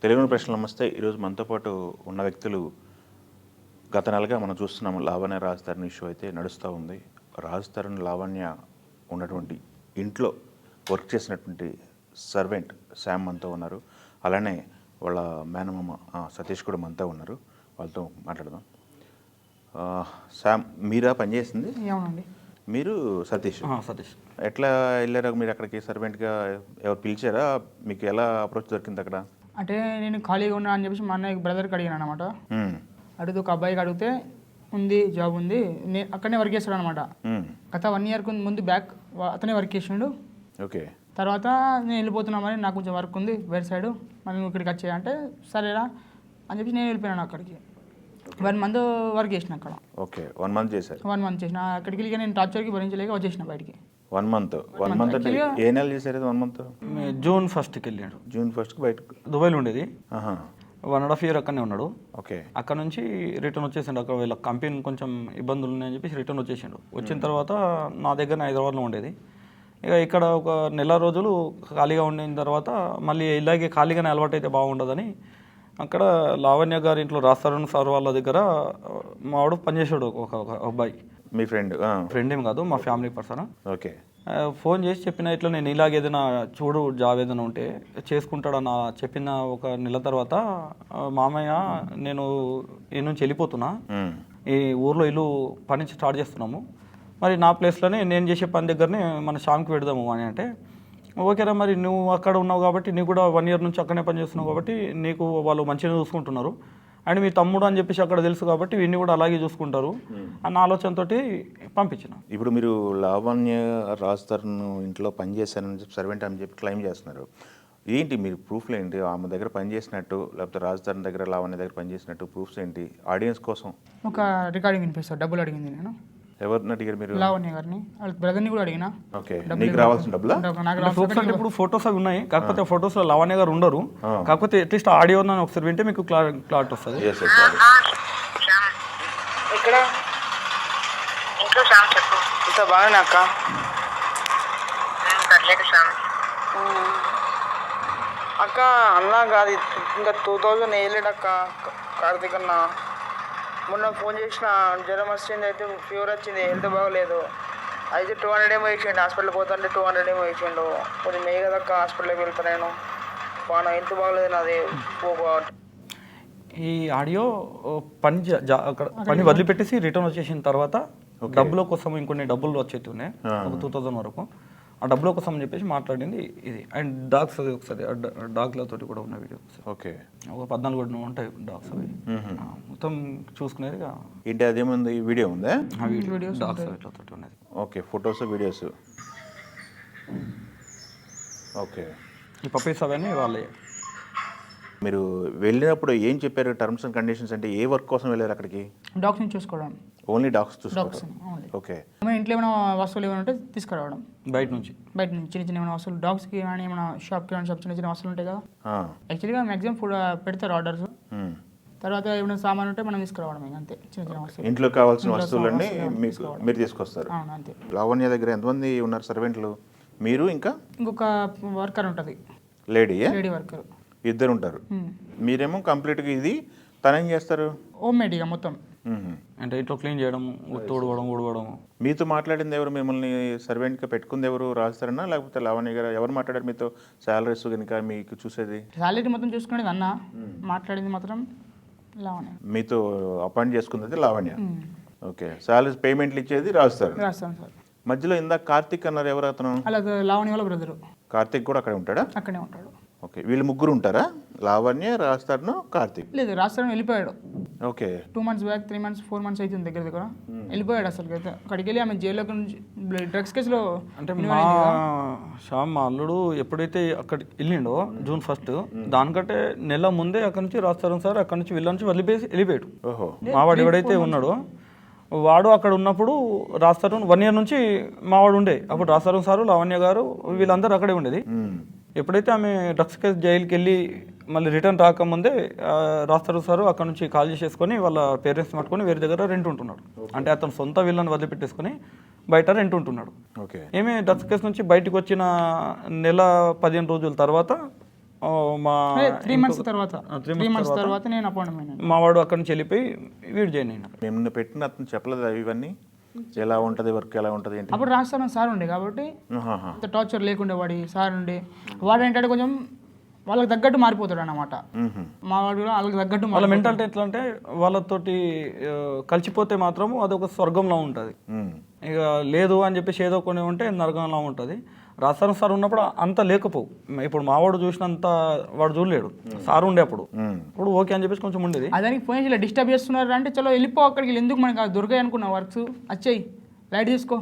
తెలుగు ప్రశ్నలు నమస్తే. ఈరోజు మనతో పాటు ఉన్న వ్యక్తులు గత నెలగా మనం చూస్తున్నాము. లావణ్య రాజ్ తరుణ్ ఇష్యూ అయితే నడుస్తూ ఉంది. రాజ్ తరుణ్ లావణ్య ఉన్నటువంటి ఇంట్లో వర్క్ చేసినటువంటి సర్వెంట్ శామ్ మనతో ఉన్నారు. అలానే వాళ్ళ మేనమామ సతీష్ కూడా మనతో ఉన్నారు. వాళ్ళతో మాట్లాడదాం. శామ్ మీరా పనిచేసింది? అవునండి. మీరు సతీష్ ఎట్లా వెళ్ళారు మీరు అక్కడికి? సర్వెంట్గా ఎవరు పిలిచారా? మీకు ఎలా అప్రోచ్ దొరికింది అక్కడ? అంటే నేను ఖాళీగా ఉన్నా అని చెప్పేసి మా అన్నయ్య బ్రదర్కి అడిగాను అనమాట. అడిగితే ఒక అబ్బాయికి అడిగితే ఉంది, జాబ్ ఉంది, నేను అక్కడనే వర్క్ చేస్తాడు అనమాట. గత 1 year ముందు బ్యాక్ అతనే వర్క్ చేసిండు. ఓకే. తర్వాత నేను వెళ్ళిపోతున్నా, మరి నాకు కొంచెం వర్క్ ఉంది వేరే సైడ్, మళ్ళీ నువ్వు ఇక్కడికి వచ్చేయంటే సరేరా అని చెప్పి నేను వెళ్ళిపోయాను అక్కడికి. 1 month వర్క్ చేసిన అక్కడ. ఓకే, 1 month చేశారు? 1 month చేసిన. అక్కడికి వెళ్ళి నేను టార్చర్కి భరించలేక వచ్చేసిన బయటికి. 1 month అంటే ఏ నెల చేశారు? 1 month June 1st వెళ్ళాడు. June 1st బయటకు దుబాయ్లో ఉండేది. 1.5 year అక్కడనే ఉన్నాడు. ఓకే. అక్కడ నుంచి రిటర్న్ వచ్చేసిండు. అక్కడ వీళ్ళ కంపెనీ కొంచెం ఇబ్బందులు ఉన్నాయని చెప్పేసి రిటర్న్ వచ్చేసిండు. వచ్చిన తర్వాత నా దగ్గర హైదరాబాద్లో ఉండేది. ఇక ఇక్కడ ఒక నెల రోజులు ఖాళీగా ఉండిన తర్వాత మళ్ళీ ఇలాగే ఖాళీగానే అలవాటు అయితే బాగుండదని అక్కడ లావణ్య గారి ఇంట్లో రాస్తారు సార్ వాళ్ళ దగ్గర మావాడు పనిచేసాడు. ఒక అబ్బాయి. మీ ఫ్రెండ్ ఏం కాదు, మా ఫ్యామిలీ పర్సన్. ఓకే. ఫోన్ చేసి చెప్పిన ఇట్లా నేను ఇలాగ ఏదైనా చూడు జాబ్ ఏదైనా ఉంటే చేసుకుంటాడన్న చెప్పిన ఒక నెల తర్వాత మామయ్య నేను ఈ నుంచి వెళ్ళిపోతున్నా, ఈ ఊర్లో ఇల్లు పని స్టార్ట్ చేస్తున్నాము, మరి నా ప్లేస్లోనే నేను చేసే పని దగ్గరనే మన షామ్కి పెడదాము అని అంటే, ఓకేరా మరి నువ్వు అక్కడ ఉన్నావు కాబట్టి నీకు కూడా 1 year నుంచి అక్కడనే పని చేస్తున్నావు కాబట్టి నీకు వాళ్ళు మంచిగా చూసుకుంటున్నారు అండ్ మీ తమ్ముడు అని చెప్పేసి అక్కడ తెలుసు కాబట్టి వీడిని కూడా అలాగే చూసుకుంటారు అన్న ఆలోచనతో పంపించిన. ఇప్పుడు మీరు లావణ్య రాజ్ తరుణ్ ఇంట్లో పనిచేశారని చెప్పి సర్వెంట్ అని చెప్పి క్లెయిమ్ చేస్తున్నారు. ఏంటి మీరు ప్రూఫ్లు ఏంటి? ఆమె దగ్గర పనిచేసినట్టు లేకపోతే రాజ్ తరుణ్ దగ్గర లావణ్య దగ్గర పనిచేసినట్టు ప్రూఫ్స్ ఏంటి ఆడియన్స్ కోసం? ఒక రికార్డింగ్ వినిపిస్తారు. డబ్బులు అడిగింది నేను. ఎవరిని అడిగారు మీరు? లావణ్య గారిని, వాళ్ళ బ్రదర్ని కూడా అడిగినా. ఓకే. నీకు రావాల్సిన డబ్బులా? ప్రూఫ్స్ అంటే ఇప్పుడు ఫొటోస్ అవి ఉన్నాయి, కాకపోతే ఫొటోస్ లో లావణ్య గారు ఉండరు. కాకపోతే అట్లీస్ట్ ఆడియో ఒకసారి వింటే మీకు క్లారిటీ వస్తుంది. ఇక్కడ ఇంట్లో శ్యామ్ చెప్పు. ఇంత బాగానే అక్క? పర్లేదు శ్యామ్. అక్క అన్న కాదు, ఇంకా 2000 వేయలేడక్క కార్తీక్ అన్న. మొన్న ఫోన్ చేసిన జ్వరం వచ్చింది, అయితే ఫీవర్ వచ్చింది, హెల్త్ బాగలేదు, అయితే 200 ఏమో ఇచ్చిండు. హాస్పిటల్కి పోతుంటే 200 ఏమో ఇచ్చిండు. కొంచెం మే కదక్క హాస్పిటల్కి వెళ్తా నేను, బాగా హెల్త్ బాగలేదు నాది. ఈ ఆడియో పని వదిలిపెట్టేసి రిటర్న్ వచ్చేసిన తర్వాత డబ్బుల కోసం ఇంకొన్ని డబ్బులు వచ్చేవి ఉన్నాయి, ఒక 2000 వరకు. ఆ డబ్బుల కోసం అని చెప్పేసి మాట్లాడింది ఇది. అండ్ డాగ్స్ అది ఒకసారి డాగ్లతో కూడా ఉన్న వీడియో. ఓకే. ఒక 14 ఉంటాయి డాగ్స్ అవి. మొత్తం చూసుకునేది ఏంటి? అదేముంది? వీడియో ఉందా? డాగ్స్ ఇట్లతో ఉన్నది. ఓకే. Photos videos. ఓకే. ఈ పప్పీస్ అవన్నీ వాళ్ళే. మీరు వెళ్ళినప్పుడు ఏం చెప్పారు? టర్మ్స్ అండ్ కండిషన్స్ అంటే ఏ వర్క్ కోసం వెళ్ళారు అక్కడికి? డాగ్స్ని చూసుకోవడం. ఓన్లీ డాగ్స్ చూసుకోవడం. ఓకే. ఇంట్లో ఏమైనా వస్తువులు ఏమైనా ఉంటే తీసుకురావడం బయట నుంచి చిన్న చిన్న ఏమైనా వస్తువులు, డాగ్స్కి కానీ ఏమైనా షాప్కి కానీ చిన్న చిన్న వస్తువులు ఉంటాయి కదా. యాక్చువల్గా మ్యాక్సిమం ఫుడ్ పెడతారు ఆర్డర్స్. తర్వాత ఏమైనా సామాన్ ఉంటే మనం తీసుకురావడం, అంతే. చిన్న చిన్న వస్తువులు, ఇంట్లో కావాల్సిన వస్తువులన్నీ మీరు తీసుకొస్తారు. అంతే. లావణ్య దగ్గర ఎంతమంది ఉన్నారు సర్వెంట్లు? మీరు ఇంకా ఇంకొక వర్కర్ ఉంటుంది, లేడీ వర్కర్, 2 ఉంటారు. మీరేమో కంప్లీట్గా ఇది తనేం చేస్తారు? హోమ్ మేడ్ ఇక మొత్తం. అంటే ఇంట్లో క్లీన్ చేయడం, తోడవడం, ఊడవడం. మీతో మాట్లాడింది ఎవరు? మిమ్మల్ని సర్వెంట్గా పెట్టుకుంది ఎవరు? రాస్తారన్నా లేకపోతే లావణ్య గారు? ఎవరు మాట్లాడారు మీతో? శాలరీస్ కనుక మీకు చూసేది? శాలరీ మొత్తం చూసుకునేది అన్న, మాట్లాడింది మాత్రం లావణ్య. మీతో అపాయింట్ చేసుకున్నది లావణ్య. ఓకే. శాలరీస్ పేమెంట్లు ఇచ్చేది రాస్తాను సార్. మధ్యలో ఇందాక కార్తిక్ అన్నారు, ఎవరు అతను? అలా లావణ్య వాళ్ళ బ్రదరు. కార్తిక్ కూడా అక్కడే ఉంటాడా? అక్కడే ఉంటాడు. ఓకే. వీళ్ళు ముగ్గురు ఉంటారా? లావణ్య, రాస్తాను, కార్తిక్? లేదు, రాస్తాను వెళ్ళిపోయాడు. Okay. 2 months back, 3 months 4 months అవుతుంది దగ్గర వెళ్ళిపోయాడు. అసలు అయితే అక్కడికి వెళ్ళి ఆమె జైల్లో నుంచి డ్రగ్స్ కేసులో. అంటే మా అల్లుడు ఎప్పుడైతే అక్కడ వెళ్ళిండో June 1st, దానికంటే నెల ముందే అక్కడ నుంచి రాస్తారు సార్, అక్కడ నుంచి వీళ్ళ నుంచి వెళ్ళిపోయాడు. మావాడు ఎవడైతే ఉన్నాడో వాడు అక్కడ ఉన్నప్పుడు రాస్తారు 1 year నుంచి మావాడు ఉండే. అప్పుడు రాస్తారు సారు, లావణ్య గారు, వీళ్ళందరూ అక్కడే ఉండేది. ఎప్పుడైతే ఆమె డ్రగ్స్ కేసు జైలుకి వెళ్ళి మళ్ళీ రిటర్న్ రాకముందే రాస్తారు సారు అక్కడ నుంచి కాల్ చేసేసుకొని వాళ్ళ పేరెంట్స్ పట్టుకొని వేరే దగ్గర రెంట్ ఉంటున్నాడు. అంటే అతను సొంత వీళ్ళని వదిలిపెట్టేసుకొని బయట రెంట్ ఉంటున్నాడు. ఏమి డ్రగ్స్ కేసు నుంచి బయటకు వచ్చిన నెల 15 రోజుల తర్వాత మా 3 మంత్స్ తర్వాత 3 3 మంత్స్ తర్వాత నేను అపాయింట్మెంట్ మా వాడు అక్కడి నుంచి వెళ్ళిపోయి వీడు జాయిన్ అయినా. మేము పెట్టిన అతను చెప్పలేదు ఇవన్నీ ఎలా ఉంటుంది వర్క్ ఎలా ఉంటుంది ఏంటి? అప్పుడు రాస్తాను సార్ ఉండే కాబట్టి ఆహాహా. అంత టార్చర్ లేకుండే వాడి సార్ ఉండే. వాడు ఏంటంటే కొంచెం వాళ్ళకి తగ్గట్టు మారిపోతాడు అన్నమాట. మ్హూ. మా వాడు కూడా వాళ్ళకి తగ్గట్టు వాళ్ళ మెంటాలిటీ ఎట్లా అంటే వాళ్ళతోటి కలిసిపోతే మాత్రం అదొక స్వర్గంలో ఉంటుంది. మ్. ఇక లేదు అని చెప్పేసి ఏదో కొన్ని ఉంటే నరకంలో ఉంటుంది. రాస్తారం సార్ ఉన్నప్పుడు అంత లేకపోవు. ఇప్పుడు మావాడు చూసినంత వాడు చూడలేడు. సార్ ఉండే అప్పుడు ఇప్పుడు ఓకే అని చెప్పేసి కొంచెం ఉండేది. అదానికి ఫోన్ చేసి డిస్టర్బ్ చేస్తున్నారు అంటే చలో వెళ్ళిపో అక్కడికి, ఎందుకు మనకి దొరికాయి అనుకున్నా వర్క్స్, వచ్చేయి లైట్ తీసుకో,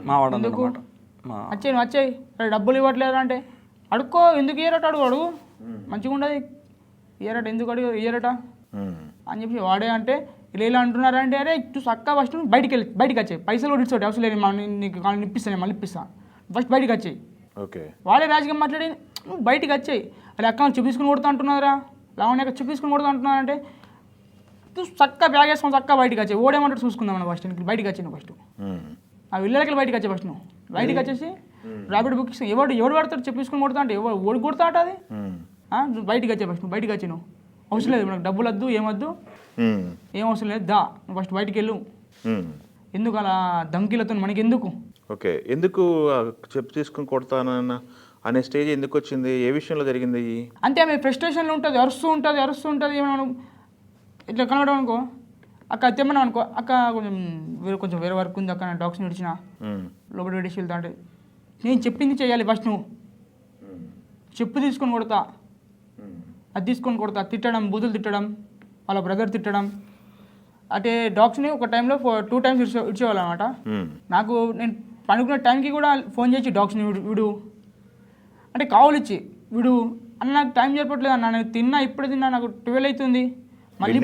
మావాడు అన్నమాట. వచ్చేయి నువ్వు వచ్చేయి, డబ్బులు ఇవ్వట్లేదు అంటే అడుక్కో, ఎందుకు ఇయ్యరట అడుగు మంచిగా ఉండదు, ఇయ్యరట ఎందుకు అడుగు ఇయ్యరట అని చెప్పి వాడే అంటే ఇలా అంటున్నారంటే అరే చక్క ఫస్ట్ బయటికి వచ్చాయి, పైసలు కూడా ఇచ్చాడు అవసరం లేదు, నీకు ఇప్పిస్తాను మళ్ళీ ఇప్పిస్తాను, ఫస్ట్ బయటికి వచ్చాయి. ఓకే. వాడే రాజకీయం మాట్లాడి నువ్వు బయటికి వచ్చాయి, అరే అక్క చూపించుకుని కొడతా అంటున్నారా, లావణ్య చూపించుకుని కొడతా అంటున్నారంటే నువ్వు చక్క బ్యాగ్ వేసుకొని చక్క బయటికి వచ్చాయి. ఓడేమంటాడు చూసుకుందాం ఫస్ట్, బయటికి వచ్చాను ఫస్ట్ ఆ ఇళ్ళకి బయటికి వచ్చాయి. ఫస్ట్ నువ్వు బయటికి వచ్చేసి ర్యాపిడ్ బుక్ ఇస్తాను, ఎవడు పడతాడు చెప్పుకొని కొడతా అంటే ఓడి కొడతా అంట అది. నువ్వు బయటికి వచ్చాయి ఫస్ట్, నువ్వు బయటికి వచ్చి నువ్వు అవసరం లేదు, మనకు డబ్బులు వద్దు ఏమొద్దు ఏం అవసరం లేదు, దా నువ్వు ఫస్ట్ బయటికి వెళ్ళు. ఎందుకు అలా ధమ్కీలతో మనకి ఎందుకు? ఓకే. ఎందుకు చెప్పు తీసుకుని కొడతానన్న అనే స్టేజ్ ఎందుకు వచ్చింది? ఏ విషయంలో జరిగింది? అంటే ఆమె ఫ్రస్ట్రేషన్లో ఉంటుంది, అరుస్తూ ఉంటుంది. మనం ఇట్లా కనబడడం అనుకో, అక్క తెమ్మన్నాం అనుకో, అక్క కొంచెం వేరే వర్క్ ఉంది అక్క, నేను డాక్స్ని విడిచిన లోపల విడిచి వెళ్తా అంటే నేను చెప్పింది చేయాలి ఫస్ట్. నువ్వు చెప్పు తీసుకొని కొడతా, అది తీసుకొని కొడతా, తిట్టడం, బూతులు తిట్టడం, వాళ్ళ బ్రదర్ తిట్టడం. అంటే డాగ్స్ని ఒక టైంలో 2 times ఇచ్చేవాళ్ళు అనమాట. నాకు నేను పనుకున్న టైంకి కూడా ఫోన్ చేసి డాగ్స్ని విడు అంటే కావాలి ఇచ్చి విడు అన్న, నాకు టైం సరిపోవట్లేదు అన్న, నేను తిన్నా ఇప్పుడే తిన్నా, నాకు 12 అవుతుంది, మళ్ళీ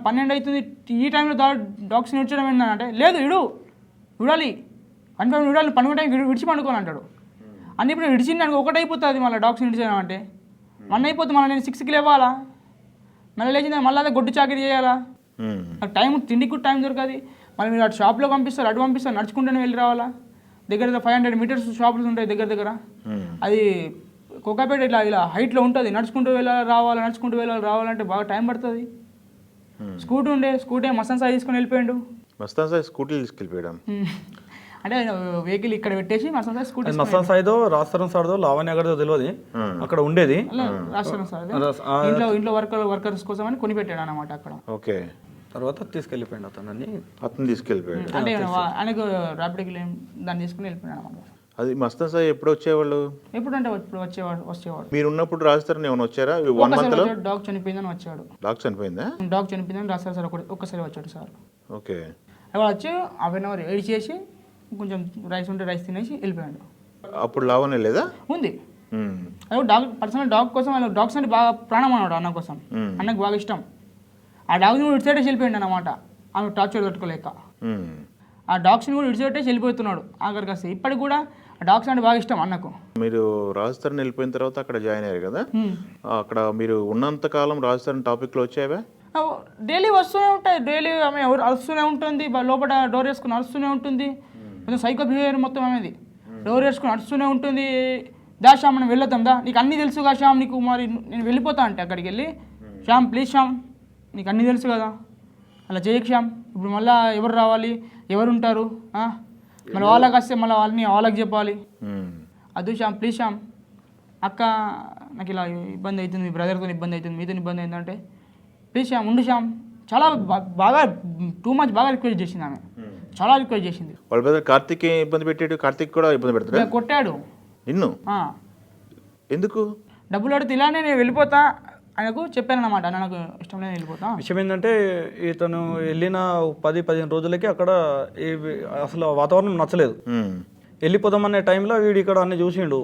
12 అవుతుంది, ఈ టైంలో డాగ్స్ని విడిచడం ఏంటంటే లేదు విడాలి విడాలి, పనుకున్న టైం విడిచి పండుకోని అంటాడు. అన్ని ఇప్పుడు విడిచింది నాకు ఒకటి అయిపోతుంది, మళ్ళీ డాగ్స్ని విడిచాను అంటే 1 అయిపోతుంది, మళ్ళీ నేను 6కి లేవాలా, మళ్ళీ లేచింది మళ్ళీ అదే గొడ్డు చాకరీ చేయాలా, నాకు టైం తిండికి కూడా టైం దొరకదు. మళ్ళీ మీరు అటు షాప్లో పంపిస్తారు, అటు పంపిస్తారు, నడుచుకుంటూనే వెళ్ళి రావాలా. దగ్గర 500 meters షాపులు ఉంటాయి దగ్గర. అది కోకాపేట ఇలా హైట్లో ఉంటుంది, నడుచుకుంటూ రావాలంటే బాగా టైం పడుతుంది. స్కూటీ మస్తాన్ సాయి తీసుకొని వెళ్ళిపోయాడు. మస్తాన్ సాయి స్కూటీ తీసుకెళ్ళిపోయాడు అంటే వెహికల్ ఇక్కడ పెట్టేసి మస్తాన్ సాయి స్కూటీ, మస్తాన్ సాయిదో రాస్తారం సార్దో లావణ్య గారిదో తెలియదు, అక్కడ ఉండేది రాస్తాం సార్ ఇంట్లో వర్కర్స్ కోసం అని కొని పెట్టాడు అనమాట అక్కడ. ఓకే. తర్వాత తీసుకెళ్ళిపోయాడు అతను తీసుకెళ్ళిపోయాడు. అంటే ఆయనకు ర్యాపిడ్కి దాన్ని తీసుకుని వెళ్ళిపోయాడు అనమాట. అది మస్తాన్ సాయి ఎప్పుడు వచ్చేవాళ్ళు? ఎప్పుడంటే ఇప్పుడు వచ్చేవాడు. మీరు ఉన్నప్పుడు రాజస్థాన్ ఏమైనా వచ్చారా? 1 month లో డాగ్ చనిపోయిందని వచ్చాడు. డాగ్ చనిపోయిందా? డాగ్ చనిపోయిందని రాస్తారు సార్, ఒక్కసారి వచ్చాడు సార్. ఓకే. అక్కడ వచ్చి 1/2 hour ఏడి చేసి కొంచెం రైస్ ఉంటే రైస్ తినేసి వెళ్ళిపోయాడు. అప్పుడు లావణ్య లేదా? ఉంది. అదే డాగ్ పర్సనల్ డాగ్ కోసం, డాగ్స్ అంటే బాగా ప్రాణం అన్నాడు అన్న కోసం, అన్నకు బాగా ఇష్టం. ఆ డాగ్ని కూడా ఇడిచేటేసి వెళ్ళిపోయాడు అనమాట, ఆమె టార్చర్ తట్టుకోలేక. ఆ డాగ్స్ని కూడా ఇడిచేటేసి వెళ్ళిపోతున్నాడు ఆఖరికి వస్తే. ఇప్పటికి కూడా ఆ డాగ్స్ అంటే బాగా ఇష్టం అన్నకు. మీరు రాజస్థాన్ వెళ్ళిపోయిన తర్వాత అక్కడ జాయిన్ అయ్యారు కదా, అక్కడ మీరు ఉన్నంత కాలం రాజస్థాన్ టాపిక్లో వచ్చావా? డైలీ వస్తూనే ఉంటాయి, డైలీ ఆమె అరుస్తూనే ఉంటుంది, లోపల డోర్ వేసుకుని అరుస్తూనే ఉంటుంది, కొంచెం సైకో బిహేవియర్ మొత్తం అనేది. డోర్ వేసుకుని అరుస్తూనే ఉంటుంది. శ్యామ్ మనం వెళ్ళొద్దాం దా, నీకు అన్నీ తెలుసుగా శ్యామ్, నీకు మరి నేను వెళ్ళిపోతా అంటే అక్కడికి వెళ్ళి శ్యామ్ ప్లీజ్ శ్యామ్ నీకు అన్నీ తెలుసు కదా, అలా చేయకు శ్యామ్, ఇప్పుడు మళ్ళీ ఎవరు రావాలి, ఎవరు ఉంటారు, మళ్ళీ వాళ్ళకి వస్తే మళ్ళీ వాళ్ళకి చెప్పాలి, అదు శ్యామ్ ప్లీజ్ శ్యామ్, అక్క నాకు ఇలా ఇబ్బంది అవుతుంది, మీ బ్రదర్తో ఇబ్బంది అవుతుంది, మీతో ఇబ్బంది అయిందంటే ప్లీజ్ శ్యామ్ ఉండు శ్యామ్, చాలా బాగా 2 months బాగా రిక్వెస్ట్ చేసింది ఆమె, చాలా రిక్వెస్ట్ చేసింది. వాళ్ళ బ్రదర్ కార్తిక్ ఇబ్బంది పెట్టాడు, కార్తిక్ కూడా ఇబ్బంది పెడతాడు, కొట్టాడు నిన్ను. ఎందుకు? డబ్బులు అడిగితే ఇలానే నేను వెళ్ళిపోతా ఆయనకు చెప్పాను అనమాట, నాకు ఇష్టం లేదు వెళ్ళిపోతా. విషయం ఏంటంటే ఇతను వెళ్ళిన 10-15 రోజులకి అక్కడ అసలు వాతావరణం నచ్చలేదు. వెళ్ళిపోదామనే టైంలో వీడు ఇక్కడ అన్ని చూసిండు,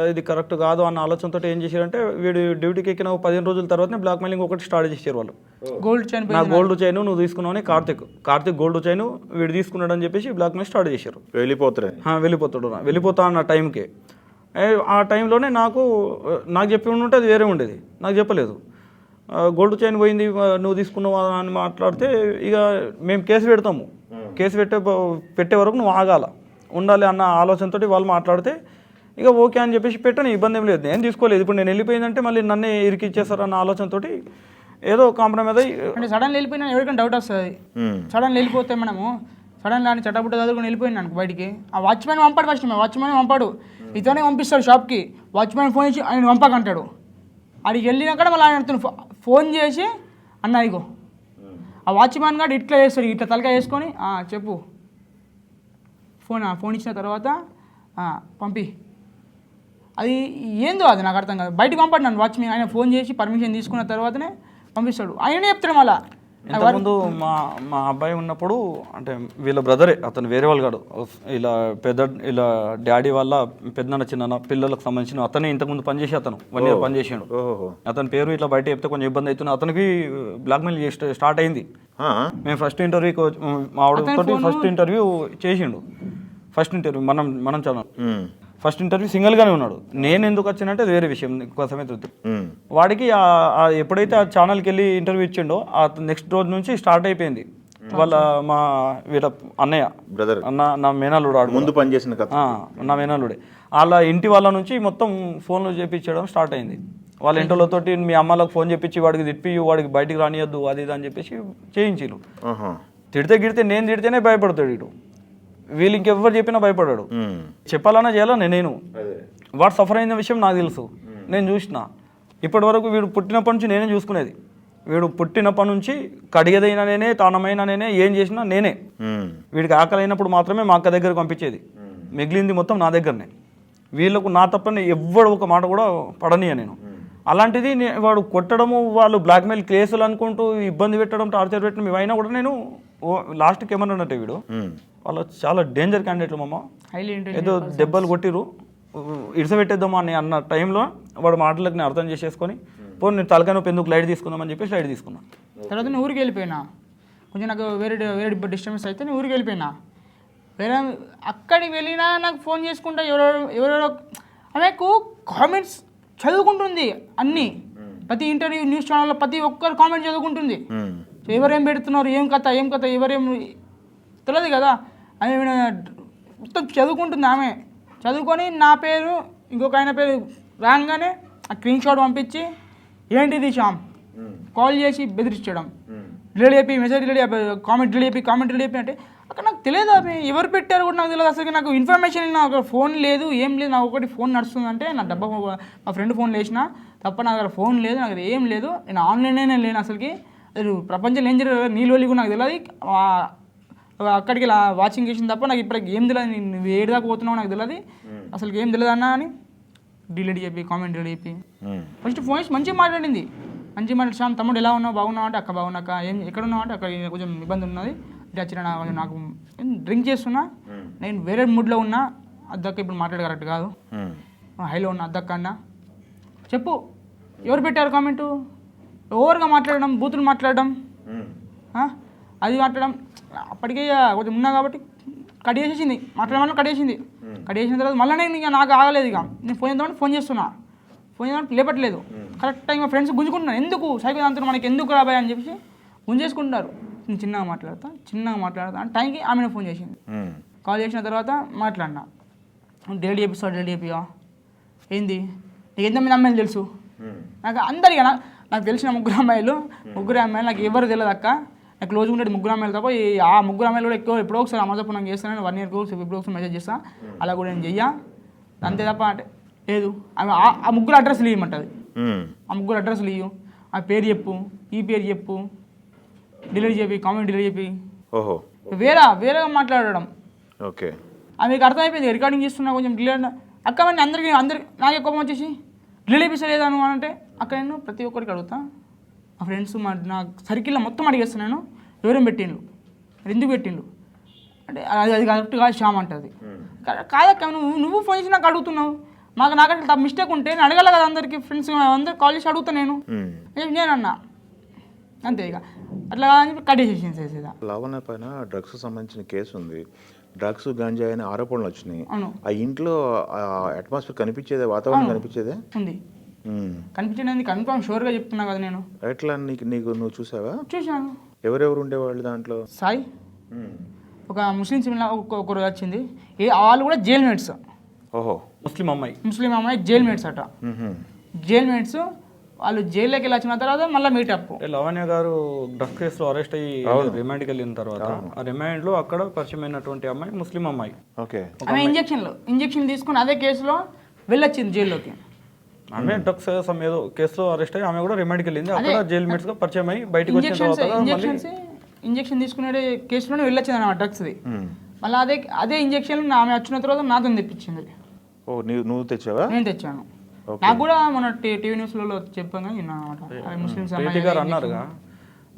ఇది కరెక్ట్ కాదు అన్న ఆలోచనతో ఏం చేశారంటే వీడు డ్యూటీకి ఎక్కిన 15 రోజుల తర్వాతనే బ్లాక్ మెయిలింగ్ ఒకటి స్టార్ట్ చేశారు వాళ్ళు. గోల్డ్ చైన్, నా గోల్డ్ చైన్ నువ్వు తీసుకున్నావు అని కార్తిక్ గోల్డ్ చైన్ వీడు తీసుకున్నాడు అని చెప్పేసి బ్లాక్ మెయిల్ స్టార్ట్ చేశారు. వెళ్ళిపోతా అన్న టైంకి, ఆ టైంలోనే నాకు చెప్పి ఉంటే అది వేరే ఉండేది, నాకు చెప్పలేదు. గోల్డ్ చైన్ పోయింది నువ్వు తీసుకున్నావు అని మాట్లాడితే ఇక మేము కేసు పెడతాము, కేసు పెట్టే వరకు నువ్వు ఉండాలి అన్న ఆలోచనతో వాళ్ళు మాట్లాడితే ఇక ఓకే అని చెప్పేసి పెట్టాను, ఇబ్బంది ఏం లేదు, నేను తీసుకోలేదు. ఇప్పుడు నేను వెళ్ళిపోయిందంటే మళ్ళీ నన్నే ఇరికిచ్చేస్తారన్న ఆలోచనతోటి ఏదో కాంప్రమైజ్ అయ్యి అంటే సడన్గా వెళ్ళిపోయినా ఎవరికైనా డౌట్ వస్తుంది. సడన్గా వెళ్ళిపోతే మనము సడన్గా అని చట్టపుట్ట చదువుకొని వెళ్ళిపోయినా అనుకో బయటికి, ఆ వాచ్మెన్ పంపాడు, ఫస్ట్ వాచ్మెన్ పంపాడు, ఇతనే పంపిస్తాడు షాప్కి, వాచ్మెన్ ఫోన్ చేసి ఆయన పంపకంటాడు. అడిగి వెళ్ళినాక మళ్ళీ ఆయన ఫోన్ చేసి అన్న ఇగో ఆ వాచ్మెన్ గారు ఇట్లా చేస్తాడు, ఇట్లా తలకాయ వేసుకొని చెప్పు ఫోన్ ఇచ్చిన తర్వాత పంపి, అది ఏందో అది నాకు అర్థం కాదు. బయటకు పంపాడు నన్ను వాచ్మెన్, ఆయన ఫోన్ చేసి పర్మిషన్ తీసుకున్న తర్వాతనే పంపిస్తాడు. ఆయనే చెప్తాడు మళ్ళా. ఇంతకుముందు మా అబ్బాయి ఉన్నప్పుడు అంటే వీళ్ళ బ్రదరే, అతను వేరే వాళ్ళు కాదు, ఇలా డాడీ వాళ్ళ పెద్దనాన్న చిన్న పిల్లలకు సంబంధించిన అతనే ఇంతకుముందు పనిచేసి అతను 1 year పనిచేసాడు. అతని పేరు ఇట్లా బయట చెప్తే కొంచెం ఇబ్బంది అవుతుంది, అతనికి బ్లాక్మెయిల్ స్టార్ట్ అయింది. మేము ఫస్ట్ ఇంటర్వ్యూకి మా ఆవిడతో ఫస్ట్ ఇంటర్వ్యూ చేసిండు. ఫస్ట్ ఇంటర్వ్యూ మనం ఛానల్ ఫస్ట్ ఇంటర్వ్యూ సింగిల్గానే ఉన్నాడు. నేను ఎందుకు వచ్చానంటే అది వేరే విషయం, కోసమే తెలుసు. వాడికి ఎప్పుడైతే ఆ ఛానల్కి వెళ్ళి ఇంటర్వ్యూ ఇచ్చిండో ఆ నెక్స్ట్ రోజు నుంచి స్టార్ట్ అయిపోయింది. వాళ్ళ వీళ్ళ అన్నయ్య బ్రదర్ నా మేనల్లుడు ముందు పనిచేసిన నా మేనల్లుడే వాళ్ళ ఇంటి వాళ్ళ నుంచి మొత్తం ఫోన్లు చేపించడం స్టార్ట్ అయింది. వాళ్ళ ఇంటితోటి మీ అమ్మలకు ఫోన్ చేపించి వాడికి తిప్పి వాడికి బయటికి రానియద్దు అది ఇది అని చెప్పేసి చేయించిరు. తిడితే గిడితే నేను తిడితేనే భయపడతాడు ఇటు, వీళ్ళు ఇంకెవ్వరు చెప్పినా భయపడ్డాడు. చెప్పాలన్నా చేయాలన్నా నేను, వాడు సఫర్ అయిన విషయం నాకు తెలుసు, నేను చూసిన. ఇప్పటి వరకు వీడు పుట్టినప్పటి నుంచి నేనే చూసుకునేది. వీడు పుట్టినప్పటి నుంచి కడిగేదైనా నేనే, తానమైనా నేనే, ఏం చేసినా నేనే. వీడికి ఆకలి అయినప్పుడు మాత్రమే మా అక్క దగ్గరకు పంపించేది, మిగిలింది మొత్తం నా దగ్గరనే. వీళ్ళకు నా తప్పని ఎవ్వడు ఒక మాట కూడా పడనీయ నేను. అలాంటిది వాడు కొట్టడము, వాళ్ళు బ్లాక్మెయిల్ కేసులు అనుకుంటూ ఇబ్బంది పెట్టడం, టార్చర్ పెట్టడం ఇవైనా కూడా నేను లాస్ట్కి ఏమన్నానంటే వీడు వాళ్ళు చాలా డేంజర్ క్యాండిడేట్లు మమ్మ, ఏదో దెబ్బలు కొట్టిరు ఇడిసబెట్టేద్దామా అని అన్న టైంలో వాడు మాటలకు నేను అర్థం చేసేసుకొని పోనీ నేను తలకాయ నొప్పి ఎందుకు లైట్ తీసుకుందామని చెప్పేసి లైట్ తీసుకున్నాను. తర్వాత నేను ఊరికి వెళ్ళిపోయినా, కొంచెం నాకు వేరే డిస్టర్బెన్స్ అయితే నేను ఊరికి వెళ్ళిపోయినా. వేరే అక్కడికి వెళ్ళినా నాకు ఫోన్ చేసుకుంటా ఎవరెవరో ఆమెకు కామెంట్స్ చదువుకుంటుంది అన్నీ, ప్రతి ఇంటర్వ్యూ న్యూస్ ఛానల్లో ప్రతి ఒక్కరు కామెంట్ చదువుకుంటుంది. ఎవరేం పెడుతున్నారు, ఏం కథ ఎవరేం తెలియదు కదా, ఆమె మొత్తం చదువుకుంటుంది. ఆమె చదువుకొని నా పేరు ఇంకొక ఆయన పేరు రాగానే ఆ స్క్రీన్ షాట్ పంపించి ఏంటిది శ్యామ్ కాల్ చేసి బెదిరించడం, డిలీట్ అయిపోయి మెసేజ్ డిలీట్ అయిపోయి కామెంట్ డిలీట్ అయిపోయి అంటే అక్కడ నాకు తెలియదు ఆమె ఎవరు పెట్టారు కూడా నాకు తెలియదు. అసలు నాకు ఇన్ఫర్మేషన్ నాకు ఫోన్ లేదు, ఏం లేదు. నాకు ఒకటి ఫోన్ నడుస్తుందంటే నా డబ్బా మా ఫ్రెండ్ ఫోన్ వేసిన తప్ప నా దగ్గర ఫోన్ లేదు, నాకు ఏం లేదు. నేను ఆన్లైన్లోనే లేను అసలుకి. అసలు ప్రపంచంలో ఏం జరుగుతుంది నీళ్ళు వెళ్ళి కూడా నాకు తెలియదు. అక్కడికి ఇలా వాచింగ్ చేసిన తప్ప నాకు ఇప్పటికి ఏం తెలియదు, నువ్వు ఏడు దాకా పోతున్నావు నాకు తెలియదు, అసలు ఏం తెలియదు అన్నా అని డిలీట్ చెప్పి కామెంట్ డిలీట్ చెప్పి ఫస్ట్ ఫోన్ చేసి మంచిగా మాట్లాడింది. మంచిగా మాట్లాడి శ్యామ్ తమ్ముడు ఎలా ఉన్నావు, బాగున్నావు అంటే అక్క బాగున్నాక, ఏం ఎక్కడ ఉన్నావు అంటే అక్కడ కొంచెం ఇబ్బంది ఉన్నది, ఇటు వచ్చిన నాకు డ్రింక్ చేస్తున్నా, నేను వేరే మూడ్లో ఉన్నా, అద్దక్క ఇప్పుడు మాట్లాడే కరెక్ట్ కాదు, హైలో ఉన్నా అద్దక్క అన్న చెప్పు ఎవరు పెట్టారు కామెంటు, ఓవర్గా మాట్లాడడం, బూతులు మాట్లాడడం, అది మాట్లాడడం. అప్పటికే కొంచెం ఉన్నా కాబట్టి కట్ చేసేసింది, మాట్లాడమని కట్ చేసిన తర్వాత మళ్ళీ నేను ఇక నాకు ఆగలేదు. ఇక నేను ఫోన్ చేద్దామని ఫోన్ చేద్దామని లేపట్లేదు. కరెక్ట్ టైం మా ఫ్రెండ్స్ గుంజుకుంటున్నాను, ఎందుకు సైకిల్ అంతా మనకి ఎందుకు రాబాయి అని చెప్పేసి గుంజేసుకుంటున్నారు. నేను చిన్నగా మాట్లాడతా అని టైంకి ఆమెను ఫోన్ చేసింది. కాల్ చేసిన తర్వాత మాట్లాడినా, డెలివరీ చేపియా ఏంది నీకు ఎంతమంది అమ్మాయిలు తెలుసు, నాకు అందరికీ నాకు తెలిసిన ముగ్గురు అమ్మాయిలు నాకు ఎవరు తెలియదు అక్క, నాకు క్లోజ్గా ఉండేది ముగ్గురు అమ్మాయిలు తప్ప ఆ ముగ్గురు అమ్మాయిలు కూడా ఎక్కువ ఎప్పుడో ఒకసారి అమ్మజప్పు నాకు చేస్తాను, 1 year ఎప్పుడో ఒకసారి మెసేజ్ చేస్తాను, అలా కూడా నేను చెయ్యా అంతే తప్ప అంటే లేదు. ఆమె ఆ ముగ్గురు అడ్రస్లు ఇవ్వమంటుంది, ఆ ముగ్గురు అడ్రస్లు ఇవ్వు, ఆ పేరు చెప్పు, ఈ పేరు చెప్పు, డిలీట్ చెప్పి కామెంట్ డిలీట్ చెప్పి వేరేగా మాట్లాడడం. ఓకే ఆమెకు అర్థమైపోయింది రికార్డింగ్ చేస్తున్నా కొంచెం డిలీట్ అక్క మరి అందరికీ నాకే కోపం వచ్చేసి డిలీట్ చేపిస్తలేదా నువ్వు అని అంటే అక్కడ నేను ప్రతి ఒక్కరికి అడుగుతా, మా ఫ్రెండ్స్ నా సర్కిల్లో మొత్తం అడిగేస్తున్నాను ఎవరేం పెట్టిండ్రు మరి ఎందుకు పెట్టిండ్రు అంటే అది కరెక్ట్ కాదు శ్యామ్ అంటుంది. కాదక్క నువ్వు ఫోన్ చేసి నాకు అడుగుతున్నావు, నాకంటే మిస్టేక్ ఉంటే నేను అడగాలి కదా, అందరికి ఫ్రెండ్స్ అందరు కాల్ చేసి అడుగుతా నేనన్నా అంతే. ఇక అట్లా కట్ చేసేసింది. లావణ్య పైన డ్రగ్స్ సంబంధించిన కేసు ఉంది, డ్రగ్స్ గాంజా అనే ఆరోపణలు వచ్చినాయి. ఆ ఇంట్లో అట్మాస్ఫియర్ కనిపించేదే, వాతావరణం కనిపించేదే ఉంది, కనిపించేది కన్ఫర్మ్ షూర్గా చెప్తున్నా కదా నేను. ఎట్లా నువ్వు చూసావా? చూసాను. ఎవరెవరు ఉండేవాళ్ళు దాంట్లో? సాయి, ఒక ముస్లిం ఒకరు వచ్చింది, వాళ్ళు కూడా జైల్ మేట్స్, ఓహో. ముస్లిం అమ్మాయి. ముస్లిం అమ్మాయి జైల్ మేట్స్ అట. జైల్ మేట్స్ వాళ్ళు జైల్లోకి వెళ్ళి వచ్చిన తర్వాత మళ్ళీ మీటప్. లవణ్య గారు డ్రగ్స్ కేసులో అరెస్ట్ అయ్యి రిమాండ్కి వెళ్ళిన తర్వాత ఆ రిమాండ్లో అక్కడ పరిచయం అయినటువంటి అమ్మాయి ముస్లిం అమ్మాయి. ఓకే. ఆమె ఇంజక్షన్ తీసుకుని అదే కేసులో వెళ్ళొచ్చింది జైల్లోకి. ఆమె డ్రగ్స్ ఏదో కేసులో అరెస్ట్ అయ్యి ఆమె కూడా రిమాండ్కి వెళ్ళింది. అక్కడ జైల్ మేట్స్ గా పరిచయం అయ్యి బయటకు వచ్చిన తర్వాత ఇంజక్షన్ తీసుకునే కేసులోనే వెళ్ళొచ్చింది అన్నమాట డ్రగ్స్ది. మళ్ళీ అదే ఇంజక్షన్ ఆమె వచ్చిన తర్వాత నాతో తెప్పించింది. ఓ నువ్వు తెచ్చావా? నేను తెచ్చాను. నాకు కూడా మన టీవీ న్యూస్లలో చెప్పాను అనమాట. ముస్లిమ్స్ ప్రీతి గారు అన్నారుగా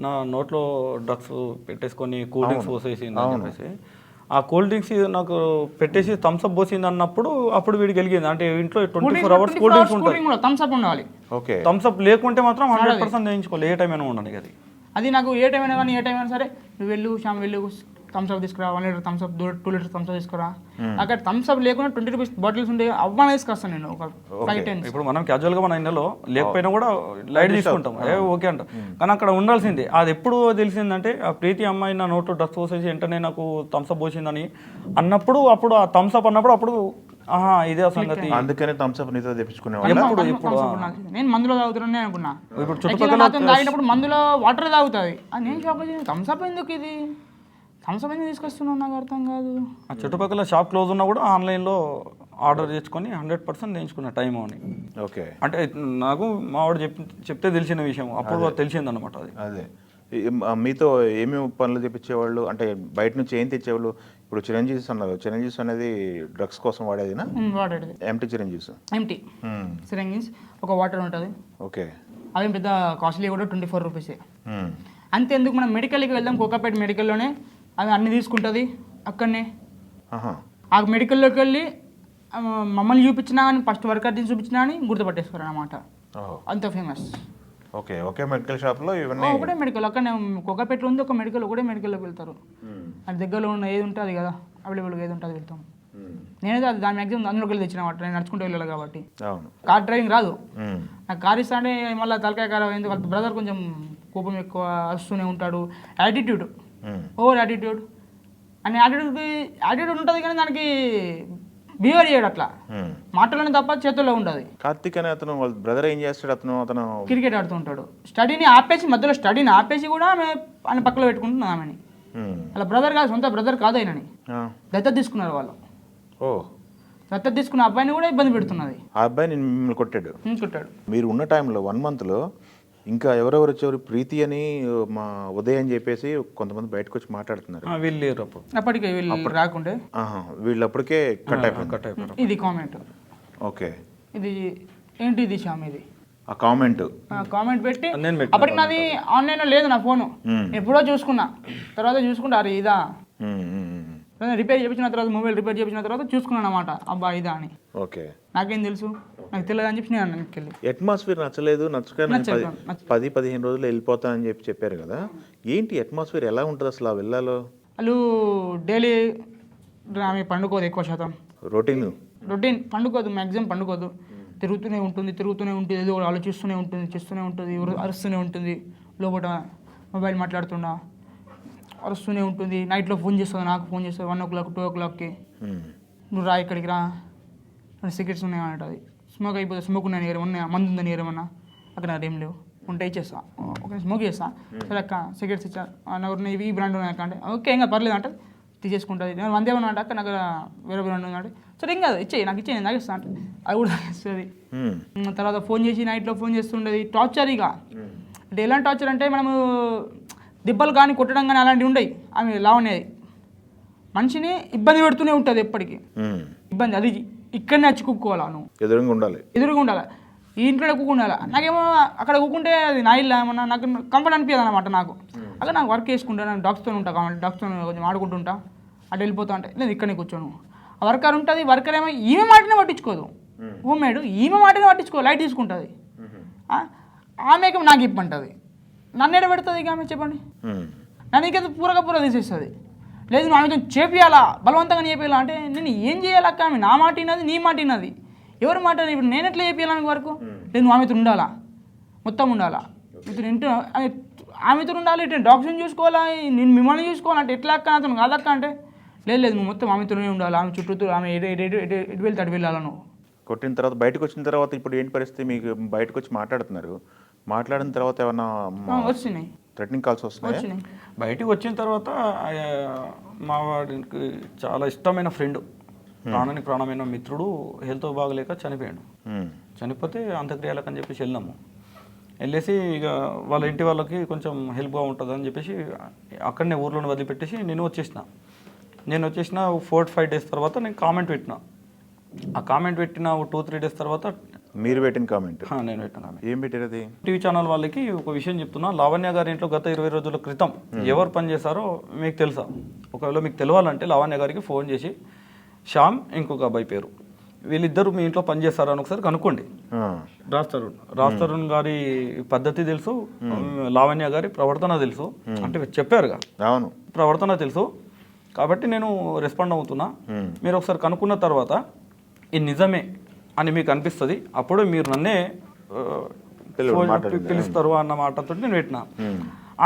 నా నోట్లో డ్రగ్స్ పెట్టేసుకొని కూల్ డ్రింక్స్ పోసేసింది అని చెప్పేసి. ఆ కూల్ డ్రింక్స్ నాకు పెట్టేసి థమ్స్అప్ పోసింది అన్నప్పుడు అప్పుడు వీడికి వెలిగింది. అంటే ఇంట్లో 24 hours కూల్ డ్రింక్స్ ఉంటాయి. థమ్స్అప్ ఉండాలి. ఓకే. థమ్స్అప్ లేకుంటే మాత్రం 100% వేయించుకోవాలి. ఏ టైం అయినా ఉండండి. అది నాకు ఏ టైం అయినా కానీ ఏ టైం అయినా సరే నువ్వు వెళ్ళు శ్యామ్ వెళ్ళు థమ్స్అప్ తీసుకురా, 1 లీటర్ థమ్స్అప్ 2 లీటర్ థమ్స్అప్ తీసుకురా. అక్కడ థమ్స్అప్ లేకుండా 20 రూపీస్ బాటిల్స్ ఉంటాయి, అవ్వని తీసుకొస్తాను నేను ఒక 5-10. ఇప్పుడు మనం క్యాజువల్ గా మన ఇంట్లో లేకపోయినా కూడా లైట్ తీసుకుంటాం, ఓకే అంటాం. కానీ అక్కడ ఉండాల్సిందే. అది ఎప్పుడు తెలిసిందంటే ఆ ప్రీతి అమ్మాయి నా నోట్లో డ్రగ్స్ పోసేసి వెంటనే నాకు థమ్స్అప్ పోసిందని అన్నప్పుడు అప్పుడు ఆ థమ్స్అప్ అన్నప్పుడు ఇదే సంగతి. అందుకనే థమ్స్అప్ నీతో తెప్పించుకునేవాళ్ళు. నేను మందులో తాగుతున్నానే అనుకున్నా. తాగినప్పుడు మందులో వాటర్ తాగుతుంది. నేను షాప్ థమ్స్అప్ ఎందుకు ఇది థమ్స్అప్ ఎందుకు తీసుకొస్తున్నావు నాకు అర్థం కాదు. ఆ చుట్టుపక్కల షాప్ క్లోజ్ ఉన్నా కూడా ఆన్లైన్లో ఆర్డర్ చేసుకొని 100% వేయించుకున్న టైం అని. ఓకే. అంటే నాకు మావాడు చెప్తే తెలిసిన విషయం, అప్పుడు తెలిసిందనమాట. అది అదే మీతో ఏమేమి పనులు తెప్పించేవాళ్ళు, అంటే బయట నుంచి ఏం తెచ్చేవాళ్ళు? ఇప్పుడు చిరంజీవి అన్నారు, చిరంజీవి అనేది డ్రగ్స్ కోసం వాడేదినా? వాడేది ఎంటీ చిరంజీవి. చిరంజీవి ఒక వాటర్ ఉంటుంది. ఓకే. అవి పెద్ద కాస్ట్లీ కూడా 24 రూపీసే. అంతేందుకు మనం మెడికల్కి వెళ్దాం, కోకాపేట మెడికల్లోనే అది అన్ని తీసుకుంటుంది అక్కడనే. ఆ మెడికల్లోకి వెళ్ళి మమ్మల్ని చూపించినా కానీ ఫస్ట్ వర్కర్ చూపించినా కానీ గుర్తుపట్టేసుకోరు అనమాట. అంత ఫేమస్. ఓకే. ఒకే మెడికల్ షాప్లో ఇవన్నీ ఒకటే మెడికల్ అక్కడనే కోకాపేటలో ఉంది ఒక మెడికల్, ఒకటే మెడికల్లోకి వెళ్తారు. అది దగ్గరలో ఉన్న ఏది ఉంటుంది కదా అవైలబుల్గా ఏది ఉంటుంది వెళ్తాం. నేనైతే అది దాని మ్యాక్సిమం అందులోకి వెళ్ళి తెచ్చిన నేను నడుచుకుంటూ వెళ్ళాలి కాబట్టి. కార్ డ్రైవింగ్ రాదు నాకు. కార్ ఇస్తా అంటే మళ్ళీ తలకాయ కారం అయింది. వాళ్ళ బ్రదర్ కొంచెం కోపం ఎక్కువ, వస్తూనే ఉంటాడు. యాటిట్యూడ్, ఓవర్ యాటిట్యూడ్ అని యాటిట్యూడ్ ఉంటుంది కానీ దానికి బిహేవ్ చేయడు అట్లా. మాటలోనే తప్ప చేతుల్లో ఉంటుంది. కార్తిక్ అనే అతను వాళ్ళ బ్రదర్ ఏం చేస్తాడు? అతను క్రికెట్ ఆడుతూ ఉంటాడు. స్టడీని ఆపేసి మధ్యలో స్టడీని ఆపేసి కూడా ఆమె పక్కలో పెట్టుకుంటున్నాను ఆమెని. వాళ్ళ బ్రదర్ కాదు, సొంత బ్రదర్ కాదు ఆయనని. దత్తత తీసుకున్నారు వాళ్ళు. దత్తత తీసుకున్న అబ్బాయిని కూడా ఇబ్బంది పెడుతున్నది. ఆ అబ్బాయి మిమ్మల్ని కొట్టాడు. మీరు ఉన్న టైంలో 1 monthలో ఇంకా ఎవరెవరు వచ్చేవారు? ప్రీతి అని మా ఉదయ్ అని చెప్పేసి కొంతమంది బయటకు వచ్చి మాట్లాడుతున్నారు. వీళ్ళు అప్పటికే వీళ్ళు రాకుండే వీళ్ళు అప్పటికే కట్ అయిపోయారు. ఇది కామెంట్. ఓకే. ఇది ఏంటి ఇది శ్యామ్, ఇది ఆ కామెంట్ పెట్టి అప్పటికి నాది ఆన్లైన్లో లేదు నా ఫోను. ఎప్పుడో చూసుకున్నా, తర్వాత చూసుకుంటా అరే ఇదా. రిపేర్ చేయించిన తర్వాత మొబైల్ రిపేర్ చేయించిన తర్వాత చూసుకున్నాను అనమాట, అబ్బా ఇదా అని. ఓకే. నాకేం తెలుసు, నాకు తెలియదు అని చెప్పి నేను అన్నిటికెళ్ళి. అట్మాస్ఫియర్ నచ్చలేదు, నచ్చక 10-15 రోజులు వెళ్ళిపోతానని చెప్పారు కదా. ఏంటి అట్మాస్ఫియర్ ఎలా ఉంటుంది అసలు ఆ వెళ్ళాలో? వాళ్ళు డైలీ ఆమె పండుకోదు, ఎక్కువ శాతం రొటీన్ పండుకోదు, మ్యాక్సిమం పండుకోదు. తిరుగుతూనే ఉంటుంది, ఏదో ఆలోచిస్తూనే ఉంటుంది, చేస్తూనే ఉంటుంది, అరుస్తూనే ఉంటుంది. లోపల మొబైల్ మాట్లాడుతుండా అరుస్తూనే ఉంటుంది. నైట్లో ఫోన్ చేస్తుంది, నాకు ఫోన్ చేస్తుంది 1 o'clock 2 o'clockకి. నువ్వు రా ఇక్కడికి రా, సిగరెట్స్ ఉన్నాయి అంటుంది. స్మోక్ అయిపోతుంది, స్మోక్ ఉన్నాయి ఏమన్నా, మందు ఉందని ఏమన్నా. అక్కడ ఏం లేవు, ఉంటే ఇచ్చేస్తా, ఒక స్మోక్ చేస్తా. సరే అక్క సిగరెట్స్ ఇచ్చా, నాకు ఇవి ఈ బ్రాండ్ ఉన్నాయి అక్క అంటే ఓకే ఇంకా పర్లేదు అంటే తీసేసుకుంటుంది. నేను 100 ఏమన్నా అంటే అక్క నాకు వేరే బ్రాండ్ ఉంది అంటే సరే ఏం కాదు ఇచ్చేయి, నాకు ఇచ్చేయి నేను తాగిస్తా అంటే అది కూడా తాగిస్తుంది. తర్వాత ఫోన్ చేసి నైట్లో ఫోన్ చేస్తుండేది. టార్చర్ ఇక అంటే ఎలాంటి టార్చర్ అంటే మనము దెబ్బలు కానీ కొట్టడం కానీ అలాంటివి ఉండవు. ఆమె లావనేది మనిషిని ఇబ్బంది పెడుతూనే ఉంటుంది ఎప్పటికీ. ఇబ్బంది అది ఇక్కడనే వచ్చి కుక్కోవాలా, నువ్వు ఎదురుగా ఉండాలి, ఈ ఇంట్లోనే కూకుండాలి. నాకేమో అక్కడ కూకుంటే అది నా ఇల్లు ఏమన్నా నాకు కంఫర్ట్ అనిపించదు అనమాట. నాకు అక్కడ నాకు వర్క్ చేసుకుంటా, నేను డాక్స్తో ఉంటా కాబట్టి డాక్స్తో కొంచెం ఆడుకుంటుంటా, అటు వెళ్ళిపోతా అంటే నేను ఇక్కడనే కూర్చోను. ఆ వర్కర్ ఉంటుంది, వర్కర్ ఏమో ఈమె మాటనే పట్టించుకోదు. హోమ్ మేడ్ ఈమె మాటనే పట్టించుకో, లైట్ తీసుకుంటుంది. ఆమెకి నాకు ఇబ్బంది, నన్ను ఎడ పెడుతుంది ఇక ఆమె చెప్పండి. నన్ను ఇక పూర తీసేస్తుంది. లేదు నువ్వు ఆమెతో చేపియాలా, బలవంతంగా చేపియాలా అంటే నేను ఏం చేయాలక్క? ఆమె నా మాట విన్నది, నీ మాట విన్నది, ఎవరి మాట ఇప్పుడు నేను ఎట్లా చేపియాలి ఆమె వరకు? లేదు నువ్వు ఆమెతో ఉండాలా, మొత్తం ఉండాలా, ఇటు ఆమెతో ఉండాలి, ఇటు డాక్టర్ని చూసుకోవాలా, నేను మిమ్మల్ని చూసుకోవాలంటే ఎట్లా అక్క? అతను కాదక్క అంటే లేదు నువ్వు మొత్తం ఆమెతోనే ఉండాలి, ఆమె చుట్టూ ఆమె ఎటు వెళ్తే అటు వెళ్ళాలి నువ్వు. కొట్టిన తర్వాత బయటకు వచ్చిన తర్వాత ఇప్పుడు ఏంటి పరిస్థితి? మీకు బయటకు వచ్చి మాట్లాడుతున్నారు, మాట్లాడిన తర్వాత ఏమన్నా వచ్చినాయి థ్రెటనింగ్ కాల్స్ వస్తున్నాయి? బయటికి వచ్చిన తర్వాత మా వాడికి చాలా ఇష్టమైన ఫ్రెండ్, ప్రాణానికి ప్రాణమైన మిత్రుడు హెల్త్ బాగలేక చనిపోయాడు. చనిపోతే అంత్యక్రియలకు అని చెప్పేసి వెళ్ళాము. వెళ్ళేసి ఇక వాళ్ళ ఇంటి వాళ్ళకి కొంచెం హెల్ప్గా ఉంటుంది అని చెప్పేసి అక్కడనే ఊర్లోనే వదిలిపెట్టేసి నేను వచ్చేసిన 4-5 డేస్ తర్వాత నేను కామెంట్ పెట్టిన. ఆ కామెంట్ పెట్టిన 2-3 డేస్ తర్వాత మీరు పెట్టిన కామెంట్? నేను పెట్టిన కామెంట్. ఏం పెట్టారు అది? టీవీ ఛానల్ వాళ్ళకి ఒక విషయం చెప్తున్నా, లావణ్య గారి ఇంట్లో గత 20 రోజుల క్రితం ఎవరు పనిచేశారో మీకు తెలుసా? ఒకవేళ మీకు తెలియాలంటే లావణ్య గారికి ఫోన్ చేసి శ్యామ్ ఇంకొక అబ్బాయి పేరు వీళ్ళిద్దరు మీ ఇంట్లో పనిచేస్తారని ఒకసారి కనుక్కోండి. రాజ్ తరుణ్ గారి పద్ధతి తెలుసు, లావణ్య గారి ప్రవర్తన తెలుసు, అంటే చెప్పారుగా అవును ప్రవర్తన తెలుసు కాబట్టి నేను రెస్పాండ్ అవుతున్నా. మీరు ఒకసారి కనుక్కున్న తర్వాత ఇది నిజమే అని మీకు అనిపిస్తుంది, అప్పుడు మీరు నన్నే పిలుస్తారు అన్న మాటతో నేను పెట్టినా.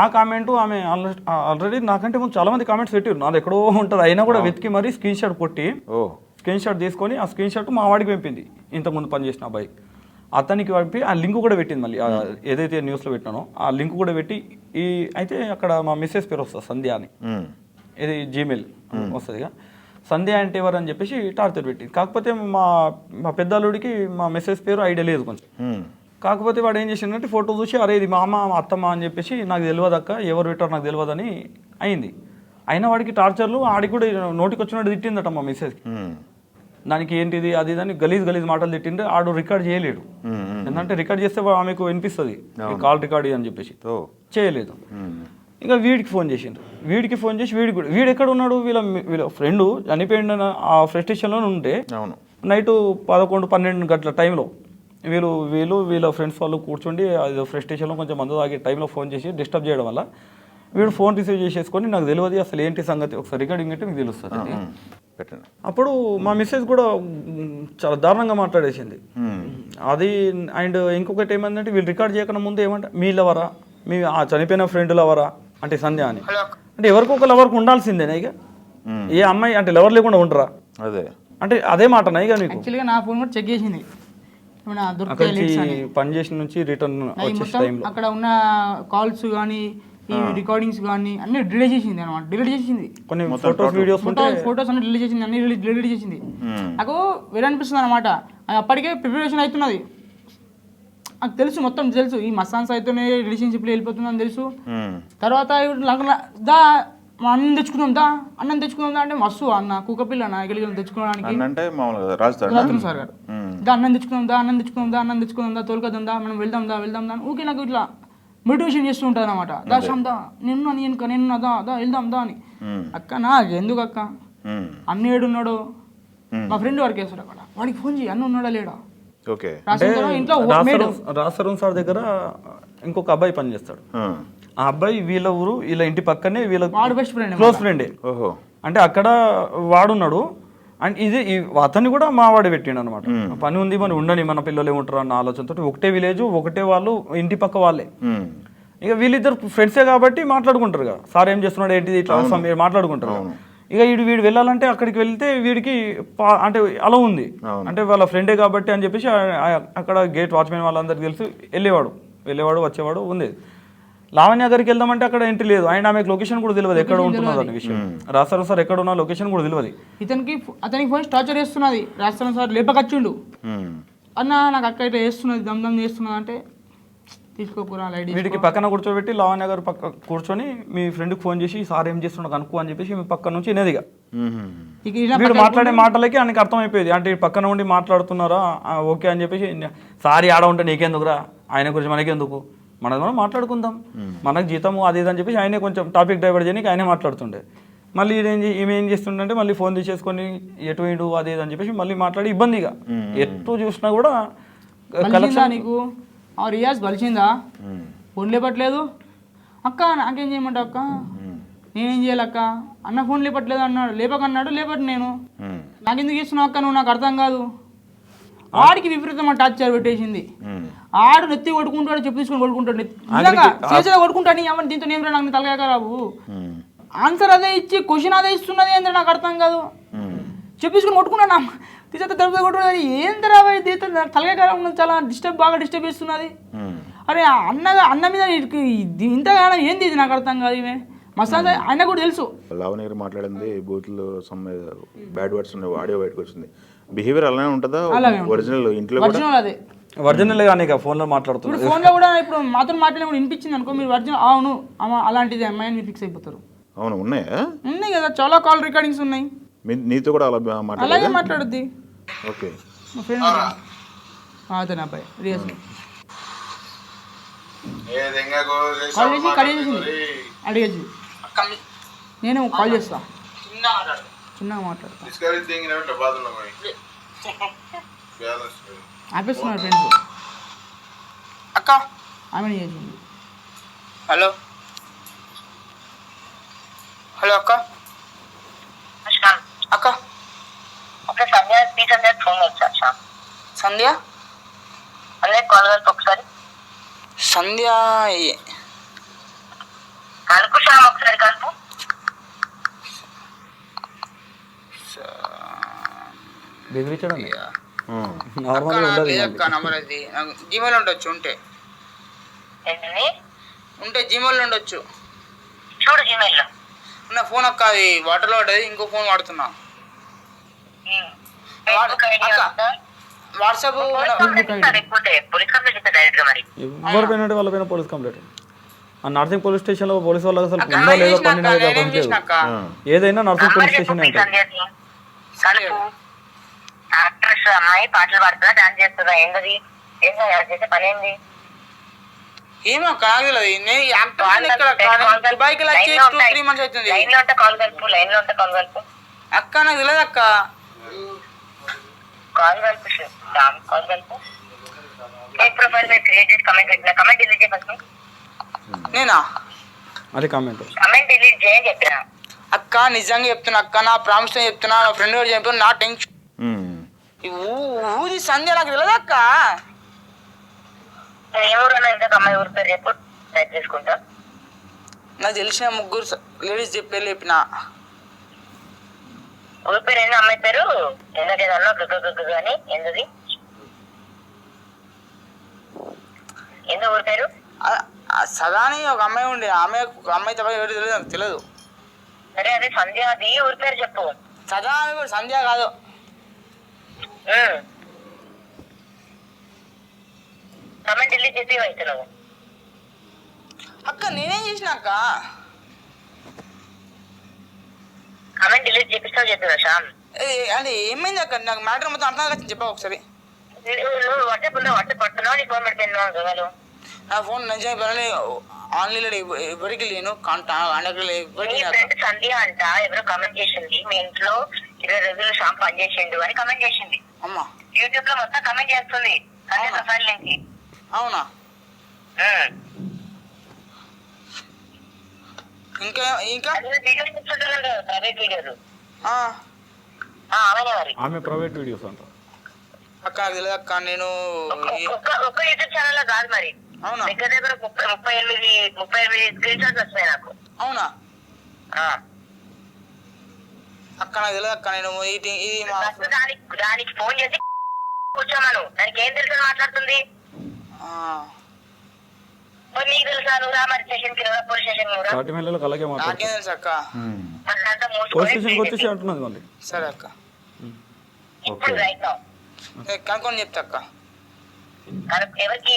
ఆ కామెంట్ ఆమె ఆల్రెడీ నాకంటే ముందు చాలా మంది కామెంట్స్ పెట్టారు, నాది ఎక్కడో ఉంటుంది అయినా కూడా వెతికి మరీ స్క్రీన్ షాట్ కొట్టి స్క్రీన్ షాట్ తీసుకొని ఆ స్క్రీన్ షాట్ మా వాడికి పంపింది, ఇంతకుముందు పనిచేసిన అబ్బాయి. అతనికి పంపి ఆ లింక్ కూడా పెట్టింది, మళ్ళీ ఏదైతే న్యూస్లో పెట్టినానో ఆ లింక్ కూడా పెట్టి అయితే అక్కడ మా మిస్సెస్ పేరు వస్తుంది సంధ్య అని, ఇది జీమెయిల్ వస్తుందిగా. సంధ్య అంటే ఎవరు అని చెప్పేసి టార్చర్ పెట్టింది. కాకపోతే మా పెద్దల్లుడికి మా మెసేజ్ పేరు ఐడియా లేదు కొంచెం. కాకపోతే వాడు ఏం చేసిందంటే ఫోటో చూసి అరే ఇది మా అమ్మ అత్తమ్మ అని చెప్పేసి నాకు తెలియదు అక్క, ఎవరు పెట్టారు నాకు తెలియదు అని అయింది. అయినా వాడికి టార్చర్లు ఆడికి కూడా నోటికి వచ్చినట్టు తిట్టిందట మా మెసేజ్కి. దానికి ఏంటిది అది దాన్ని గలీజ్ మాటలు తిట్టిండే. ఆడు రికార్డ్ చేయలేడు, ఎందుకంటే రికార్డ్ చేస్తే ఆమెకు వినిపిస్తుంది కాల్ రికార్డ్ అని చెప్పేసి చేయలేదు. ఇంకా వీడికి ఫోన్ చేసిండ్రు, వీడికి ఫోన్ చేసి వీడు ఎక్కడ ఉన్నాడు, వీళ్ళ ఫ్రెండ్ చనిపోయిన ఆ ఫ్రస్ట్రేషన్లో ఉంటే నైట్ 11-12 గంటల టైంలో వీళ్ళ ఫ్రెండ్స్ వాళ్ళు కూర్చోండి అది ఫ్రస్ట్రేషన్లో కొంచెం మందు తాగే టైంలో ఫోన్ చేసి డిస్టర్బ్ చేయడం వల్ల వీడు ఫోన్ రిసీవ్ చేసేసుకొని నాకు తెలియదు అసలు ఏంటి సంగతి, ఒకసారి రికార్డింగ్ అంటే మీకు తెలుస్తుంది. అప్పుడు మా మిస్సెస్ కూడా చాలా దారుణంగా మాట్లాడేసింది అది. అండ్ ఇంకొకటి ఏమందంటే వీళ్ళు రికార్డ్ చేయకుండా ముందు ఏమంటే మీ లవరా, మీ ఆ చనిపోయిన ఫ్రెండ్ లవరా అంటే సంధ్య అని, అంటే ఎవరికి ఒక లవర్కి ఉండాల్సిందేనా ఇక? ఏ అమ్మాయి అంటే లవర్ లేకుండా ఉండరా? అదే అంటే అదే మాటనా ఇక నీకు? యాక్చువల్గా నా ఫోన్ కూడా చెక్ చేసింది, పని చేసిన నుంచి రిటర్న్ అక్కడ ఉన్న కాల్స్ కానీ ఈ రికార్డింగ్స్ కానీ అన్ని డిలీట్ చేసింది అనమాట. డిలీట్ చేసింది కొన్ని ఫొటోస్ అన్ని డిలీట్ చేసింది, అన్ని డిలీట్ చేసింది. నాకు వేరే అనిపిస్తుంది అనమాట. అప్పటికే ప్రిపరేషన్ అవుతున్నది, నాకు తెలుసు మొత్తం తెలుసు, ఈ మసాన్స్ అయితేనే రిలేషన్షిప్లో వెళ్ళిపోతుందని తెలుసు. తర్వాత దా అన్నం తెచ్చుకుందాం దా అంటే మస్తు అన్న కుక్కపిల్ల అన్న ఎక్కడికి తెచ్చుకోవడానికి సార్ గారు అన్నం తెచ్చుకుందాం దా తోలుకదా మనం వెళ్దాం దా ఊకే నాకు ఇట్లా మోటివేషన్ చేస్తూ ఉంటుంది అనమాట. దా శ్యామ్ దా నేను దా వెళ్దాం దా అని. అక్క నాకు ఎందుకు అక్క, అన్న ఏడున్నాడు, మా ఫ్రెండ్ వారికి వేస్తాడు అక్కడ, వాడికి ఫోన్ చేయి అన్న ఉన్నాడా లేడా. రాసరం సార్ దగ్గర ఇంకొక అబ్బాయి పనిచేస్తాడు, ఆ అబ్బాయి వీళ్ళ ఊరు వీళ్ళ ఇంటి పక్కనే వీళ్ళ క్లోజ్ ఫ్రెండే. అంటే అక్కడ వాడున్నాడు అండ్ ఇది అతన్ని కూడా మా వాడే పెట్టిండు అనమాట. పని ఉంది మన ఉండని మన పిల్లలు ఏముంటారు అన్న ఆలోచనతో ఒకటే విలేజ్ ఒకటే వాళ్ళు ఇంటి పక్క వాళ్ళే. ఇక వీళ్ళిద్దరు ఫ్రెండ్సే కాబట్టి మాట్లాడుకుంటారు కదా, సార్ ఏం చేస్తున్నాడు ఏంటిది ఇట్లా మాట్లాడుకుంటారు. ఇక వీడు వెళ్ళాలంటే అక్కడికి వెళ్తే వీడికి అంటే అలా ఉంది, అంటే వాళ్ళ ఫ్రెండే కాబట్టి అని చెప్పేసి అక్కడ గేట్ వాచ్మెన్ వాళ్ళందరికీ తెలిసి వెళ్ళేవాడు వచ్చేవాడు ఉంది. లావణ్య గారికి వెళ్దామంటే అక్కడ ఎంట్రీ లేదు, అండ్ ఆమెకు లొకేషన్ కూడా తెలియదు ఎక్కడ ఉంటున్నది అనే విషయం. రాస్తారు సార్ ఎక్కడ ఉన్న లొకేషన్ కూడా తెలియదు. అతనికి ఫోన్ టార్చర్ చేస్తున్నది, రాస్తారు సార్ లేపకొచ్చిండు అన్న నాకు అక్క ఇట్లా చేస్తున్నది దమ్ చేస్తున్నది అంటే తీసుకోకురా లైట్. వీడికి పక్కన కూర్చోబెట్టి లావణ్య గారు పక్క కూర్చొని మీ ఫ్రెండ్కి ఫోన్ చేసి సార్ ఏం చేస్తున్నాడు కనుక్కో అని చెప్పేసి మీ పక్క నుంచి వినేదిగా. వీడు మాట్లాడే మాటలకి ఆయనకి అర్థమైపోయేది, అంటే పక్కన ఉండి మాట్లాడుతున్నారా ఓకే అని చెప్పేసి సారీ ఆడ ఉంటే నీకెందుకురా, ఆయన గురించి మనకెందుకు, మనం మాట్లాడుకుందాం, మనకు జీతము అది ఇది అని చెప్పేసి ఆయనే కొంచెం టాపిక్ డైవర్ట్ చేయడానికి ఆయనే మాట్లాడుతుండే. మళ్ళీ ఈమె ఏం చేస్తుండే మళ్ళీ ఫోన్ తీసేసుకొని ఎటు వేడు అది ఇది అని చెప్పేసి మళ్ళీ మాట్లాడి ఇబ్బందిగా ఎటు చూసినా కూడా నీకు రియాజ్ బలిచిందా ఫోన్ లేపట్లేదు అక్క, నాకేం చేయమంటావు అక్క, నేనేం చేయాలక్క, అన్న ఫోన్ లేపట్లేదు అన్నాడు, లేపకన్నాడు లేపట్ నేను, నాకెందుకు చేస్తున్నావు అక్క నువ్వు, నాకు అర్థం కాదు. ఆడికి విపరీతమైన టార్చర్ పెట్టేసింది, ఆడు నెత్తి కొట్టుకుంటాడు చెప్పు తీసుకొని కొట్టుకుంటాడు, నిజంగా చేసేదా కొట్టుకుంటాడు. అవన్నీ దీంతో ఏం నాకు తలగా రావు ఆన్సర్ అదే ఇచ్చి క్వశ్చన్ అదే ఇస్తున్నది ఏంటో నాకు అర్థం కాదు. చెప్పించుకుని కొట్టుకున్నాను తీసేస్తే తలుపు కొట్టుకున్నది ఏంటరా తలకాయ కాలం ఉన్నది, చాలా బాగా డిస్టర్బ్ చేస్తున్నది. అరే అన్న మీద ఇంతగానో ఏంది ఇది నాకు అర్థం కాదు. ఇవే మసాలా ఆయన కూడా తెలుసు. లావణ్య గారు మాట్లాడింది బూత్లో సమ్ బ్యాడ్ వర్డ్స్ ఉన్నాయి, ఆడియో బయటకు వచ్చింది. బిహేవియర్ అలానే ఉంటుందా ఒరిజినల్ ఇంట్లో కూడా? ఒరిజినల్ అదే ఒరిజినల్ కానీ ఇక ఫోన్లో మాట్లాడుతున్నారు. ఇప్పుడు ఫోన్లో కూడా ఇప్పుడు మాతో మాట్లాడే కూడా వినిపించింది అనుకో, మీరు ఒరిజినల్ అవును అలాంటిది అమ్మాయి అని ఫిక్స్ అయిపోతారు. అవును ఉన్నాయా? ఉన్నాయి కదా, చాలా కాల్ రికార్డింగ్స్ ఉన్నాయి. నీతో కూడా అలా అలాగే మాట్లాడుద్ది. ఓకే, మా ఫ్రెండ్ అతను అబ్బాయి రియస్ కాల్ చేసి కడిగేసింది అడిగేసి నేను కాల్ చేస్తా, చిన్నగా మాట్లాడతా. ఆపేస్తున్నారు ఫ్రెండ్స్. అక్క ఆమె చేసింది. హలో హలో అక్క అక్క సంధ్య ఫోన్ వచ్చా సంధ్య అదే కాల్ కలిపి ఒకసారి సంధ్య కలుపు శ్యామ్ ఒకసారి కలుపు. బెదిరించడం నార్మల్గా ఉండదు. అక్క నంబర్ అది జీమెయిల్ ఉండొచ్చు, ఉంటే ఏంటని ఉంటే జీమెయిల్ ఉండొచ్చు. చూడు జీమెయిల్ లో నా ఫోన్ అక్క అది వాటర్లో పడ్డది, ఇంకో ఫోన్ వాడుతున్నా. వాట్సాప్ పోలీస్ కంప్లైంట్ ఇస్తా డైరెక్ట్ గా. మరి ఎవరు పోయినట్టు వాళ్ళ పైన పోలీస్ కంప్లైంట్. ఆ నర్సింగ్ పోలీస్ స్టేషన్ లో పోలీస్ వాళ్ళకి అసలు ఉందా లేదా పని ఏదైనా నర్సింగ్ పోలీస్ స్టేషన్ కలుపు. యాక్ట్రెస్ అమ్మాయి పాటలు పాడుతుందా, డాన్స్ చేస్తుందా, ఏంటది ఏంటో చేసే పని ఏంది? ఏమో కాగలేదు. దుబాయ్కి వచ్చి 2-3 months అవుతుంది. లైన్ లో ఉంటే కాల్ కలుపు, లైన్ లో ఉంటే కాల్ కలుపు. అక్క నాకు తెలియదు అక్క. కాల్ కలుపు కాల్ కలుపు. ఫేక్ ప్రొఫైల్ మీద క్రియేట్ చేసి కమెంట్ పెట్టిన, కమెంట్ డిలీట్ చేయ ఫస్ట్. నేనా అది కామెంట్ కమెంట్ డిలీట్ చేయని చెప్పినా. అక్క నిజంగా చెప్తున్నా అక్క, నా ప్రామిస్ చెప్తున్నా, నా ఫ్రెండ్ కూడా చెప్పిన, నా టెన్షన్ ఊది సంధ్య నాకు తెలియదు అక్క. నేను ఎవరన్నా ఇంతకు అమ్మాయి ఊరి పేరు చెప్పు, టైప్ చేసుకుంటా. నాకు తెలిసిన 3 లేడీస్ చెప్పిన ఊరి పేరు ఏంది, అమ్మాయి పేరు ఎందుకేదన్నా గుగ్గు అని ఎందుది ఎందు ఊరి పేరు? సదాని ఒక అమ్మాయి ఉండే, అమ్మాయి తప్ప ఎవరు తెలియదు, నాకు తెలియదు. సరే అదే సంధ్య, అది ఊరి పేరు చెప్పు. సదా సంధ్య కాదు. కమెంట్ డిలీట్ చేసి అవుతున్నావు అక్క. నేనేం చేసిన అక్క? కమెంట్ డిలీట్ చేపిస్తావు చెప్పినా శ్యామ్. అంటే ఏమైంది అక్క? నాకు మ్యాటర్ మొత్తం అర్థం కాదు, చెప్పా ఒకసారి. నువ్వు వాట్సాప్ పట్టుకున్నావు, నీ ఫోన్ పెట్టుకున్నావు గోవాలు. నా ఫోన్ నిజంగా ఆన్లైన్లో ఎవరికి లేను, ఫ్రెండ్ సంధ్య అంట ఎవరో కమెంట్ చేసింది, మీ ఇంట్లో 20 రోజులు శ్యామ్ పని చేసిండు అని కమెంట్ చేసింది. అమ్మా యూట్యూబ్ లో మొత్తం కమెంట్ చేస్తుంది సంధ్య ప్రొఫైల్ నుంచి. అవునా? ఇంకా ఇంకా వీడియోలు చూస్తుంటారు, ప్రైవేట్ వీడియోలు. ఆమెనే మరి ఆమె ప్రైవేట్ వీడియోస్ అంట అక్క. నాకు తెలియదు అక్క. నేను ఒక్క యూట్యూబ్ ఛానల్ లో కాదు మరి, అవునా? దగ్గర దగ్గర 38 స్క్రీన్ షాట్స్ వస్తాయి నాకు. అవునా అక్క? నాకు తెలియదు అక్క. నేను ఇది దానికి ఫోన్ చేసి కూర్చోమను, దానికి ఏం తెలుసు మాట్లాడుతుంది. నీకు తెలుసా? నువ్వు రా మరి స్టేషన్ కి, పోలీస్ స్టేషన్ అలాగే నాకేం తెలుసు అక్క. పోలీస్ స్టేషన్కి వచ్చేసి అంటున్నది మళ్ళీ. సరే అక్క, ఇప్పుడు రైట్ నౌ కనుక్కొని చెప్తా అక్క. ఎవరికి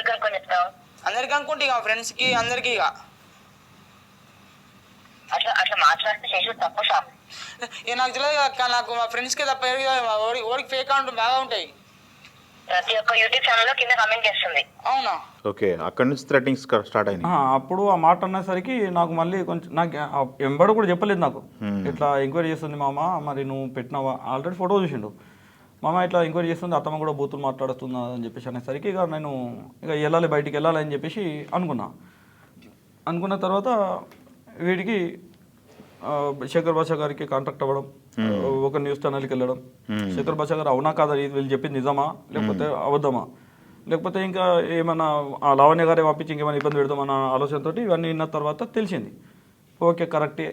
కనుక్కొని చెప్తావు? అందరికి అనుకుంటే ఇక ఫ్రెండ్స్కి అందరికి. ఇక అట్లా మాట్లాడితే చేసి తప్పు షాప్. నాకు తెలియదు అక్క. నాకు మా ఫ్రెండ్స్కే తప్ప ఓడికి ఫేక్ అకౌంట్ బాగా ఉంటాయి. ప్రతి ఒక్క యూట్యూబ్ ఛానల్ లో కింద కమెంట్ చేస్తుంది. అవునా? ఓకే, అక్కడ నుంచి థ్రెటింగ్స్ స్టార్ట్ అయినాయి. అప్పుడు ఆ మాట అనేసరికి నాకు మళ్ళీ కొంచెం నాకు ఎంబడ కూడా చెప్పలేదు నాకు. ఇట్లా ఎంక్వైరీ చేస్తుంది మామ, మరి నువ్వు పెట్టినావా? ఆల్రెడీ ఫోటో చూసిండు. మామ ఇట్లా ఎంక్వైరీ చేస్తుంది, అత్తమ్మ కూడా బూతులు మాట్లాడుతుందా అని చెప్పేసి అనేసరికి ఇక నేను వెళ్ళాలి, బయటికి వెళ్ళాలి అని చెప్పేసి అనుకున్న తర్వాత వీడికి శేఖర్ భాష గారికి కాంటాక్ట్ అవ్వడం, ఒక న్యూస్ ఛానల్కి వెళ్ళడం. శేఖర్ భాష గారు అవునా కాదా వీళ్ళు చెప్పింది నిజమా లేకపోతే అబద్ధమా, లేకపోతే ఇంకా ఏమన్నా లావణ్య గారే పంపించి ఇంకేమైనా ఇబ్బంది పెడదామన్న ఆలోచనతో ఇవన్నీ విన్న తర్వాత తెలిసింది. ఓకే కరెక్టే,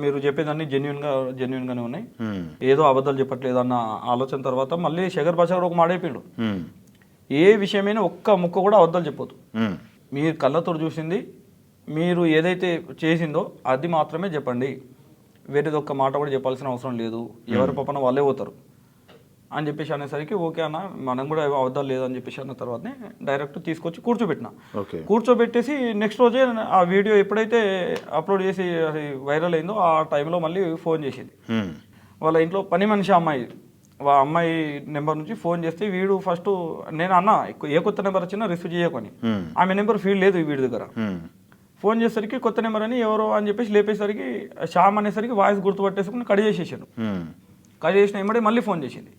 మీరు చెప్పేదాన్ని జెన్యున్గానే ఉన్నాయి, ఏదో అబద్ధాలు చెప్పట్లేదు అన్న ఆలోచన తర్వాత మళ్ళీ శేఖర్ భాష ఒక మాట అయిపోయాడు, ఏ విషయమైనా ఒక్క ముక్క కూడా అబద్ధాలు చెప్పొద్దు, మీరు కళ్ళతో చూసింది మీరు ఏదైతే చేసిందో అది మాత్రమే చెప్పండి, వేరేది ఒక్క మాట కూడా చెప్పాల్సిన అవసరం లేదు, ఎవరి పాపన వాళ్ళే పోతారు అని చెప్పేసి అనేసరికి ఓకే అన్న మనం కూడా అబద్ధాలు లేదని చెప్పేసి అన్న తర్వాతనే డైరెక్ట్ తీసుకొచ్చి కూర్చోబెట్టిన. కూర్చోబెట్టేసి నెక్స్ట్ రోజే ఆ వీడియో ఎప్పుడైతే అప్లోడ్ చేసి అది వైరల్ అయిందో ఆ టైంలో మళ్ళీ ఫోన్ చేసింది వాళ్ళ ఇంట్లో పని మనిషి అమ్మాయి నెంబర్ నుంచి ఫోన్ చేస్తే వీడు ఫస్ట్ నేను అన్న ఏ కొత్త నెంబర్ వచ్చినా రిసీవ్ చేయకొని, ఆమె నెంబర్ ఫీల్డ్ లేదు వీడి దగ్గర, ఫోన్ చేసేసరికి కొత్త నెంబర్ అని ఎవరో అని చెప్పేసి లేపేసరికి శ్యామ్ అనేసరికి వాయిస్ గుర్తుపట్టేసుకుని కట్ చేసేసాడు. కట్ చేసిన వెంబడే మళ్ళీ ఫోన్ చేసింది,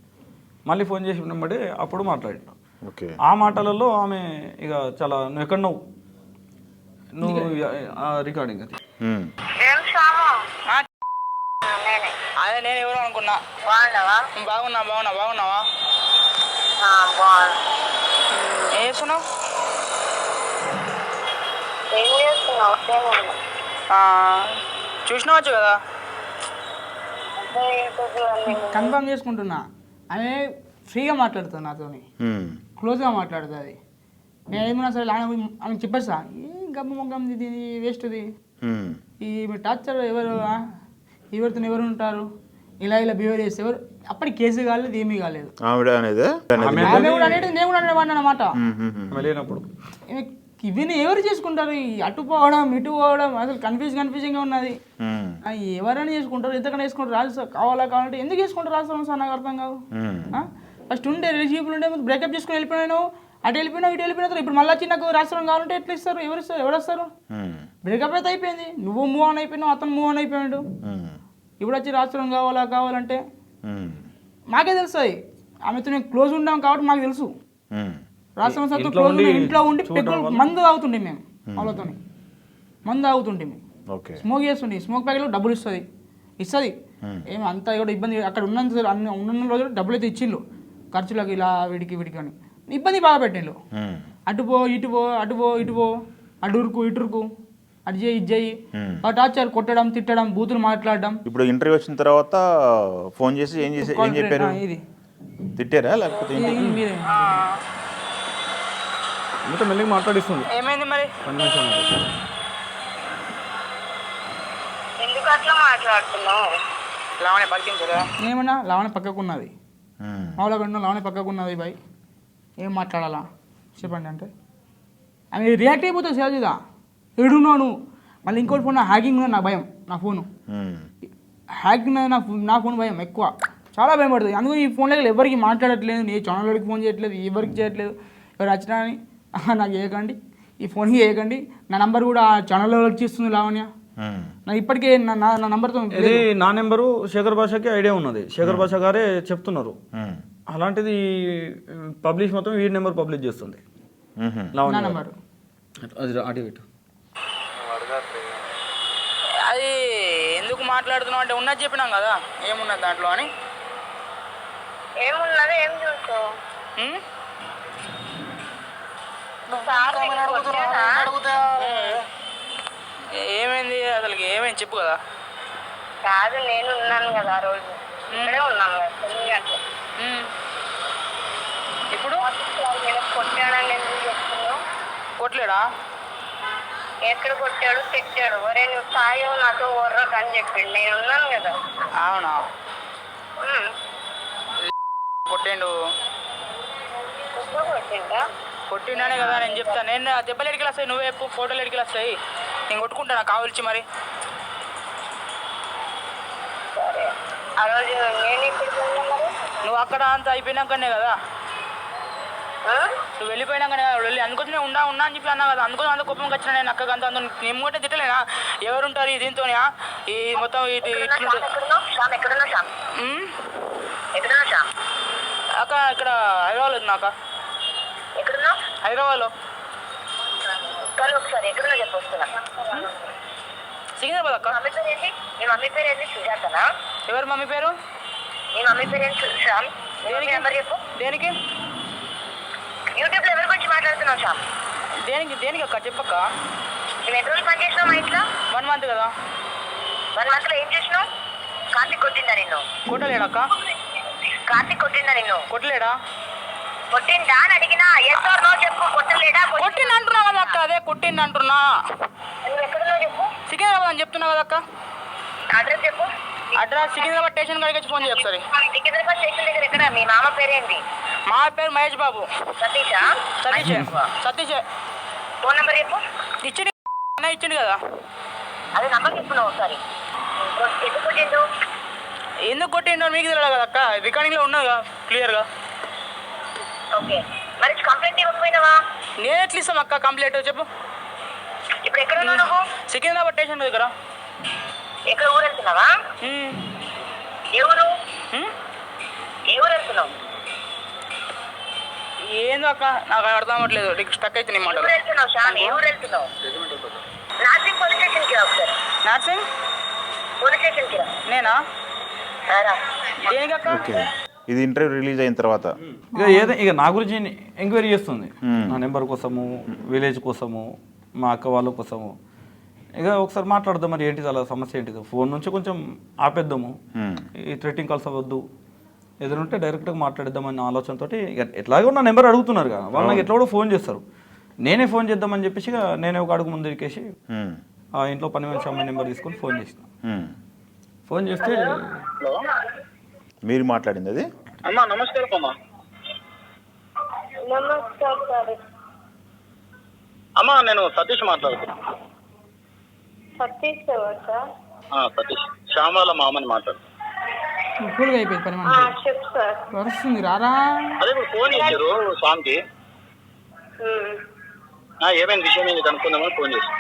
మళ్ళీ ఫోన్ చేసి వెంబడే అప్పుడు మాట్లాడినా. ఆ మాటలలో ఆమె ఇక చాలా నువ్వు ఎక్కడ నువ్వు రికార్డింగ్ అది అదే నేను ఎవరు అనుకున్నా. బాగున్నావా? ఏం చేస్తున్నావు? చూసినావచ్చు కదా. కన్ఫర్మ్ చేసుకుంటున్నా, ఆమె ఫ్రీగా మాట్లాడుతుంది నాతోని, క్లోజ్గా మాట్లాడుతుంది. నేను ఏమన్నా సరే ఆమె చెప్పేస్తా, ఏం గమ్మ మొగ్గం ఇది వేస్ట్ది, ఈ టార్చర్ ఎవరితో ఎవరు ఉంటారు, ఇలా బిహేవ్ చేస్తే ఎవరు, అప్పటి కేసు కాలేదు ఏమీ కాలేదు. నేను కూడా అనేవాడిని అన్నమాట. ఇవన్నీ ఎవరు చేసుకుంటారు, అటు పోవడం ఇటు పోవడం, అసలు కన్ఫ్యూజింగ్గా ఉన్నది. ఎవరైనా చేసుకుంటారు, ఎంతకన్నా చేసుకుంటారు, కావాలంటే ఎందుకు చేసుకుంటారు రాష్ట్రం సార్ నాకు అర్థం కాదు. ఫస్ట్ ఉండే రిలేషన్షిప్లు ఉండే బ్రేకప్ చేసుకుని వెళ్ళిపోయినాను, అటు వెళ్ళిపోయినా ఇటు వెళ్ళిపోయినా, ఇప్పుడు మళ్ళీ వచ్చి నాకు రాష్ట్రం కావాలంటే ఎట్లా ఇస్తారు, ఎవరు వస్తారు? బ్రేకప్ అయితే అయిపోయింది, నువ్వు మూవ్ ఆన్ అయిపోయినావు, అతను మూవ్ ఆన్ అయిపోయాడు, ఇప్పుడు వచ్చి రాష్ట్రం కావాలంటే మాకే తెలుస్తుంది. ఆమెతో నేను క్లోజ్ ఉన్నాం కాబట్టి మాకు తెలుసు. రాష్ట్రం సార్తో క్లోజ్ ఇంట్లో ఉండి మందు తాగుతుండే మేము, వాళ్ళతో మందు తాగుతుండే మేము, స్మోక్ చేస్తుండే, స్మోక్ ప్యాకెట్లో డబ్బులు ఇస్తుంది. ఏమి అంత కూడా ఇబ్బంది, అక్కడ ఉన్న రోజులు డబ్బులు అయితే ఇచ్చిళ్ళు ఖర్చులకు, ఇలా వీడికి అని ఇబ్బంది బాగా పెట్టిండు. అటుపో ఇటుపో అటురుకు ఇటురుకు, అటు చేయి ఇది చేయి, టార్చర్, కొట్టడం తిట్టడం, బూతులు మాట్లాడడం. ఇప్పుడు ఇంటర్వ్యూ వచ్చిన తర్వాత ఫోన్ చేసి ఏం చెప్పారు? ఇది తిట్టారా లేకపోతే ఇంకా మెల్లిగా మాట్లాడిస్తుంది. ఏమైంది మరి? ఎందుకు అట్లా మాట్లాడుతున్నావు? లావణ్య పక్కించరా? ఏమన్నా లావణ్య పక్కకున్నది, మామూలుగా లావణ్య పక్కకున్నది. బాయ్ ఏం మాట్లాడాలా చెప్పండి అంటే ఆమె రియాక్ట్ అయిపోతుంది సహజంగా. ఏడున్నాను మళ్ళీ ఇంకోటి ఫోన్ హ్యాకింగ్ ఉన్నది, నాకు భయం. నా ఫోను హ్యాకింగ్ నా ఫోన్ భయం ఎక్కువ, చాలా భయం పడుతుంది. అందుకు ఈ ఫోన్ దగ్గర ఎవరికి మాట్లాడట్లేదు, నీ ఛానల్లోకి ఫోన్ చేయట్లేదు, ఎవరికి చేయట్లేదు. ఎవరు వచ్చినా అని నాకు చేయకండి, ఈ ఫోన్కి చేయకండి. నా నంబర్ కూడా ఛానల్లోకి చేస్తుంది లావణ్య. నా ఇప్పటికే నా నంబర్తో ఇది నా నెంబరు శేఖర్ భాషకి ఐడియా ఉన్నది, శేఖర్ భాష గారే చెప్తున్నారు. అలాంటిది పబ్లిష్ మొత్తం ఈ నెంబర్ పబ్లిష్ చేస్తుంది నా నెంబర్. అది అటు ఇటు అది ఎందుకు మాట్లాడుతున్నావు అంటే ఉన్నది చెప్పినాం కదా, ఏమున్నది దాంట్లో అని. ఏమున్నది ఏం చూస్తావు? ఏమైంది అసలుకి, ఏమైంది చెప్పు కదా. కాదు నేను ఉన్నాను కదా ఆ రోజు, ఇక్కడే ఉన్నాను కదా 9 గంటలు. ఇప్పుడు నేను కొట్టాడని ఎందుకు చెప్తున్నావు? కొట్టలేడా? ఎక్కడ కొట్టాడు, తిట్టాడు. ఒరే నువ్వు సాయం నాతో వర్రకు అని చెప్పిండు, నేను ఉన్నాను కదా. అవునా? కొట్టిండు. ఇప్పుడు కొట్టిండా? కొట్టిండనే కదా నేను చెప్తాను. నేను దెబ్బలు ఎడికి వస్తాయి, నువ్వే ఫోటోలు ఎడికి వస్తాయి, నేను కొట్టుకుంటాను కావలిచి మరి. సరే ఆ రోజు నేను ఇప్పుడు మరి నువ్వు అక్కడ అంత అయిపోయినాకనే కదా, నువ్వు వెళ్ళిపోయినాకనే కదా వెళ్ళి. అందుకోసం నేను ఉన్నా అని చెప్పి అన్నా కదా, అందుకోసం అంత కోపంగా వచ్చినా నేను అక్కగా అంత నేను కూడా తిట్టలేనా? ఎవరుంటారు దీంతో ఈ మొత్తం అక్క ఇక్కడ హైదరాబాద్ ఉంది నాక. హైదరాబాద్లో ఒకసారి ఎక్కడున్నా చెప్పు వస్తున్నా. సికింద్రాబాద్ అక్క. నీ మమ్మీ పేరు ఏంటి? సుజాతనా? ఎవరు మమ్మీ పేరు? నీ మమ్మీ పేరు ఏంటి? శ్యామ్. నెంబర్ చెప్పు. దేనికి? యూట్యూబ్లో ఎవరి గురించి మాట్లాడుతున్నావు శ్యామ్? దేనికి అక్క చెప్పక్క. నేను ఎన్ని రోజులు పని చేసినావు మా ఇంట్లో? 1 month కదా. 1 month లో ఏం చేసినావు? కార్తీక్ కొట్టిందా నిన్ను? కొట్టలేడక్క? కార్తీక్ కొట్టిందా నిన్ను? కొట్టలేడా? కొట్టిందా అని అడిగినా ఎస్ ఆర్ నో చెప్పు. కొట్టలేడా? కొట్టింది అంటున్నా కదా అక్క, అదే కొట్టింది అంటున్నా. నువ్వు ఎక్కడున్నావు చెప్పు. సికింద్రాబాద్ అని చెప్తున్నా కదా అక్క. అడ్రస్ చెప్పు. అడ్రస్ సికింద్రాబాద్ స్టేషన్ కాడికి వచ్చి ఫోన్ చేయ ఒకసారి. సికింద్రాబాద్ స్టేషన్ దగ్గర ఎక్కడ? మీ మామ పేరేంటి? మా పేరు మహేష్ బాబు. సతీషా? సతీషే. ఫోన్ నెంబర్ చెప్పు. ఇచ్చిండు అన్న, ఇచ్చిండు కదా. అదే నంబర్ చెప్పున్నావు ఒకసారి. ఎందుకు కొట్టిండు? ఎందుకు కొట్టిండో మీకు తెలియదు కదా అక్క, రికార్డింగ్లో ఉన్నది కదా క్లియర్గా. ఓకే, మరి కంప్లైంట్ ఇవ్వకపోయినావా? నేను ఎట్లా ఇస్తాం అక్క కంప్లైంట్ చెప్పు. ఇప్పుడు ఎక్కడ ఉన్నావు నువ్వు? సికింద్రాబాద్ స్టేషన్ దగ్గర. ఎక్కడ ఊరు వెళ్తున్నావా? ఏ ఊరు? ఏ ఊరు వెళ్తున్నావు? ఏందో అక్క నాకు అర్థం అవ్వట్లేదు, స్టక్ అయితే నీ మాట. ఊరు వెళ్తున్నావు షాన్? ఏ ఊరు వెళ్తున్నావు? నార్సింగ్ పోలీస్ స్టేషన్కి రా ఒకసారి. నర్సింగ్ పోలీస్ స్టేషన్కి రా. నేనా? రా. దేనికక్క? ఓకే, ఇది ఇంటర్వ్యూ రిలీజ్ అయిన తర్వాత ఇక నా గురించి ఎంక్వైరీ చేస్తుంది. నా నెంబర్ కోసము, విలేజ్ కోసము, మా అక్క వాళ్ళ కోసము. ఇక ఒకసారి మాట్లాడదాం, మరి ఏంటి అలా సమస్య ఏంటిది, ఫోన్ నుంచి కొంచెం ఆపేద్దాము, ఈ థ్రెటింగ్ కాల్స్ అవ్వద్దు, ఎదురుంటే డైరెక్ట్గా మాట్లాడేద్దామని ఆలోచనతో ఇక ఎట్లాగో నా నెంబర్ అడుగుతున్నారు కదా, వాళ్ళు నాకు ఎట్లా కూడా ఫోన్ చేస్తారు. నేనే ఫోన్ చేద్దామని చెప్పేసి నేనే ఒక అడుగు ముందు ఎక్కేసి ఆ ఇంట్లో పని మనిషి అమ్మాయి నెంబర్ తీసుకొని ఫోన్ చేసిన. ఫోన్ చేస్తే మీరు మాట్లాడింది అది. అమ్మా నమస్కారం అమ్మా. నమస్కారం సార్. అమ్మా నేను సతీష్ మాట్లాడుతున్నా. సతీష్ ఎవరు సార్? సతీష్ శ్యామాల మామని మాట్లాడు. ఫుల్గా అయిపోయింది పని మనిషి. చెప్పు సార్. వరుస్తుంది రారా. అదే ఇప్పుడు ఫోన్ చేశారు స్వామికి. ఏమైనా విషయం ఏంటి కనుక్కుందామని ఫోన్ చేశాను.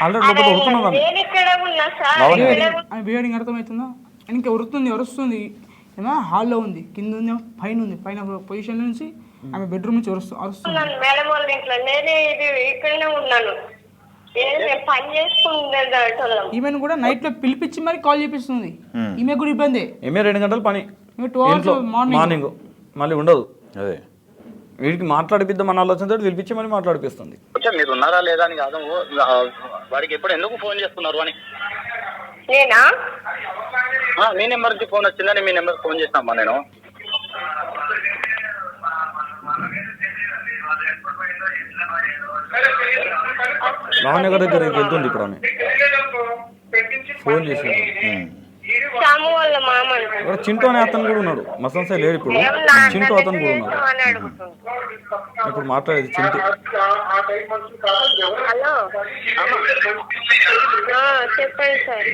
ఆల్రెడీ లోపల ఉరుకున్నాను. నేను ఇక్కడ ఉన్నా సార్. బిహేవింగ్ అర్థమవుతుందా? ఇంకా వరుస్తుంది ఏమో హాల్లో ఉంది, కింద ఉంది, పైన ఉంది. పైన పొజిషన్ నుంచి ఆమె బెడ్రూమ్ నుంచి అరుస్తుంది. మేడం వాళ్ళ ఇంట్లో నేనే ఇక్కడనే ఉన్నాను. పని చేసుకుంటున్నాను. ఈమెను కూడా నైట్ లో పిలిపించి మరి కాల్ చేపిస్తుంది. ఈమె కూడా ఇబ్బంది. ఏమే 2 గంటలు పని 2 hours మార్నింగ్ మళ్ళీ ఉండదు. అదే వీడికి మాట్లాడిపిద్దాం అన్న ఆలోచనతో పిలిపించి మళ్ళీ మాట్లాడిపిస్తుంది. మీరు ఉన్నారా లేదా అని కాదు, వాడికి ఎప్పుడు ఎందుకు ఫోన్ చేస్తున్నారు అని. నేనా? మీ నెంబర్ నుంచి ఫోన్ వచ్చిందని మీ నెంబర్ ఫోన్ చేసినమ్మా నేను. లావణ్య గారి దగ్గరికి వెళ్తుంది ఇప్పుడు ఆమె. ఫోన్ చేసింది. శ్యాము వాళ్ళ మామ. ఇక్కడ చింటూ అనే అతను కూడా ఉన్నాడు, మసన్ సై లేడు ఇప్పుడు. చింటూ అతను కూడా ఉన్నాడు. ఇప్పుడు మాట్లాడేది చింటూ. హలో చెప్పండి సార్.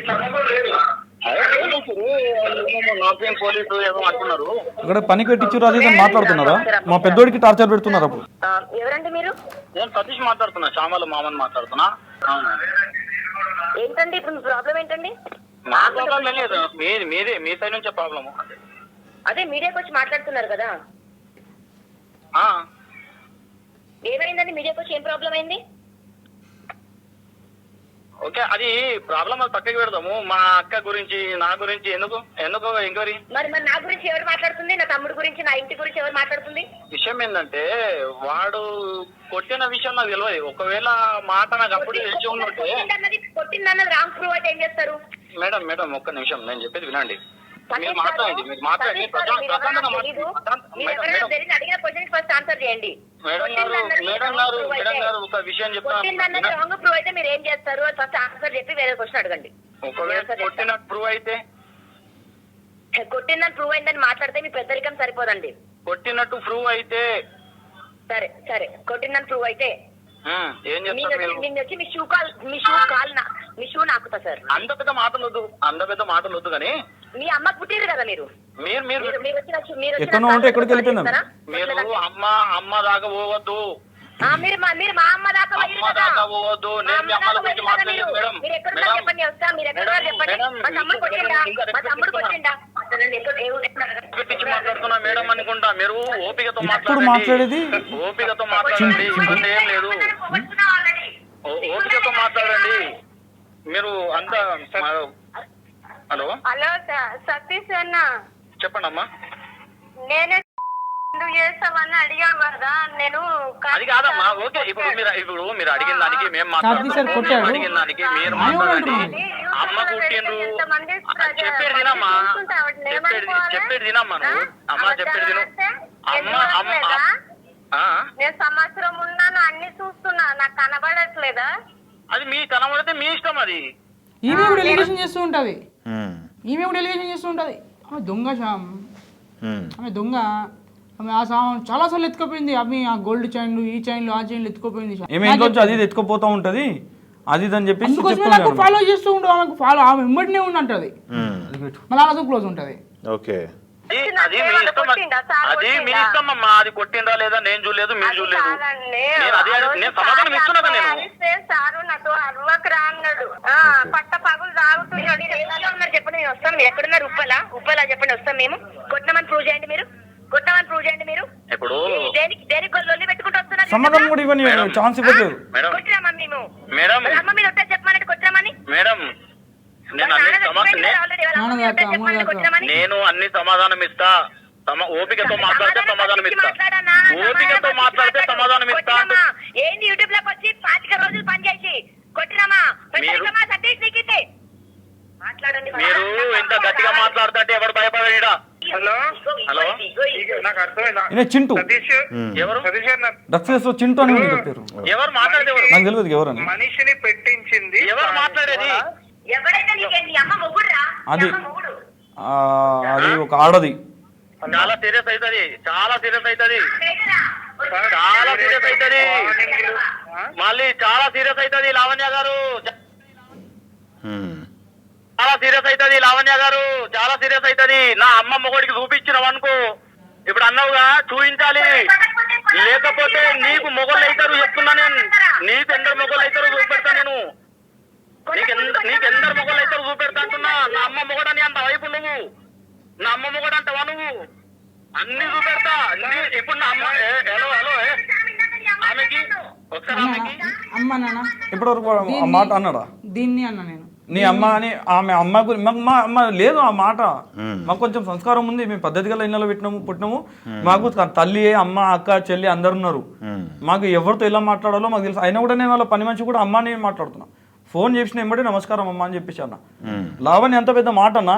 నాకేం పోలీసు ఏమో అంటున్నారు. ఇక్కడ పనికి పెట్టించారు అది ఇది మాట్లాడుతున్నారా? మా పెద్దోడికి టార్చర్ పెడుతున్నారు. అప్పుడు ఎవరండి మీరు? నేను సతీష్ మాట్లాడుతున్నా, శ్యామాల మామని మాట్లాడుతున్నా. ఏంటండి ఇప్పుడు ప్రాబ్లం ఏంటండి? నా ప్రాబ్లం లేదు, మీదే మీ సైడ్ నుంచే ప్రాబ్లము. అదే మీడియాకి వచ్చి మాట్లాడుతున్నారు కదా, ఏమైందండి? మీడియాకి వచ్చి ఏం ప్రాబ్లం అయింది? ఓకే, అది ప్రాబ్లం అది పక్కకి పెడదాము. మా అక్క గురించి నా గురించి ఎందుకు ఎంక్వైరీ? మరి నా గురించి ఎవరు మాట్లాడుతుంది? నా తమ్ముడు గురించి, నా ఇంటి గురించి ఎవరు మాట్లాడుతుంది? విషయం ఏంటంటే వాడు కొట్టిన విషయం నాకు తెలియదు. ఒకవేళ మాట నాకు అప్పుడు తెలిసి ఉన్నట్టే. కొట్టిందన్నది రాంగ్ ప్రూవ్ అయితే ఏం చేస్తారు? మేడం ఒక్క నిమిషం, నేను చెప్పేది వినండి. మీరు మాట్లాడండి ప్రశాంతంగా అడిగిన క్వశ్చన్ ఫస్ట్ ఆన్సర్ చేయండి. మేడం గారు ఒక విషయం చెప్తాను. రాంగ్ ప్రూవ్ అయితే మీరు ఏం చేస్తారు? ఫస్ట్ ఆన్సర్ చెప్పి వేరే క్వశ్చన్ అడగండి. ఒకవేళ కొట్టినట్టు ప్రూవ్ అయితే, కొట్టిందని ప్రూవ్ అయిందని మాట్లాడితే మీ పెద్దరికం సరిపోదండి. కొట్టినట్టు ప్రూవ్ అయితే సరే కొట్టిందని ప్రూవ్ అయితే ఏం చేస్తారు? నిన్న వచ్చి మీ షూ నాకుతా సార్. అంత పెద్ద మాటలు వద్దు కానీ మీ అమ్మకు పుట్టిరు కదా మీరు. ఎక్కడో ఉంటే ఎక్కడికి వెళ్ళిపోయిందా? మీరు అమ్మ దాకా పోవద్దు. మీరు మా అమ్మ దాకా పోవద్దు. నేను మీ అమ్మల గురించి మాట్లాడలేదు మేడం. మీరు ఎక్కడ చెప్పండి, వస్తా. మీరు ఎక్కడ చెప్పండి. మా తమ్ముడు కొట్టిండా? పిచ్చి మాట్లాడుతున్నా మేడం అనుకుంటా. మీరు ఓపికతో మాట్లాడేది ఓపికతో మాట్లాడండి, ఇబ్బంది ఏం లేదు. ఓపికతో మాట్లాడండి. మీరు అంతా హలో సతీష్ అన్న చెప్పండి అమ్మా. నేనే ఎందుకు చేస్తామని అడిగావు కదా నేను అది కాదమ్మా. ఓకే, ఇప్పుడు మీరు అడిగిన దానికి మేము కార్తీ సార్ కొట్టాడు. అడిగిన దానికి మీరు ఆయన కూడా మాట్లాడండి. అంటున్నాడు. అమ్మ పుట్టిండ్రు చెప్పేది తినమ్మా, చెప్పేది తినమ్మా నువ్వు. అమ్మ చెప్పేది తిను. నేను సంవత్సరం ఉన్నాను, అన్ని చూస్తున్నా, నాకు కనబడట్లేదా? అది మీ కనబడితే మీ ఇష్టం. అది ఈమె కూడా ఎలిగేషన్ చేస్తూ ఉంటుంది, ఉమ్, ఈమె కూడా ఎలిగేషన్ చేస్తూ ఉంటుంది. ఆమె దొంగ శ్యామ్, ఉమ్, ఆమె దొంగ. ఆమె ఆ సామాన్ చాలాసార్లు ఎత్తుకుపోయింది. అవి ఆ గోల్డ్ చైన్లు, ఈ చైన్లు, ఆ చైన్లు ఎత్తుకుపోయింది. ఏమి ఇంట్లో అది ఎత్తుకుపోతా ఉంటది, అది ఇది అని చెప్పేసి అందుకోసమే నాకు ఫాలో చేస్తూ ఉండు. ఆమెకు ఫాలో, ఆమె వెంబడినే ఉండంటది, ఉమ్, మళ్ళీ అలా క్లోజ్ ఉంటుంది. ఓకే. అది మీ ఇష్టం. అది మీ ఇష్టం అమ్మా. అది కొట్టిందా లేదా నేను చూడలేదు, మీరు చూడలేదు. నేను సమాధానం ఇస్తున్నా కదా నేను. సారు నాకు అరవకు రా అన్నాడు. పట్ట పగులు తాగుతున్నాడు. చెప్పండి, మేము వస్తాం. మీరు ఎక్కడున్నారు? ఉప్పలా చెప్పండి, వస్తాం మేము. కొట్టినామని ప్రూవ్ చేయండి మీరు, కొట్టినామని ప్రూవ్ చేయండి మీరు. ఇప్పుడు దేనికి గొల్లు పెట్టుకుంటూ వస్తున్నారు? సమాధానం కూడా ఇవ్వని ఛాన్స్ ఇవ్వలేదు. మేడం, కొట్టినామా మేము? మేడం, అమ్మ మీరు వస్తే చెప్పమని కొట్టినామని. మేడం, నేను అన్ని సమాధానం ఇస్తా. ఓపికతో మాట్లాడితే సమాధానం ఇస్తా. ఓపికతో మాట్లాడితే సమాధానం ఇస్తా. ఏంటి యూట్యూబ్ లోకి వచ్చి 25 రోజులు పనిచేసి కొట్టినామా? మాట్లాడండి. మీరు ఇంత గట్టిగా మాట్లాడుతుంటే ఎవరు భయపడడా? హలో హలో, నాకు అర్థమైందా? ఈయన చింటూ, సతీష్, ఎవరు సతీష్ అన్న డ్రగ్స్ చింటూ అని ఉంది పేరు. ఎవరు మాట్లాడేది? ఎవరు నాకు తెలియదు ఎవరని. మనిషిని పెట్టించింది ఎవరు మాట్లాడేది? ఎవరైతే నీకేంటి? అమ్మ మొగుడురా, అది మొగుడు. అది ఒక ఆడది. చాలా సీరియస్ అవుతుంది, చాలా సీరియస్ అవుతుంది, చాలా సీరియస్ అవుతుంది. మళ్ళీ చాలా సీరియస్ అవుతుంది లావణ్య గారు, ఉమ్, చాలా సీరియస్ అవుతుంది లావణ్య గారు, చాలా సీరియస్ అవుతుంది. నా అమ్మ మొగడికి చూపించినావు అనుకో, ఇప్పుడు అన్నావుగా చూపించాలి, లేకపోతే నీకు మొగళ్ళు అవుతారు చెప్తున్నా నేను. నీకు ఎందరు మొగళ్ళు అవుతారు చూపెడతా నేను. నీకెందరు మొగళ్ళు అవుతారు చూపెడతా అంటున్నా. నా అమ్మ మొగడని అంత వైపు నువ్వు, నా అమ్మ మొగడు అంటవా నువ్వు? అన్ని చూపెడతా. ఇప్పుడు నా అమ్మ హలో హలో ఆమెకి ఒకసారి ఆమెకి అమ్మ నాన్న ఇప్పటివరకు ఆ మాట అన్నాడా? దీన్ని అన్న నేను నీ అమ్మ అని ఆమె అమ్మ గురించి మాకు మా అమ్మ లేదు ఆ మాట. మాకు కొంచెం సంస్కారం ఉంది, మేము పద్ధతి గల ఇళ్ళలో పుట్టినాము. మాకు తల్లి, అమ్మ, అక్క, చెల్లి అందరు ఉన్నారు. మాకు ఎవరితో ఎలా మాట్లాడాలో మాకు తెలుసు. అయినా కూడా నేను వాళ్ళ పని మనిషి కూడా అమ్మ అని మాట్లాడుతున్నా. ఫోన్ చేసిన వెంబడి నమస్కారం అమ్మ అని చెప్పేసి అన్న. లావణ్య ఎంత పెద్ద మాట అన్న,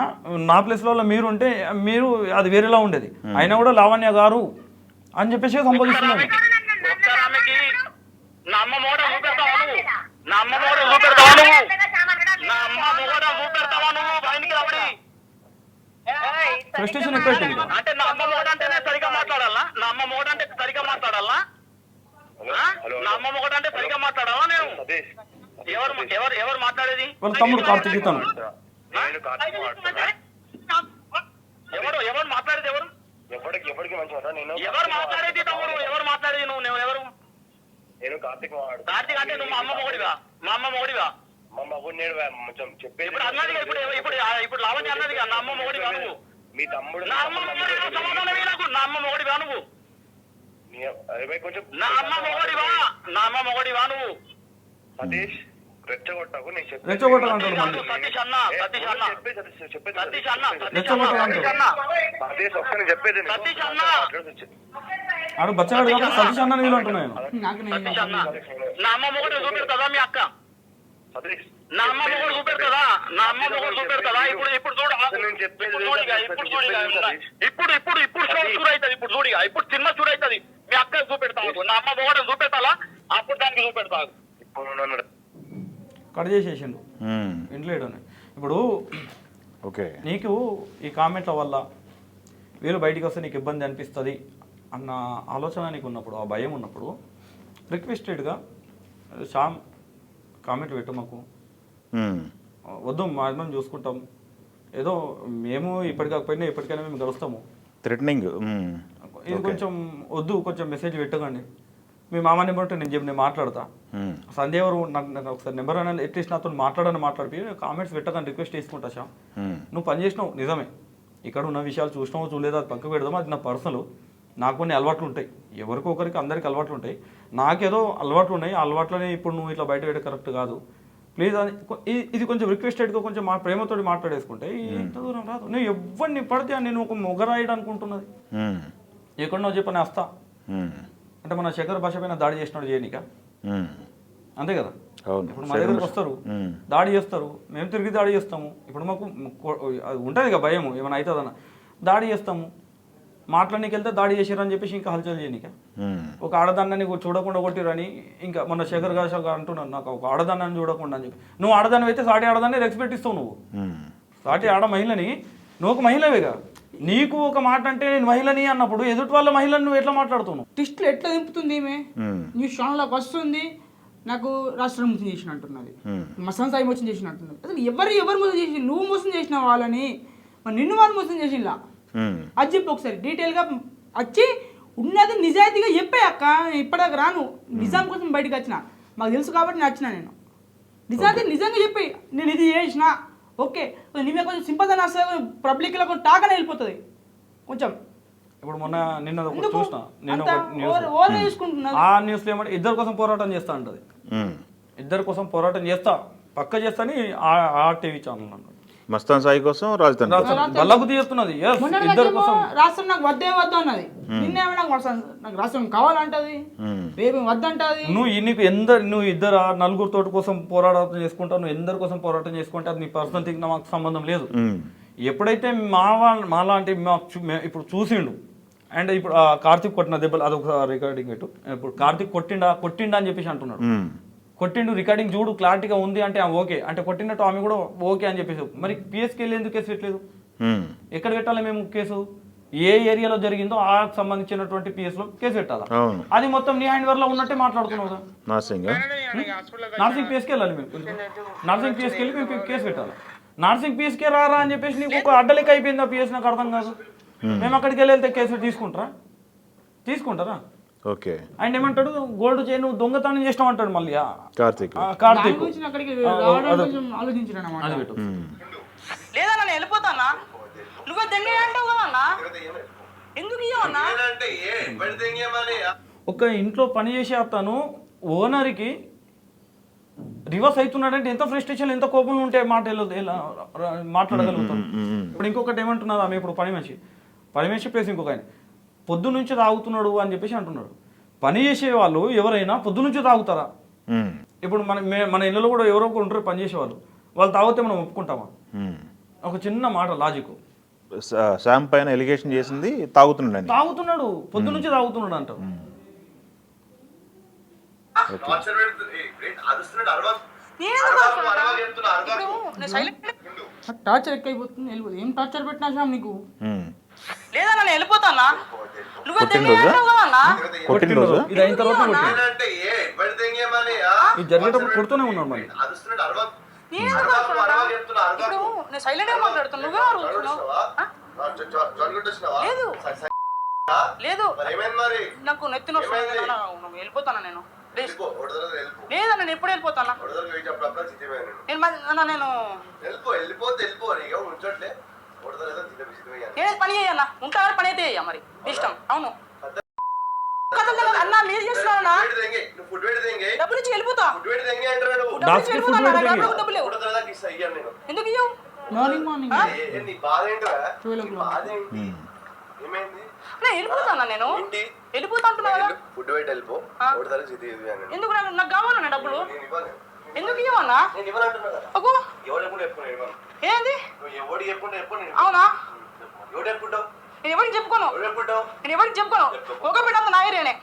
నా ప్లేస్లో మీరు ఉంటే మీరు అది వేరేలా ఉండేది. అయినా కూడా లావణ్య గారు అని చెప్పేసి సంబోధిస్తున్నాను. ఒకసారి ఆమెకి నా అమ్మ మొగడ చూపెడతావా నువ్వు? నా అమ్మ మొగడ చూపెడతావా నువ్వు? నా అమ్మ మొగడ చూపెడతావా నువ్వు? బయటికి రావడి. ఫ్రస్ట్రేషన్ ఎక్కువ అంటే నా అమ్మ మొగడ అంటేనే సరిగా మాట్లాడాలా? నా అమ్మ మొగడ అంటే సరిగా మాట్లాడాలా? నా అమ్మ మొగడ అంటే సరిగా మాట్లాడాలా నేను? ఎవరు ఎవరు ఎవరు మాట్లాడేది? వాళ్ళ తమ్ముడు కార్తీక్ తను. ఎవరు ఎవరు మాట్లాడేది? ఎవరు ఎవరు మాట్లాడేది? తమ్ముడు ఎవరు మాట్లాడేది? నువ్వు ఎవరు? నేను కార్తీక్ కార్తీక్ అంటే నువ్వు మా అమ్మ మొగడివా? మా అమ్మ మొగడివా? మా మగడు నేను కొంచెం చెప్పేది ఇప్పుడు అన్నదిగా, ఇప్పుడు లావణ్య అన్నదిగా నా అమ్మ మొగడివా నువ్వు? మీ తమ్ముడు నా అమ్మ మొగడివా? సమాధానమే నాకు. నా అమ్మ మొగడివా నువ్వు? కొంచెం నా అమ్మ మొగడివా? నా అమ్మ మొగడివా నువ్వు? సతీష్ రెచ్చగొట్టకు. నేను రెచ్చగొట్టాలంటాడు మళ్ళీ. సతీష్ అన్న, సతీష్ అన్న, సతీష్ అన్న, సతీష్ ఒకసారి చెప్పేది సతీష్ అన్న, ఆడు బచ్చగాడు కాబట్టి సతీష్ అన్న నీళ్ళు అంటున్నాను. నాకు నేను సతీష్ అన్న. నా అమ్మ మొగడు చూపెడతాదా మీ అక్క? సతీష్ నా అమ్మ మొగడు చూపెడతాదా? నా అమ్మ మొగడు చూపెడతాదా? ఇప్పుడు చూడు, నేను చెప్పేది ఇప్పుడు చూడు షో షూర్ అవుతుంది. ఇప్పుడు చూడిగా, ఇప్పుడు సినిమా షూర్ అవుతుంది. మీ అక్క చూపెడతావు. నా అమ్మ మొగడు చూపెట్టాలా? అప్పుడు దానికి చూపెడతావు. ఇప్పుడు కట్ చేసేసిండు ఇంట్లో. ఇప్పుడు ఓకే, నీకు ఈ కామెంట్ల వల్ల వీళ్ళు బయటికి వస్తే నీకు ఇబ్బంది అనిపిస్తుంది అన్న ఆలోచన నీకు ఉన్నప్పుడు, ఆ భయం ఉన్నప్పుడు రిక్వెస్టెడ్గా శ్యామ్ కామెంట్ పెట్టు, మాకు వద్దు, మనం చూసుకుంటాం, ఏదో మేము ఇప్పటికాకపోయినా ఎప్పటికైనా మేము కలుస్తాము, థ్రెటనింగ్ ఇది కొంచెం వద్దు, కొంచెం మెసేజ్ పెట్టకండి. మీ మామ నెంబర్ ఉంటే నేను మాట్లాడతా. సంధ్య ఎవరు నాకు ఒకసారి నెంబర్ అనేది అట్లీస్ట్ నాతో మాట్లాడిపి కామెంట్స్ పెట్టకని రిక్వెస్ట్ చేసుకుంటా శ్యామ్. నువ్వు పని చేసినావు నిజమే, ఇక్కడ ఉన్న విషయాలు చూసినావో చూడలేదో అది పక్కకు పెడదాం, అది నా పర్సనల్. నాకు కొన్ని అలవాట్లు ఉంటాయి, ఎవరికో ఒకరికి అందరికి అలవాట్లు ఉంటాయి, నాకేదో అలవాట్లు ఉన్నాయి. ఆ అలవాట్లని ఇప్పుడు నువ్వు ఇట్లా బయట పెట్టే కరెక్ట్ కాదు ప్లీజ్ అని ఇది కొంచెం రిక్వెస్టెడ్గా కొంచెం మా ప్రేమతోటి మాట్లాడేసుకుంటే ఇంత దూరం రాదు. నువ్వు ఎవరిని పడితే నేను ఒక మొగరాయడం అనుకుంటున్నది, ఎక్కడనో చెప్పి నేను వస్తా అంటే మన శేఖర్ భాష పైన దాడి చేసినాడు చేయనిక అంతే కదా. అవును. ఇప్పుడు మా దగ్గరికి వస్తారు, దాడి చేస్తారు, మేము తిరిగి దాడి చేస్తాము. ఇప్పుడు మాకు ఉంటుంది కదా భయం, ఏమైనా అవుతుందన్న దాడి చేస్తాము. మాట్లాడడానికి వెళ్తే దాడి చేసారని చెప్పేసి ఇంకా హల్చల్ చేయనిక ఒక ఆడదాన్ని చూడకుండా కొట్టిరని ఇంకా మొన్న శేఖర్ భాష అంటున్నాను, నాకు ఒక ఆడదాన్ని చూడకుండా అని చెప్పి. నువ్వు ఆడదాన్ని అయితే సాటి ఆడదాన్ని రెస్పెక్ట్ ఇస్తావు. నువ్వు సాటి ఆడ మహిళని, నువ్వు ఒక మహిళవేగా, నీకు ఒక మాట అంటే నేను మహిళని అన్నప్పుడు ఎదుటి వాళ్ళ మహిళని నువ్వు ఎట్లా మాట్లాడుతున్నావు? టిస్టులు ఎట్లా దింపుతుంది ఈమె, న్యూస్ ఛానల్లోకి వస్తుంది, నాకు రాష్ట్రం మోసం చేసిన అంటున్నది, మసాన్ సాయి మోసం చేసిన అంటున్నది. అసలు ఎవరు మోసం చేసి, నువ్వు మోసం చేసిన వాళ్ళని, మరి నిన్ను వాళ్ళు మోసం చేసిలా అది చెప్పి ఒకసారి డీటెయిల్గా వచ్చి ఉన్నది నిజాయితీగా చెప్పే అక్క. ఇప్పటిదాకా రాను, నిజాం కోసం బయటకు వచ్చిన, మాకు తెలుసు కాబట్టి నేను వచ్చిన. నేను నిజాయితీ నిజంగా చెప్పి నేను ఇది చేసిన ఓకే, నీవే కొంచెం సింపదన పబ్లిక్లో కొంచెం టాకనే వెళ్ళిపోతుంది కొంచెం. ఇప్పుడు మొన్న నిన్న చూసిన, నేను ఆ న్యూస్లో ఏమంటే ఇద్దరి కోసం పోరాటం చేస్తా అంటది. ఇద్దరి కోసం పోరాటం చేస్తా పక్క చేస్తాని ఆ టీవీ ఛానల్ అన్నాడు. మస్తాన్ సాయి కోసం రాజధాని బల్లబుద్ధి చేస్తున్నది. ఇద్దరి కోసం రాష్ట్రం నాకు వద్దే వద్దు అన్నది, నిన్నేమైనా నాకు రాష్ట్రం కావాలంటది, రేపు వద్దంటది. నువ్వు ఇద్దరు నలుగురు కోసం పోరాటం చేసుకుంటావు, నువ్వు ఎందరి కోసం పోరాటం చేసుకుంటే అది నీ పర్సనల్ థింగ్, మాకు సంబంధం లేదు. ఎప్పుడైతే మాలాంటి ఇప్పుడు చూసిండు అండ్ ఇప్పుడు కార్తీక్ కొట్టిన దెబ్బలు అదొక రికార్డింగ్ పెట్టు. ఇప్పుడు కార్తీక్ కొట్టిండా అని చెప్పేసి అంటున్నాడు. కొట్టిండు, రికార్డింగ్ చూడు క్లారిటీగా ఉంది అంటే ఓకే అంటే కొట్టినట్టు ఆమె కూడా ఓకే అని చెప్పేసి. మరి పిఎస్కి వెళ్ళి ఎందుకు కేసు పెట్టలేదు? ఎక్కడ పెట్టాలి మేము కేసు? ఏ ఏరియాలో జరిగిందో ఆ సంబంధించినటువంటి పిఎస్ లో కేసు పెట్టాలా? అది మొత్తం నీ హ్యాండ్ ఓవర్ లో ఉన్నట్టే మాట్లాడుతున్నావు కదా. నర్సింగ్ పిఎస్కి వెళ్ళాలి మేము, నర్సింగ్ పిఎస్కి వెళ్ళి మేము కేసు పెట్టాలి. నర్సింగ్ పిఎస్కే రారా అని చెప్పేసి నీకు ఒక అడ్డలెక్క అయిపోయింది ఆ పిఎస్, నాకు అర్థం కాదు. మేము అక్కడికి వెళ్తే కేసు తీసుకుంటారా? ఓకే. ఆయన ఏమంటాడు, గోల్డ్ చైన్ దొంగతనం చేసినావు అంటాడు మళ్ళీ కార్తీక్. లేదా నేను వెళ్ళిపోతానా, నువ్వే దెంగే అంటావు కదా అన్న, ఎందుకు ఇవ్వన్నా? ఒక ఇంట్లో పని చేసే అతను ఓనర్కి రివర్స్ అవుతున్నాడంటే ఎంత ఫ్రస్ట్రేషన్, ఎంత కోపంలో ఉంటే మాట్లాడగలుగుతాం. ఇప్పుడు ఇంకొకటి ఏమంటున్నారు ఆమె, ఇప్పుడు పని మనిషి ప్లేస్ ఇంకొక ఆయన పొద్దు నుంచి తాగుతున్నాడు అని చెప్పేసి అంటున్నాడు. పని చేసే వాళ్ళు ఎవరైనా పొద్దు నుంచి తాగుతారా? ఇప్పుడు మన ఇళ్ళలో కూడా ఎవరో ఒకరు ఉంటారు పని చేసేవాళ్ళు, వాళ్ళు తాగితే మనం ఒప్పుకుంటామా? ఒక చిన్న మాట లాజిక్. శామ్ పైన ఎలిగేషన్ చేసింది తాగుతున్నాడు, పొద్దు నుంచి తాగుతున్నాడు అంటారు. టార్చర్ ఎక్కువైపోతుంది, వెళ్ళిపోతుంది. ఏం టార్చర్ పెట్టినా శ్యామ్ నీకు? లేదా నేను వెళ్ళిపోతానా, నువ్వే దెంగే అంటావు కదా అన్న. ఇది అయిన తర్వాత జరిగేటప్పుడు కొడుతూనే ఉన్నాడు మరి. నేను సైలెంట్ గా మాట్లాడుతున్నా, నువ్వే అడుగుతున్నావు. లేదు నాకు నెత్తి నొస్తుంది, వెళ్ళిపోతానా నేను? లేదా నేను ఎప్పుడు వెళ్ళిపోతానా? నేను పని చేయన్నా, ఉంటా పని అయితే చెయ్య, మరి ఇష్టం. అవును అన్న, మీరు చేస్తున్నారా? డబ్బులు ఇచ్చి వెళ్ళిపోతా. ఎందుకు ఇవ్వవు? మార్నింగ్ వెళ్ళిపోతానా నేను? వెళ్ళిపోతా అంటున్నా కదా. ఎందుకు? నాకు కావాలన్నా డబ్బులు. ఎందుకు ఇవ్వన్నా? ఏంది? అవునా? నేను ఎవరికి చెప్పుకోను, ఒక బిడ్డ నా ఏరియానే.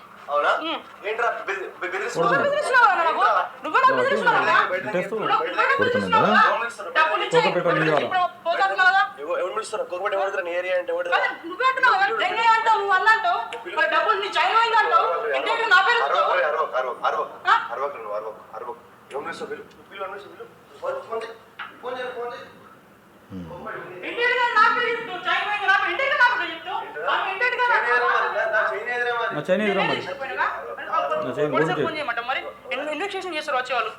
ఇన్వెస్టిగేషన్ చేస్తారు వచ్చేవాళ్ళు,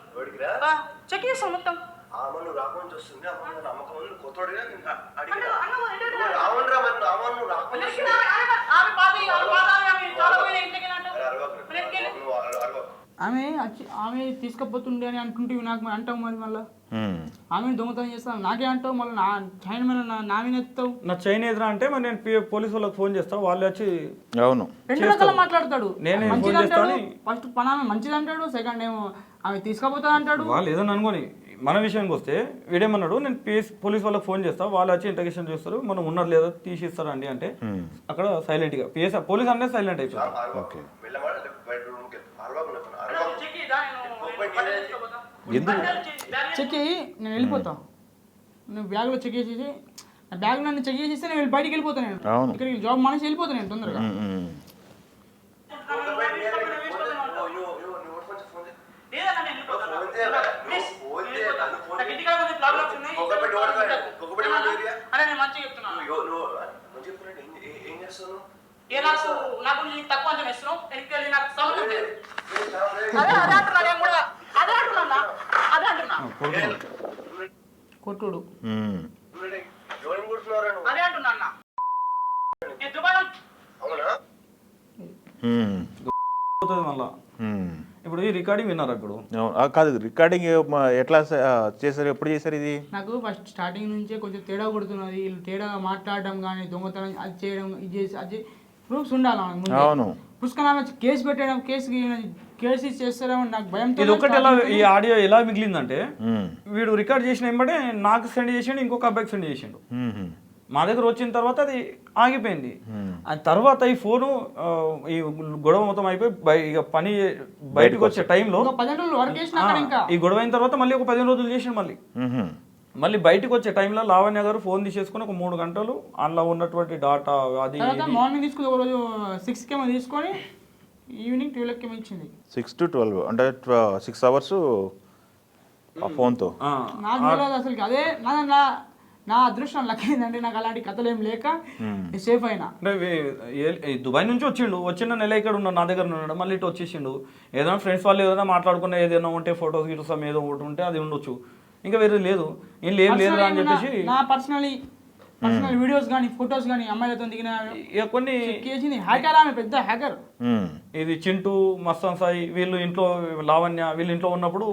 చెక్ చేస్తాం మొత్తం. ఆమె తీసుకుపోతుండే అని అంటుంటే నాకు మరి అంటావు మరి మళ్ళీ ఆమె దొంగతనం చేస్తాను నాకే అంటావు మళ్ళీ నా చైన్ మీద నా మీద ఎత్తావు. నా చైన్ ఎదురా అంటే మరి నేను పోలీసు వాళ్ళకి ఫోన్ చేస్తా, వాళ్ళు వచ్చి అవును రెండు రకాల మాట్లాడతాడు. నేనే మంచిది ఫోన్ అంటాడు, చేస్తాను. ఫస్ట్ పనామె మంచిది అంటాడు, సెకండ్ ఏమో ఆమె తీసుకుపోతా అంటాడు. వాళ్ళు ఏదైనా అనుకోని మన విషయానికి వస్తే వీడేమన్నాడు, నేను పోలీస్ వాళ్ళకి ఫోన్ చేస్తా, వాళ్ళు వచ్చి ఇంటర్గేషన్ చేస్తారు, మనం ఉన్నారు లేదా తీసిస్తారా అండి అంటే అక్కడ సైలెంట్ గా పోలీస్ అంటే సైలెంట్ అయిపోయింది. ఓకే వెళ్ళవాడు బయట రూమ్కి ఎందుకు చెక్ చేయి నేను వెళ్ళిపోతా. నువ్వు బ్యాగ్లో చెక్ చేసేసి నా బ్యాగ్ నన్ను చెక్ చేసేస్తే నేను బయటికి వెళ్ళిపోతాను. నేను అవును. ఇక్కడికి జాబ్ మానేసి వెళ్ళిపోతాను నేను తొందరగా. కొట్టుడు ఎవరిని కూర్చున్నారా నువ్వు? అదే అంటున్నా అన్న. అవునా? పోతుంది మళ్ళా. ఇప్పుడు ఈ రికార్డింగ్ విన్నారు అప్పుడు కాదు రికార్డింగ్ ఎట్లా చేశారు, ఎప్పుడు చేశారు ఇది? నాకు ఫస్ట్ స్టార్టింగ్ నుంచే కొంచెం తేడా కొడుతున్నది. వీళ్ళు తేడాగా మాట్లాడడం కానీ దొంగతనం అది చేయడం ఇది చేసి అది ప్రూఫ్స్ ఉండాలి మనకు ముందే. అవును. పుష్కరామ కేసు పెట్టడం కేసు చేస్తారేమో నాకు భయంతో. ఇది ఒకటి ఎలా ఈ ఆడియో ఎలా మిగిలిందంటే వీడు రికార్డ్ చేసిన వెంబడే నాకు సెండ్ చేసిండు, ఇంకొక అబ్బాయికి సెండ్ చేసిండు. మా దగ్గర వచ్చిన తర్వాత అది ఆగిపోయింది. ఆ తర్వాత ఈ ఫోను ఈ గొడవ మొత్తం అయిపోయి ఇక పని బయటకు వచ్చే టైంలో 10 రోజులు వర్క్ చేసినా ఇంకా ఈ గొడవ అయిన తర్వాత మళ్ళీ ఒక 15 రోజులు చేసిండు. మళ్ళీ బయటకు వచ్చే టైంలో లావణ్య గారు ఫోన్ తీసేసుకుని ఒక 3 గంటలు అందులో ఉన్నటువంటి డాటా అది మార్నింగ్ తీసుకుని ఒక రోజు 6 కేమో తీసుకొని ఈవినింగ్ 12 కేమో ఇచ్చింది. 6 to 12 అంటే 6 hours ఆ ఫోన్తో. నాకు తెలియదు అసలు. అదే నా అదృష్టం లక్కిందంటే నాకు అలాంటి కథలు ఏం లేక సేఫ్ అయినా. అంటే దుబాయ్ నుంచి వచ్చిండు నెల ఇక్కడ ఉన్నాడు, నా దగ్గర ఉన్నాడు, మళ్ళీ ఇటు వచ్చేసిండు. ఏదైనా ఫ్రెండ్స్ వాళ్ళు ఏదైనా మాట్లాడుకున్న ఏదైనా ఉంటే ఫొటోస్ గిటోస్ ఏదో ఒకటి ఉంటే అది ఉండొచ్చు, ఇంకా వేరే లేదు. ఏం లేదు అని చెప్పేసి నా పర్సనల్ వీడియోస్ కానీ ఫొటోస్ కానీ అమ్మాయిలతో దిగిన కొన్ని హ్యాకర్, ఆమె పెద్ద హ్యాకర్. ఇది చింటూ మస్తాన్ సాయి వీళ్ళు ఇంట్లో లావణ్య వీళ్ళు ఇంట్లో ఉన్నప్పుడు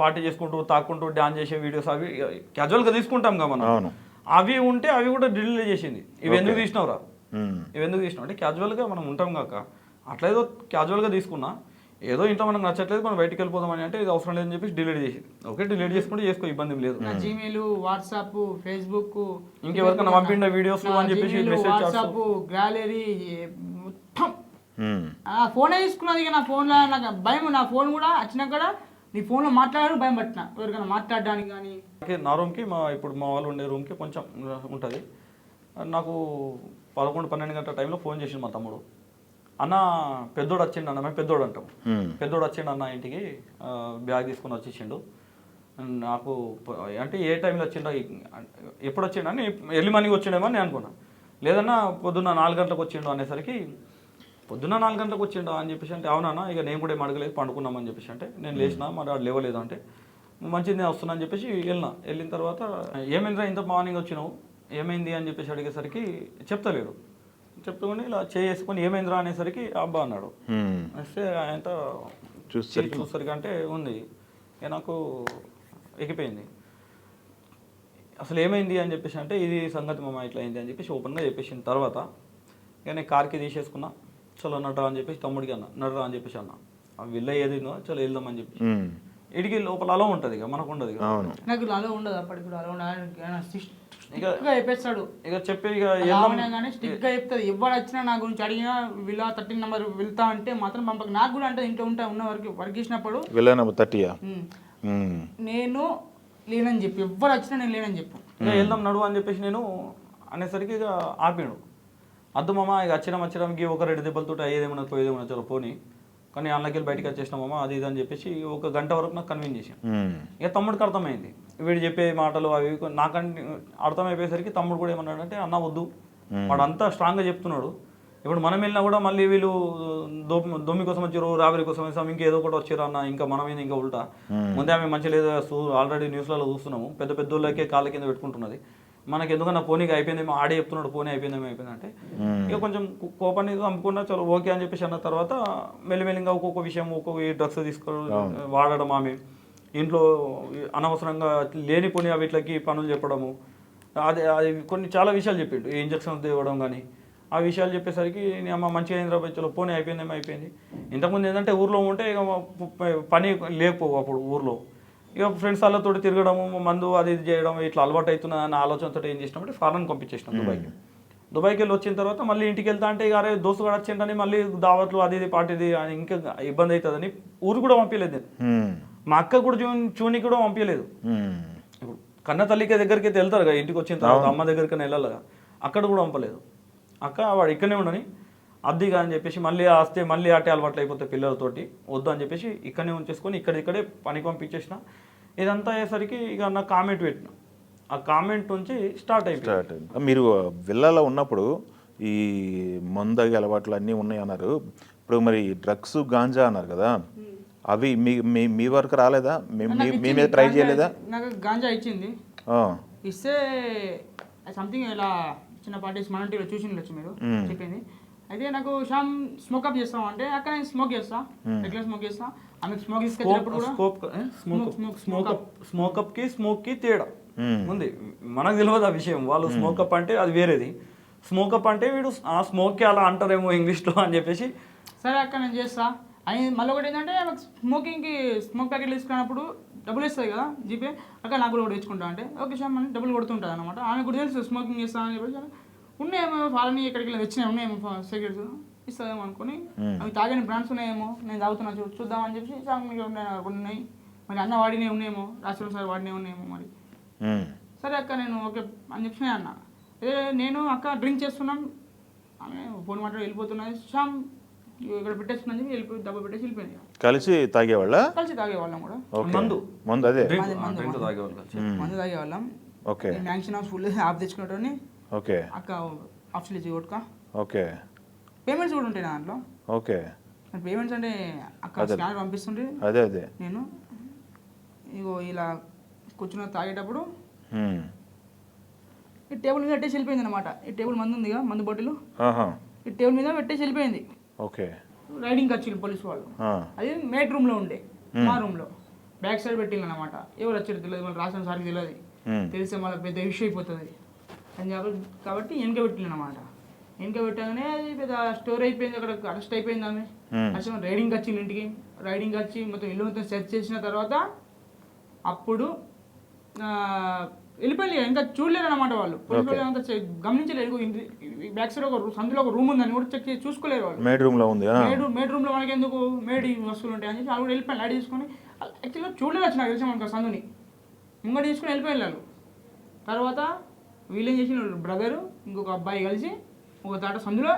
పార్టీ చేసుకుంటూ తాక్కుంటూ డాన్స్ చేసే వీడియోస్ అవి క్యాజువల్ గా తీసుకుంటాం కదా మనం. అవి ఉంటే అవి కూడా డిలీట్ చేసింది. ఇవి ఎందుకు తీసినావురా, ఇవి ఎందుకు తీసినావు అంటే క్యాజువల్ గా మనం ఉంటాం కాక అట్లా ఏదో క్యాజువల్ గా తీసుకున్నా, ఏదో ఇంట్లో మనకు నచ్చట్లేదు మనం బయటికి వెళ్ళిపోదామని అంటే ఇది అవసరం లేదని చెప్పి డిలీట్ చేసింది. ఓకే డిలీట్ చేసుకుంటే చేసుకో, ఇబ్బంది లేదు. జీమెయిల్, వాట్సాప్, ఫేస్బుక్, ఇంకెవరికైనా పంపిండే వీడియోస్ అని చెప్పేసి మెసేజ్, వాట్సాప్, గ్యాలరీ మొత్తం ఫోనే తీసుకున్నది. ఇక నా ఫోన్లో నాకు భయం. నా ఫోన్ కూడా వచ్చినా కూడా నీ ఫోన్లో మాట్లాడడం భయం పట్టిన ఎవరికైనా మాట్లాడడానికి కానీ. నా రూమ్కి ఇప్పుడు మా వాళ్ళు ఉండే రూమ్కి కొంచెం ఉంటుంది. నాకు 11-12 గంటల టైంలో ఫోన్ చేసిండు మా తమ్ముడు. అన్న పెద్దోడు వచ్చిండు అన్న, మేము పెద్దోడు అంటాం, పెద్దోడు వచ్చిండు అన్న ఇంటికి బ్యాగ్ తీసుకొని వచ్చేసిండు. నాకు అంటే ఏ టైంలో వచ్చిండో ఎప్పుడు వచ్చిండని ఎర్లీ మార్నింగ్ వచ్చిండేమో నేను అనుకున్నా. లేదన్నా పొద్దున్న 4 గంటలకు వచ్చిండు అనేసరికి పొద్దున్న 4 గంటలకు వచ్చిండు అని చెప్పేసి అంటే అవునన్నా ఇక నేను కూడా ఏం అడగలేదు పండుకున్నామని చెప్పేసి అంటే నేను లేచిన మరి వాడు లేవలేదు అంటే మంచిది నేను వస్తున్నా అని చెప్పేసి వెళ్ళిన తర్వాత ఏమైందిరా ఇంత మార్నింగ్ వచ్చినావు ఏమైంది అని చెప్పేసి అడిగేసరికి చెప్తలేడు. చెప్పుకొని ఇలా చేసుకొని ఏమైందిరా అనేసరికి అబ్బా అన్నాడు. వస్తే ఆయన చూసరికి అంటే ఉంది నాకు ఎక్కిపోయింది. అసలు ఏమైంది అని చెప్పేసి అంటే ఇది సంగతి మామ ఇట్లా అయింది అని చెప్పేసి ఓపెన్గా చెప్పేసిన తర్వాత ఇక నేను కార్కి తీసేసుకున్నా. చలో నడరా అని చెప్పేసి తమ్ముడికి నడరా అని చెప్పేసి అన్న వెళ్ళ ఏదిందో చలో వెళ్దామని చెప్పి ఇడికి లోపల అలా ఉంటుంది ఇక మనకు ఉండదు. నాకు అలా ఉండదు అప్పటికి కూడా అలా ఉండదు. ఇక చెప్పేస్తాడు ఇక చెప్పి ఇక స్టిక్ గా చెప్తాడు. ఎవరు వచ్చినా నా గురించి అడిగినా వీళ్ళ 13 నెంబర్ వెళ్తా అంటే మాత్రం పంపక. నాకు కూడా అంటే ఇంట్లో ఉన్న వరకు వర్క్ చేసినప్పుడు నేను లేనని చెప్పి ఎవరు వచ్చినా నేను లేనని చెప్పు వెళ్దాం నడువు అని చెప్పేసి నేను అనేసరికి ఇక ఆపినాడు. అద్దు మామ ఇక వచ్చినాంకి ఒక 2 దెబ్బలతో అయ్యేదేమన్నా పోయేదేమన్నా చలో పోనీ కానీ అందులోకి బయటకు వచ్చేసినామా అది ఇది అని చెప్పేసి 1 గంట వరకు నాకు కన్విన్స్ చేసాను. ఇక తమ్ముడికి అర్థమైంది వీడు చెప్పే మాటలు అవి నాకంటే అర్థమైపోయేసరికి తమ్ముడు కూడా ఏమన్నాడంటే అన్న వద్దు వాడు అంతా స్ట్రాంగ్గా చెప్తున్నాడు. ఇప్పుడు మనం వెళ్ళినా కూడా మళ్ళీ వీళ్ళు దొమ్మి కోసం వచ్చారు, రాబరీ కోసం వచ్చాము, ఇంకేదో ఒకటి వచ్చారు అన్న ఇంకా మన మీద ఇంకా ఉల్టా. ముందే ఆమె మంచి లేదు ఆల్రెడీ న్యూస్లలో చూస్తున్నాము, పెద్ద వాళ్ళకే కాళ్ళ కింద పెట్టుకుంటున్నది. మనకి ఎందుకన్నా పోనీకి అయిపోయిందేమో, ఆడే చెప్తున్నాడు పోనీ అయిపోయిందేమో అంటే ఇక కొంచెం కోపాన్ని అమ్ముకున్నా చలో ఓకే అని చెప్పేసి అన్న తర్వాత మెల్లిమెల్లిగా ఒక్కొక్క విషయం ఒక్కొక్క డ్రగ్స్ వాడడం, ఆమె ఇంట్లో అనవసరంగా లేనిపోని వీటికి పనులు చెప్పడము, అది కొన్ని చాలా విషయాలు చెప్పిండు. ఈ ఇంజక్షన్స్ ఇవ్వడం కానీ ఆ విషయాలు చెప్పేసరికి అమ్మ మంచిగా హైదరాబాద్ చలో పోనీ అయిపోయిందేమో అయిపోయింది. ఇంతకుముందు ఏంటంటే ఊర్లో ఉంటే ఇక పని లేకపోవు అప్పుడు ఊర్లో, ఇక ఫ్రెండ్స్ వాళ్ళతో తిరగడము, మందు అది ఇది చేయడం ఇట్లా అలవాటు అవుతున్నా అన్న ఆలోచనతో ఏం చేసినామంటే ఫారెన్ పంపించేసినాం దుబాయ్కి వెళ్ళి వచ్చిన తర్వాత మళ్ళీ ఇంటికి వెళ్తా అంటే ఇక అరే దోస్తు కూడా వచ్చిండని మళ్ళీ దావట్లు అది ఇది పాటిది అని ఇంకా ఇబ్బంది అవుతుందని ఊరు కూడా పంపించలేదు నేను. మా అక్క కూడా చూని కూడా పంపించలేదు. ఇప్పుడు కన్న తల్లికి దగ్గరికి అయితే వెళ్తారు కదా, ఇంటికి వచ్చిన తర్వాత అమ్మ దగ్గరికి వెళ్ళాలి, అక్కడ కూడా పంపలేదు. అక్క వాడు ఇక్కడనే ఉండని అద్దిగా అని చెప్పేసి మళ్ళీ వస్తే మళ్ళీ ఆటే అలవాట్లు అయిపోతాయి పిల్లలతోటి, వద్దు అని చెప్పేసి ఇక్కడనే ఉంచేసుకొని ఇక్కడే పనికి పంపించేసిన. ఇదంతా అయ్యేసరికి ఇక నా కామెంట్ పెట్టిన, ఆ కామెంట్ నుంచి స్టార్ట్ అయిపోయింది. మీరు విల్లాలో ఉన్నప్పుడు ఈ మందు అలవాట్లు అన్నీ ఉన్నాయి అన్నారు. ఇప్పుడు మరి డ్రగ్స్ గాంజా అన్నారు కదా, అవి మీ వరకు రాలేదా? మీ మీద ట్రై చేయలేదా? నాకు గాంజా ఇచ్చింది, ఇస్తే సంథింగ్ ఇలా చిన్న పార్టీస్ మన టీవీలో చూసి ఉండొచ్చు మీరు చెప్పింది. అయితే నాకు షామ్ స్మోకప్ చేస్తాం అంటే అక్కడ నేను స్మోక్ చేస్తా, రెగ్యులర్ స్మోక్ చేస్తా. ఆమె స్మోక్ తీసుకెళ్ళినప్పుడు కూడా స్మోక్ కి తేడా ఉంది, మనకు తెలియదు ఆ విషయం. వాళ్ళు స్మోకప్ అంటే అది వేరేది, స్మోకప్ అంటే వీడు ఆ స్మోక్కి అలా అంటారేమో ఇంగ్లీష్లో అని చెప్పేసి సరే అక్కడ నేను చేస్తా అని. మళ్ళీ ఒకటి ఏంటంటే స్మోక్ ప్యాకెట్లు తీసుకున్నప్పుడు డబ్బులు ఇస్తుంది కదా జీపే, అక్కడ నాకు కూడా తెచ్చుకుంటా అంటే ఓకే షామ్ అని డబ్బులు కొడుతుంటుంది అనమాట. ఆమె కూడా తెలుసు స్మోకింగ్ చేస్తా అని చెప్పేసి ఉన్నాయేమో ఫాలని ఎక్కడికి వచ్చినాయి ఉన్నాయేమో సిగరెట్స్ ఇస్తుందేమో అనుకుని, అవి తాగని బ్రాండ్స్ ఉన్నాయేమో నేను తాగుతున్నా చూద్దాం అని చెప్పి కొన్ని ఉన్నాయి, మరి అన్న వాడినే ఉన్నాయేమో, రాజశేఖర్ సార్ వాడినే ఉన్నాయేమో మరి. సరే అక్క నేను ఓకే అని చెప్పి నేను అన్నా. అదే నేను అక్క డ్రింక్ చేస్తున్నాం, ఆమె ఫోన్ మాట్లాడి వెళ్ళిపోతున్నది, షామ్ ఇక్కడ పెట్టేసుకుని చెప్పి వెళ్ళిపోయి డబ్బా పెట్టేసి వెళ్ళిపోయింది. కలిసి తాగేవాళ్ళ? కలిసి తాగేవాళ్ళం కూడా, మందు అదే మందు తాగేవాళ్ళం. Okay, mansion house full half తెచ్చుకునేటోని. ఓకే అక్క ఆఫ్స్లో కొట్టుక. ఓకే, పేమెంట్స్ కూడా ఉంటాయి దాంట్లో. ఓకే, పేమెంట్స్ అంటే అక్క స్కానర్ పంపిస్తుంటే అదే నేను ఇగో ఇలా కూర్చున్న తాగేటప్పుడు ఈ టేబుల్ మీద పెట్టేసి వెళ్ళిపోయింది అనమాట. ఈ టేబుల్ మందు ఉందిగా, మందు బాటిల్ ఈ టేబుల్ మీద పెట్టేసి వెళ్ళిపోయింది. ఓకే, రైడింగ్కి వచ్చింది పోలీసు వాళ్ళు. అది మేట్ రూమ్లో ఉండే, మా రూమ్లో బ్యాక్ సైడ్ పెట్టింది అనమాట. ఎవరు వచ్చారు తెలియదు, మళ్ళీ రాసిన సార్కి తెలియదు, తెలిస్తే మళ్ళీ పెద్ద ఇష్యూ అయిపోతుంది అని కాబట్టి వెనక పెట్టింది అనమాట. వెనక పెట్టగానే అది పెద్ద స్టోర్ అయిపోయింది, అక్కడ అరెస్ట్ అయిపోయింది ఆమె. అసలు రైడింగ్కి వచ్చింది ఇంటికి, రైడింగ్కి వచ్చి మొత్తం ఇల్లు మొత్తం సెర్చ్ చేసిన తర్వాత అప్పుడు వెళ్ళిపోయి ఇంకా చూడలేరు అనమాట వాళ్ళు. పోలీసు అంతా గమనించలేరు. బ్యాక్ సైడ్ ఒక సందులో ఒక రూమ్ ఉందని కూడా చెక్ చేసి చూసుకోలేరు వాళ్ళు. మేడ్ రూమ్ లో ఉంది, మేడ్ రూమ్ లో మనకి ఎందుకు మేడ్ వస్తువులు ఉంటాయి అని చెప్పి వాళ్ళు కూడా వెళ్ళిపోయి లైట్ తీసుకొని యాక్చువల్గా చూడలేదు వచ్చిన తెలిసిన మనకు సందుని ముంగట తీసుకుని వెళ్ళిపోయి వెళ్ళారు. తర్వాత వీళ్ళేం చేసిన బ్రదరు ఇంకొక అబ్బాయి కలిసి ఒక తాట సందులో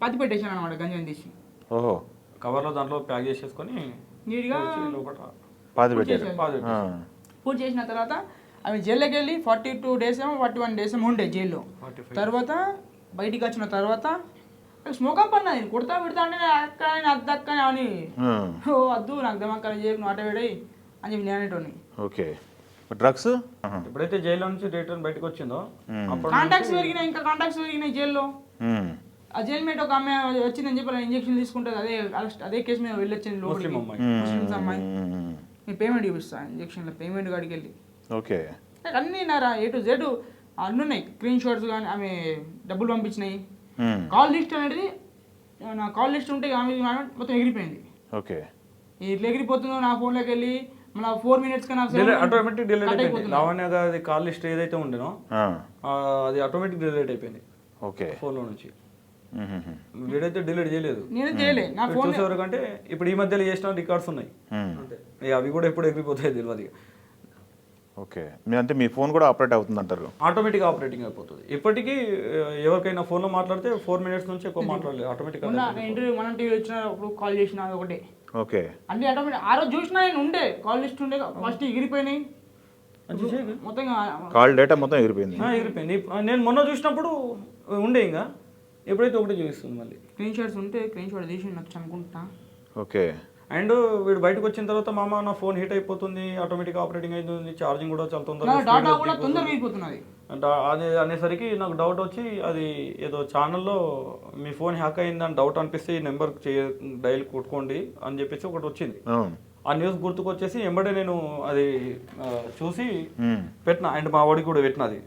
పాతి పెట్టేసాను అనమాట గంజాని తీసి. ఓహో, కవర్లో దాంట్లో ప్యాక్ చేసేసుకొని నీట్గా పాతి పెట్టారు. పూజ చేసిన తర్వాత అవి జైల్లోకి వెళ్ళి 42 days ఏమో 41 days ఏమో ఉండే జైల్లో. తర్వాత బయటికి వచ్చిన తర్వాత స్మోకప్ అన్నా నేను కుడతా పెడతా అంటే అక్క అద్దక్క అని వద్దు నాకు దమక్క చేయకు ఆట వేడాయి అని చెప్పి నేను అనేటోని. ఓకే, డ్రగ్స్ ఎప్పుడైతే జైల్లో నుంచి రిటర్న్ బయటకు వచ్చిందో కాంటాక్ట్స్ పెరిగినాయి, ఇంకా కాంటాక్ట్స్ పెరిగినాయి జైల్లో. ఆ జైల్ మేట్ ఒక అమ్మాయి వచ్చిందని చెప్పి ఇంజక్షన్ తీసుకుంటుంది, అదే కేసు మీద వెళ్ళొచ్చింది లోపలికి, ముస్లిమ్స్ అమ్మాయి. నేను పేమెంట్ చూపిస్తాను ఇంజక్షన్లో, పేమెంట్ కాడికి వెళ్ళి. ఓకే, అన్నీ నారా A to Z అన్నీ ఉన్నాయి, స్క్రీన్ షాట్స్ కానీ ఆమె డబ్బులు పంపించినాయి. కాల్ లిస్ట్ అనేది నా కాల్ లిస్ట్ ఉంటే ఆమె మొత్తం ఎగిరిపోయింది. ఓకే, ఇట్లా ఎగిరిపోతుందో నా ఫోన్లోకి వెళ్ళి మళ్ళీ 4 minutes కన్నా ఆటోమేటిక్ డిలీట్ అయిపోయింది. లావణ్య గారి కాల్ లిస్ట్ ఏదైతే ఉండేనో అది ఆటోమేటిక్ డిలీట్ అయిపోయింది ఓకే ఫోన్లో నుంచి. వీడైతే డిలీట్ చేయలేదు, నేను చేయలే నా ఫోన్ చూసేవరకంటే ఇప్పుడు ఈ మధ్యలో చేసిన రికార్డ్స్ ఉన్నాయి అంతే, అవి కూడా ఎప్పుడు ఎగిరిపోతాయి తెలియదు. ఓకే, అంటే మీ ఫోన్ కూడా ఆపరేట్ అవుతుంది అంటారు? ఆటోమేటిక్ ఆపరేటింగ్ అయిపోతుంది. ఇప్పటికీ ఎవరికైనా ఫోన్లో మాట్లాడితే 4 minutes నుంచి ఎక్కువ మాట్లాడలేదు, ఆటోమేటిక్. ఇంటర్వ్యూ మనం టీవీ వచ్చినప్పుడు కాల్ చేసిన ఒకటే ఓకే, అన్ని ఆటోమేటిక్. ఆ రోజు చూసినా నేను ఉండే కాల్ లిస్ట్ ఉండే, ఫస్ట్ ఎగిరిపోయినాయి మొత్తం, కాల్ డేటా మొత్తం ఎగిరిపోయింది. ఎగిరిపోయింది. నేను మొన్న చూసినప్పుడు ఉండే, ఇంకా ఎప్పుడైతే ఒకటి చూపిస్తుంది మళ్ళీ. స్క్రీన్ షాట్స్ ఉంటే స్క్రీన్ షాట్ తీసి నచ్చు అనుకుంటా. ఓకే, అండ్ వీడు బయటకు వచ్చిన తర్వాత మామ నా ఫోన్ హీట్ అయిపోతుంది, ఆటోమేటిక్ ఆపరేటింగ్ అవుతుంది, ఛార్జింగ్ కూడా చాలా తొందరగా డాటా కూడా తొందరగా అయిపోతున్నది. అది అనేసరికి నాకు డౌట్ వచ్చి అది ఏదో ఛానల్లో మీ ఫోన్ హ్యాక్ అయిందని డౌట్ అనిపిస్తే ఈ నెంబర్ డైల్ కొట్టుకోండి అని చెప్పేసి ఒకటి వచ్చింది. ఆ న్యూస్ గుర్తుకొచ్చేసి ఎంబడే నేను అది చూసి పెట్టిన. అండ్ మా వాడికి కూడా పెట్టిన అది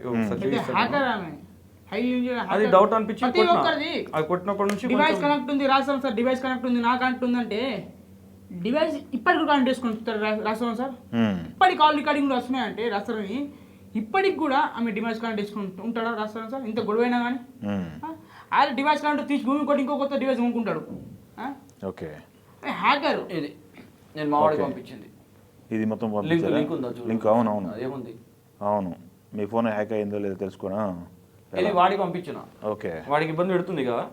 అది డౌట్ అనిపించి అది కొట్టినప్పటి నుంచి డివైస్ కనెక్ట్ ఉంది రాస్తాం సార్, డివైస్ కనెక్ట్ ఉంది, నా కనెక్ట్ ఉందంటే డివైస్ ఇప్పటికి కనెక్ట్ చేసుకుంటారు రాస్తాం సార్. ఇప్పటికి కాల్ రికార్డింగ్ కూడా వస్తున్నాయంటే రాస్తారని ఇప్పటికి కూడా ఆమె డివైస్ కనెక్ట్ చేసుకుంటూ ఉంటాడా రాస్తాను సార్. ఇంత గొడవైనా కానీ ఆయన డివైస్ కనెక్ట్ తీసి భూమి కొట్టి ఇంకో కొత్త డివైస్ కొనుక్కుంటాడు. ఓకే, హ్యాకర్ ఇది నేను మా వాడికి పంపించింది. ఇది మొత్తం లింక్. అవునవును అవును, మీ ఫోన్ హ్యాక్ అయిందో లేదో తెలుసుకోనా. ఇది వాడికి పంపించిన. ఓకే, వాడికి ఇబ్బంది పెడుతుంది కదా,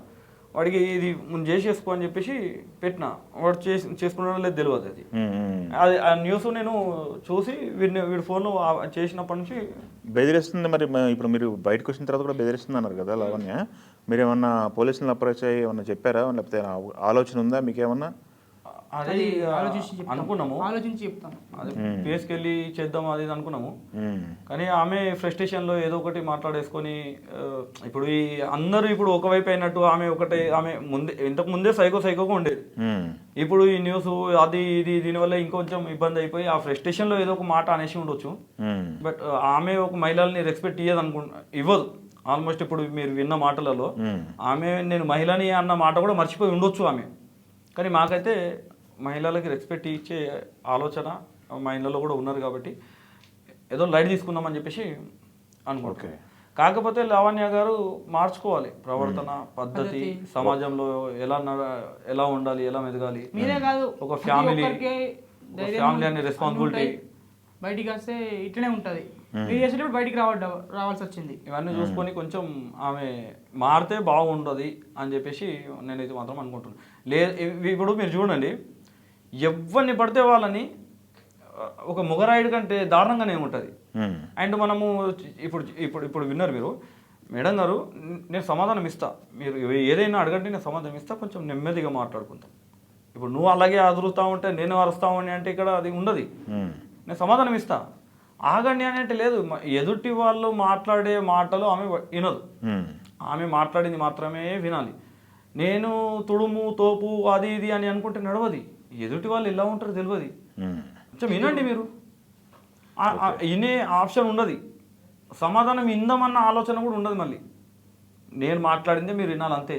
వాడికి ఇది ముందు చేసేసుకో అని చెప్పేసి పెట్టిన. వాడు చేసుకున్నాడో లేదు తెలియదు అది. అది ఆ న్యూస్ నేను చూసి వీడి ఫోన్లో చేసినప్పటి నుంచి బెదిరిస్తుంది. మరి ఇప్పుడు మీరు బయటకు వచ్చిన తర్వాత కూడా బెదిరిస్తుంది అన్నారు కదా లావణ్య, మీరు ఏమన్నా పోలీసులను అప్రోచ్ అయ్యి ఏమన్నా చెప్పారా, లేకపోతే ఆలోచన ఉందా మీకేమన్నా? అది అనుకున్నాము, ఆలోచించి చెప్తాను. అది తీసుకెళ్ళి చేద్దాం అది అనుకున్నాము. కానీ ఆమె ఫ్రస్ట్రేషన్లో ఏదో ఒకటి మాట్లాడేసుకొని ఇప్పుడు ఈ అందరూ ఇప్పుడు ఒకవైపు అయినట్టు ఆమె ఇంతకు ముందే సైకోగా ఉండేది. ఇప్పుడు ఈ న్యూస్ అది ఇది దీనివల్ల ఇంకొంచెం ఇబ్బంది అయిపోయి ఆ ఫ్రస్ట్రేషన్లో ఏదో ఒక మాట అనేసి ఉండొచ్చు. బట్ ఆమె ఒక మహిళల్ని రెస్పెక్ట్ ఇవ్వదు ఆల్మోస్ట్. ఇప్పుడు మీరు విన్న మాటలలో ఆమె నేను మహిళని అన్న మాట కూడా మర్చిపోయి ఉండొచ్చు ఆమె. కానీ మాకైతే మహిళలకి రెస్పెక్ట్ ఇచ్చే ఆలోచన మహిళల్లో కూడా ఉన్నారు కాబట్టి ఏదో లైట్ తీసుకుందామని చెప్పేసి అనుకుంటాం. కాకపోతే లావణ్య గారు మార్చుకోవాలి ప్రవర్తన పద్ధతి, సమాజంలో ఎలా ఉండాలి, ఎలా మెదగాలి, మీరే కాదు ఒక ఫ్యామిలీ అనే రెస్పాన్సిబిలిటీ. బయటికి వస్తే ఇట్లనే ఉంటుంది, మీరు చేసేటప్పుడు బయటికి రావాల్సి వచ్చింది. ఇవన్నీ చూసుకొని కొంచెం ఆమె మారితే బాగుంటుంది అని చెప్పేసి నేనైతే మాత్రం అనుకుంటున్నాను. ఇప్పుడు మీరు చూడండి, ఎవరిని పడితే వాళ్ళని ఒక మొగరాయుడు కంటే దారుణంగానే ఉంటుంది. అండ్ మనము ఇప్పుడు ఇప్పుడు ఇప్పుడు విన్నారు మీరు, మేడం గారు నేను సమాధానం ఇస్తా, మీరు ఏదైనా అడగండి నేను సమాధానం ఇస్తా, కొంచెం నెమ్మదిగా మాట్లాడుకుంటాం. ఇప్పుడు నువ్వు అలాగే అదురుతా ఉంటే నేను అరుస్తామని అంటే ఇక్కడ అది ఉండదు. నేను సమాధానం ఇస్తా, ఆగండి అని అంటే లేదు. ఎదుటి వాళ్ళు మాట్లాడే మాటలు ఆమె వినదు, ఆమె మాట్లాడింది మాత్రమే వినాలి. నేను తుడుము తోపు అది ఇది అని అనుకుంటే నడవది. ఎదుటి వాళ్ళు ఎలా ఉంటారో తెలియదు, కొంచెం వినండి మీరు. వినే ఆప్షన్ ఉండదు, సమాధానం ఇందామన్న ఆలోచన కూడా ఉండదు. మళ్ళీ నేను మాట్లాడిందే మీరు వినాలి అంతే.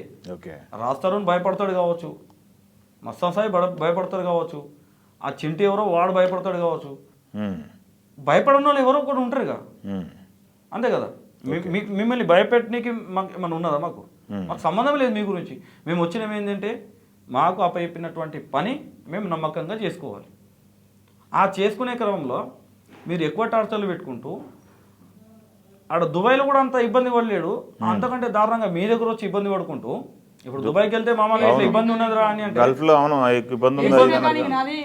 రాస్తారు భయపడతాడు కావచ్చు, మస్తాన్ సాయి భయపడతాడు కావచ్చు, ఆ చింటి ఎవరో వాడు భయపడతాడు కావచ్చు, భయపడని వాళ్ళు ఎవరో కూడా ఉంటారుగా, అంతే కదా. మిమ్మల్ని భయపెట్టడానికి మనం ఉన్నదా? మాకు సంబంధం లేదు మీ గురించి. మేము వచ్చినవి ఏంటంటే మాకు అప్పచెప్పినటువంటి పని మేము నమ్మకంగా చేసుకోవాలి. ఆ చేసుకునే క్రమంలో మీరు ఎక్కువ టార్చర్లు పెట్టుకుంటూ ఆడ దుబాయ్లో కూడా అంత ఇబ్బంది పడలేడు, అంతకంటే దారుణంగా మీ దగ్గర వచ్చి ఇబ్బంది పడుకుంటూ ఇప్పుడు దుబాయ్కి వెళ్తే మామూలుగా ఇట్లా ఇబ్బంది ఉన్నదిరా అని అంటే నాది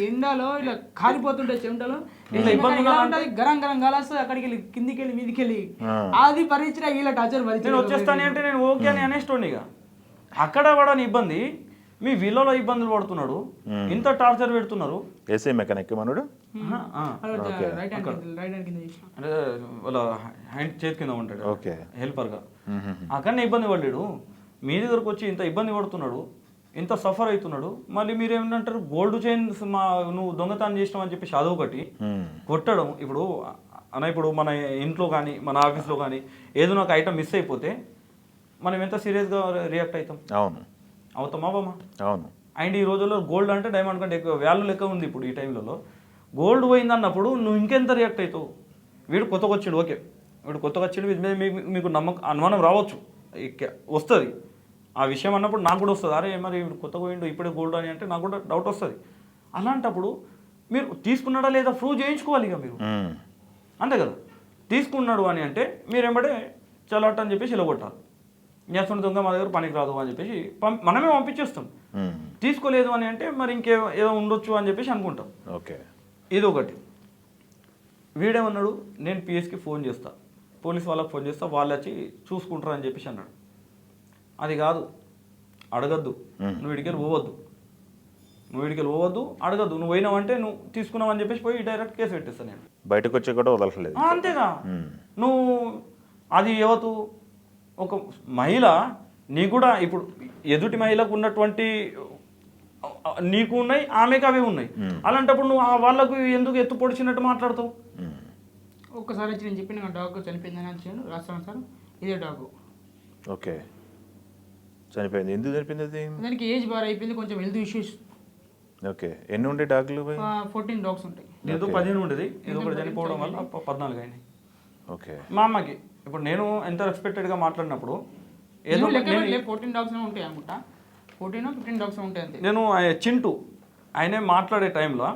ఎండలో ఇలా కాలిపోతుంటే చెమటలు ఇట్లా ఇబ్బంది ఉంటుంది, గరం గరం కాలేస్తుంది, అక్కడికి వెళ్ళి కిందికి వెళ్ళి మీదికి వెళ్ళి అది భరించిన వీళ్ళ టార్చర్ నేను వచ్చేస్తాను అంటే నేను ఓకే అని అనేస్తోండి. ఇక అక్కడ పడని ఇబ్బంది మీ వీళ్ళలో ఇబ్బందులు పడుతున్నాడు, ఇంత టార్చర్ పెడుతున్నారు. ఏసీ మెకానిక్ మనడు అంటే వాళ్ళ హ్యాండ్ చేతి కింద ఉంటాడు హెల్పర్గా, అక్కడనే ఇబ్బంది పడ్డాడు. మీ దగ్గరకు వచ్చి ఇంత ఇబ్బంది పడుతున్నాడు, ఇంత సఫర్ అవుతున్నాడు. మళ్ళీ మీరు ఏమంటారు గోల్డ్ చైన్స్ నువ్వు దొంగతనం చేసినావు అని చెప్పి చదువు ఒకటి కొట్టడం. ఇప్పుడు మన ఇంట్లో కానీ మన ఆఫీస్లో కానీ ఏదో ఒక ఐటమ్ మిస్ అయిపోతే మనం ఎంత సీరియస్గా రియాక్ట్ అవుతాం? అవుతామా బామ్మ? అవును. అండ్ ఈ రోజుల్లో గోల్డ్ అంటే డైమండ్ కంటే ఎక్కువ వాల్యూ లెక్క ఉంది. ఇప్పుడు ఈ టైంలో గోల్డ్ పోయింది అన్నప్పుడు నువ్వు ఇంకెంత రియాక్ట్ అవుతావు? వీడు కొత్తగా వచ్చాడు, ఓకే వీడు కొత్తగా వచ్చాడు, వీడి మీద మీకు అనుమానం రావచ్చు, వస్తుంది ఆ విషయం అన్నప్పుడు నాకు కూడా వస్తుంది. అరే మరి ఇప్పుడు కొత్తగా పోయిండు ఇప్పుడే గోల్డ్ అని అంటే నాకు కూడా డౌట్ వస్తుంది. అలాంటప్పుడు మీరు తీసుకున్నాడా లేదా ప్రూవ్ చేయించుకోవాలి ఇక మీరు, అంతే కదా. తీసుకున్నాడు అని అంటే మీరు ఏమంటే చల్లట అని చెప్పేసి ఇలగొట్టాలి. చేస్తున్న దొంగ మా దగ్గర పనికి రాదు అని చెప్పేసి మనమే పంపించేస్తాం. తీసుకోలేదు అని అంటే మరి ఏదో ఉండొచ్చు అని చెప్పేసి అనుకుంటాం. ఓకే, ఇది ఒకటి. వీడేమన్నాడు, నేను పిఎస్కి ఫోన్ చేస్తా, పోలీస్ వాళ్ళకి ఫోన్ చేస్తా, వాళ్ళు వచ్చి చూసుకుంటారు అని చెప్పేసి అన్నాడు. అది కాదు, అడగద్దు, నువ్వు ఇడికెళ్ళి పోవద్దు, నువ్వు వీడికి పోవద్దు, అడగద్దు. నువ్వు పోయినావంటే నువ్వు తీసుకున్నావు అని చెప్పేసి పోయి డైరెక్ట్ కేసు పెట్టేస్తాను నేను. బయటకు వచ్చి కూడా వదలట్లేదు. అంతేగా. నువ్వు అది ఎవరు ఒక మహిళ, నీకు కూడా ఇప్పుడు ఎదుటి మహిళకు ఉన్నటువంటి నీకు ఉన్నాయి, ఆమెకు అవి ఉన్నాయి. అలాంటప్పుడు నువ్వు వాళ్ళకు ఎందుకు ఎత్తు పొడిచినట్టు మాట్లాడతావు? ఒక్కసారి వచ్చి నేను చెప్పిన డాగ్ చనిపోయిందని వచ్చాను, రాస్తాను సార్ ఇదే డాగ్. ఓకే, చనిపోయింది. ఎందుకు చనిపోయింది అది? దానికి ఏజ్ బార్ అయిపోయింది, కొంచెం హెల్త్ ఇష్యూస్. ఓకే, ఎన్ని ఉంటాయి డాగ్లు? 14 డాగ్స్ ఉంటాయి. ఏదో 15 ఉంటుంది, ఏదో ఒకటి చనిపోవడం వల్ల 14 అయినాయి. ఓకే, మా అమ్మకి ఇప్పుడు నేను ఎంత రెస్పెక్టెడ్గా మాట్లాడినప్పుడు ఏదో 14 డాగ్స్ ఉంటాయి అనుకుంటా, 14-15 డాగ్స్ ఉంటాయి అంతే. నేను చింటూ ఆయనే మాట్లాడే టైంలో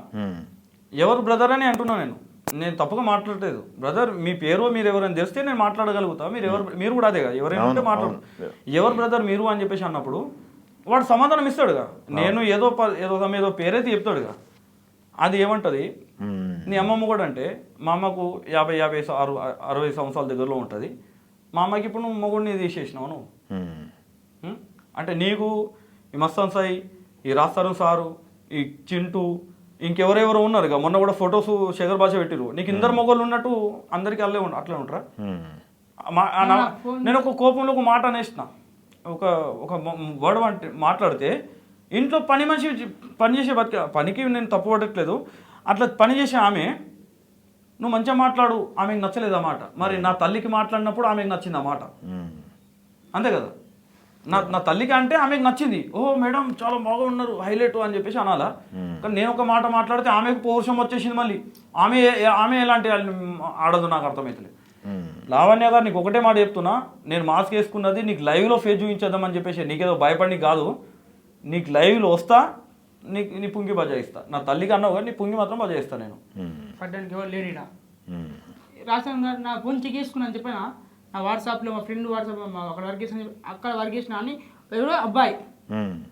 ఎవరు బ్రదర్ అని అంటున్నాను. నేను తప్పుగా మాట్లాడలేదు. బ్రదర్ మీ పేరు మీరు ఎవరైనా తెలిస్తే నేను మాట్లాడగలుగుతా. మీరు కూడా అదే కదా, ఎవరైనా మాట్లాడు, ఎవరు బ్రదర్ మీరు అని చెప్పేసి అన్నప్పుడు వాడు సమాధానం ఇస్తాడుగా. నేను ఏదో పేరైతే చెప్తాడుగా. అది ఏమంటది నీ అమ్మమ్మ కూడా అంటే, మా అమ్మకు 50-60 సంవత్సరాల దగ్గరలో ఉంటుంది. మా అమ్మకి ఇప్పుడు నువ్వు మొగుడిని తీసేసినావు నువ్వు. అంటే నీకు ఈ మస్తాన్ సాయి, ఈ రాస్తారు సారు, ఈ చింటూ, ఇంకెవరెవరో ఉన్నారు. మొన్న కూడా ఫొటోస్ శేఖర్ భాష పెట్టిరు. నీకు ఇందరు మొగోళ్ళు ఉన్నట్టు అందరికీ అట్లే ఉంటారా? నేను ఒక కోపంలో ఒక మాట అనేసిన, ఒక వర్డ్ మాట్లాడితే ఇంట్లో పనిచేసే పనికి నేను తప్పు పడట్లేదు. అట్లా పని చేసే ఆమె నువ్వు మంచిగా మాట్లాడు, ఆమెకు నచ్చలేదు ఆ మాట. మరి నా తల్లికి మాట్లాడినప్పుడు ఆమెకు నచ్చింది ఆ మాట, అంతే కదా. నా తల్లికి అంటే ఆమెకు నచ్చింది. ఓ మేడం చాలా బాగా ఉన్నారు, హైలైట్ అని చెప్పేసి అనాలా. కానీ నేను ఒక మాట మాట్లాడితే ఆమెకు పౌరుషం వచ్చేసింది. మళ్ళీ ఆమె ఎలాంటి ఆడదు నాకు అర్థమవుతలేదు. లావణ్య గారు నీకు ఒకటే మాట చెప్తున్నా, నేను మాస్క్ వేసుకున్నది నీకు లైవ్లో ఫేస్ చూపించేద్దామని చెప్పేసి నీకేదో భయపడి కాదు. నీకు లైవ్లో వస్తా, నీ పుంగి బజాయిస్తా. నా తల్లికి అన్నావు కానీ నీ పుంగి మాత్రం బజాయిస్తా నేను. పడ్డానికి ఎవరు లేడీడా రాసాను గారు, నా ఫోన్ చెక్ చేసుకున్నాను చెప్పిన. నా వాట్సాప్లో మా ఫ్రెండ్ వాట్సాప్ అక్కడ వర్క్ చేసిన, అక్కడ వర్క్ చేసిన అని ఎవరో అబ్బాయి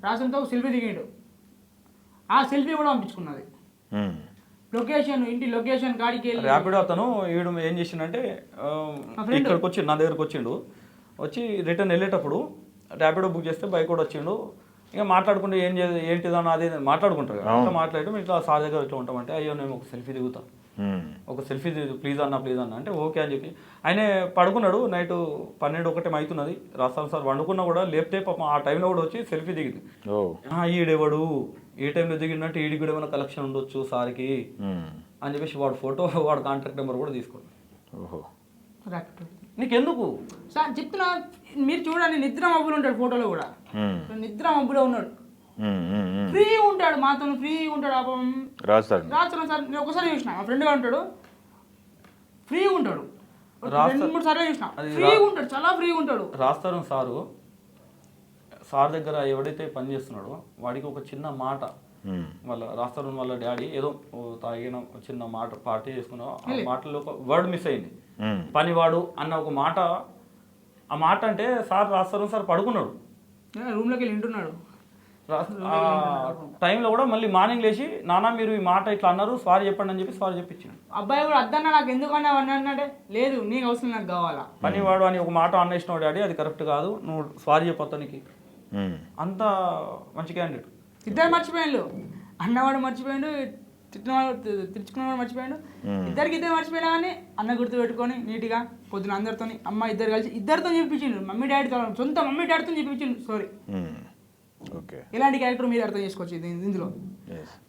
రాసంతో సెల్ఫీ దిగాడు. ఆ సెల్ఫీ కూడా పంపించుకున్నది. లొకేషన్, ఇంటి లొకేషన్ కాడికి వెళ్ళి ర్యాపిడో అతను వీడు ఏం చేసిండంటే ఇక్కడికి వచ్చి నా దగ్గరకు వచ్చిండు. వచ్చి రిటర్న్ వెళ్ళేటప్పుడు ర్యాపిడో బుక్ చేస్తే బైక్ కూడా వచ్చిండు. ఇక మాట్లాడుకుంటే ఏంటిదన్నా అది మాట్లాడుకుంటారు కదా. అట్లా మాట్లాడటం ఇట్లా సార్ దగ్గర ఇట్లా ఉంటామంటే, అయ్యో నేను ఒక సెల్ఫీ దిగుతా, ఒక సెల్ఫీ ప్లీజ్ అన్న అంటే ఓకే అని చెప్పి ఆయన పడుకున్నాడు. నైట్ 12-1 అవుతున్నది. రాస్తాను సార్ వండుకున్నా కూడా లేపితే పాపం ఆ టైంలో కూడా వచ్చి సెల్ఫీ దిగింది. ఈడెవడు ఏ టైంలో దిగినట్టు ఈడికి కూడా ఏమైనా కలెక్షన్ ఉండొచ్చు సార్కి అని చెప్పేసి వాడు ఫోటో, వాడు కాంటాక్ట్ నెంబర్ కూడా తీసుకోండి. నీకెందుకు సార్ చెప్తున్నా, మీరు చూడండి నిద్ర మబ్బులు ఉంటాడు ఫోటోలో కూడా, నిద్ర మబ్బులో ఉన్నాడు, ఫ్రీ ఉంటాడు, మాతో ఫ్రీ ఉంటాడు. రాస్తాను సార్, నేను ఒకసారి చూసిన, మా ఫ్రెండ్గా ఉంటాడు, ఫ్రీ ఉంటాడు. 2-3 సార్లు చూసిన, ఫ్రీ ఉంటాడు, చాలా ఫ్రీ ఉంటాడు. రాస్తారు సార్ దగ్గర ఎవడైతే పని చేస్తున్నాడో వాడికి ఒక చిన్న మాట, వాళ్ళ రాస్తారు వాళ్ళ డాడీ ఏదో తాగిన చిన్న మాట పార్టీ చేసుకున్నా, ఆ మాటలో ఒక వర్డ్ మిస్ అయింది. పనివాడు అన్న ఒక మాట, ఆ మాట అంటే సార్ రాస్తారు సార్ పడుకున్నాడు, రూమ్లోకి వెళ్ళి వింటున్నాడు. టైంలో కూడా మళ్ళీ మార్నింగ్ లేచి నాన్న మీరు ఈ మాట ఇట్లా అన్నారు సారీ చెప్పండి అని చెప్పి సారీ చెప్పించాడు. అబ్బాయి కూడా అద్దన్నా నాకు ఎందుకన్నా అన్నాడే, లేదు నీకు అవసరం నాకు కావాలా. పనివాడు అని ఒక మాట అన్నేసినావు డాడీ, అది కరెక్ట్ కాదు, నువ్వు సారీ చెప్పొత్తానికి. అంత మంచి క్యాండిడేట్. ఇద్దరు మర్చిపోయాడు, అన్నవాడు మర్చిపోయాడు, తిట్టుకున్నవాడు మర్చిపోయాడు. ఇద్దరు మర్చిపోయినా కానీ అన్న గుర్తు పెట్టుకొని నీట్గా పొద్దున అందరితో అమ్మ ఇద్దరు కలిసి ఇద్దరితో చెప్పించిండు. మమ్మీ డాడీతో, సొంత మమ్మీ డాడీతో చెప్పించిండు సారీ. ఎలాంటి క్యారెక్టర్ మీరు అర్థం చేసుకోవచ్చు ఇందులో.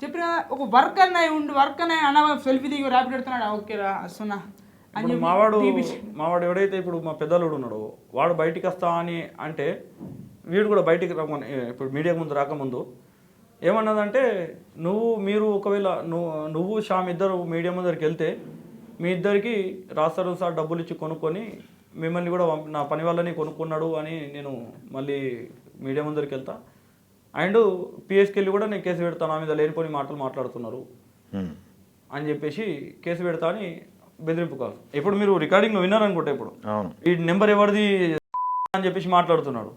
చెప్పిన ఒక వర్కర్ అన్న సెల్ఫీ దిగి ర్యాపిడ్ పెడుతున్నాడు, ఓకేరా వస్తున్నా అని. మావాడు ఎవడైతే ఇప్పుడు మా పెద్దలుడు ఉన్నాడో వాడు బయటికి వస్తా అని అంటే వీడు కూడా బయటికి రమ్మని ఇప్పుడు మీడియా ముందు రాకముందు ఏమన్నదంటే, మీరు ఒకవేళ నువ్వు శ్యామ్ ఇద్దరు మీడియా ముందరికి వెళ్తే మీ ఇద్దరికి రాస్తారు సార్ డబ్బులు ఇచ్చి కొనుక్కొని మిమ్మల్ని కూడా నా పని వాళ్ళని కొనుక్కున్నాడు అని నేను మళ్ళీ మీడియా ముందరికి వెళ్తా, అండ్ పిఎస్కి వెళ్ళి కూడా నేను కేసు పెడతాను, నా మీద లేనిపోని మాటలు మాట్లాడుతున్నారు అని చెప్పేసి కేసు పెడతా అని బెదిరింపు కాదు. ఇప్పుడు మీరు రికార్డింగ్లో విన్నారనుకుంటే ఇప్పుడు ఈ నెంబర్ ఎవరిది అని చెప్పేసి మాట్లాడుతున్నాడు.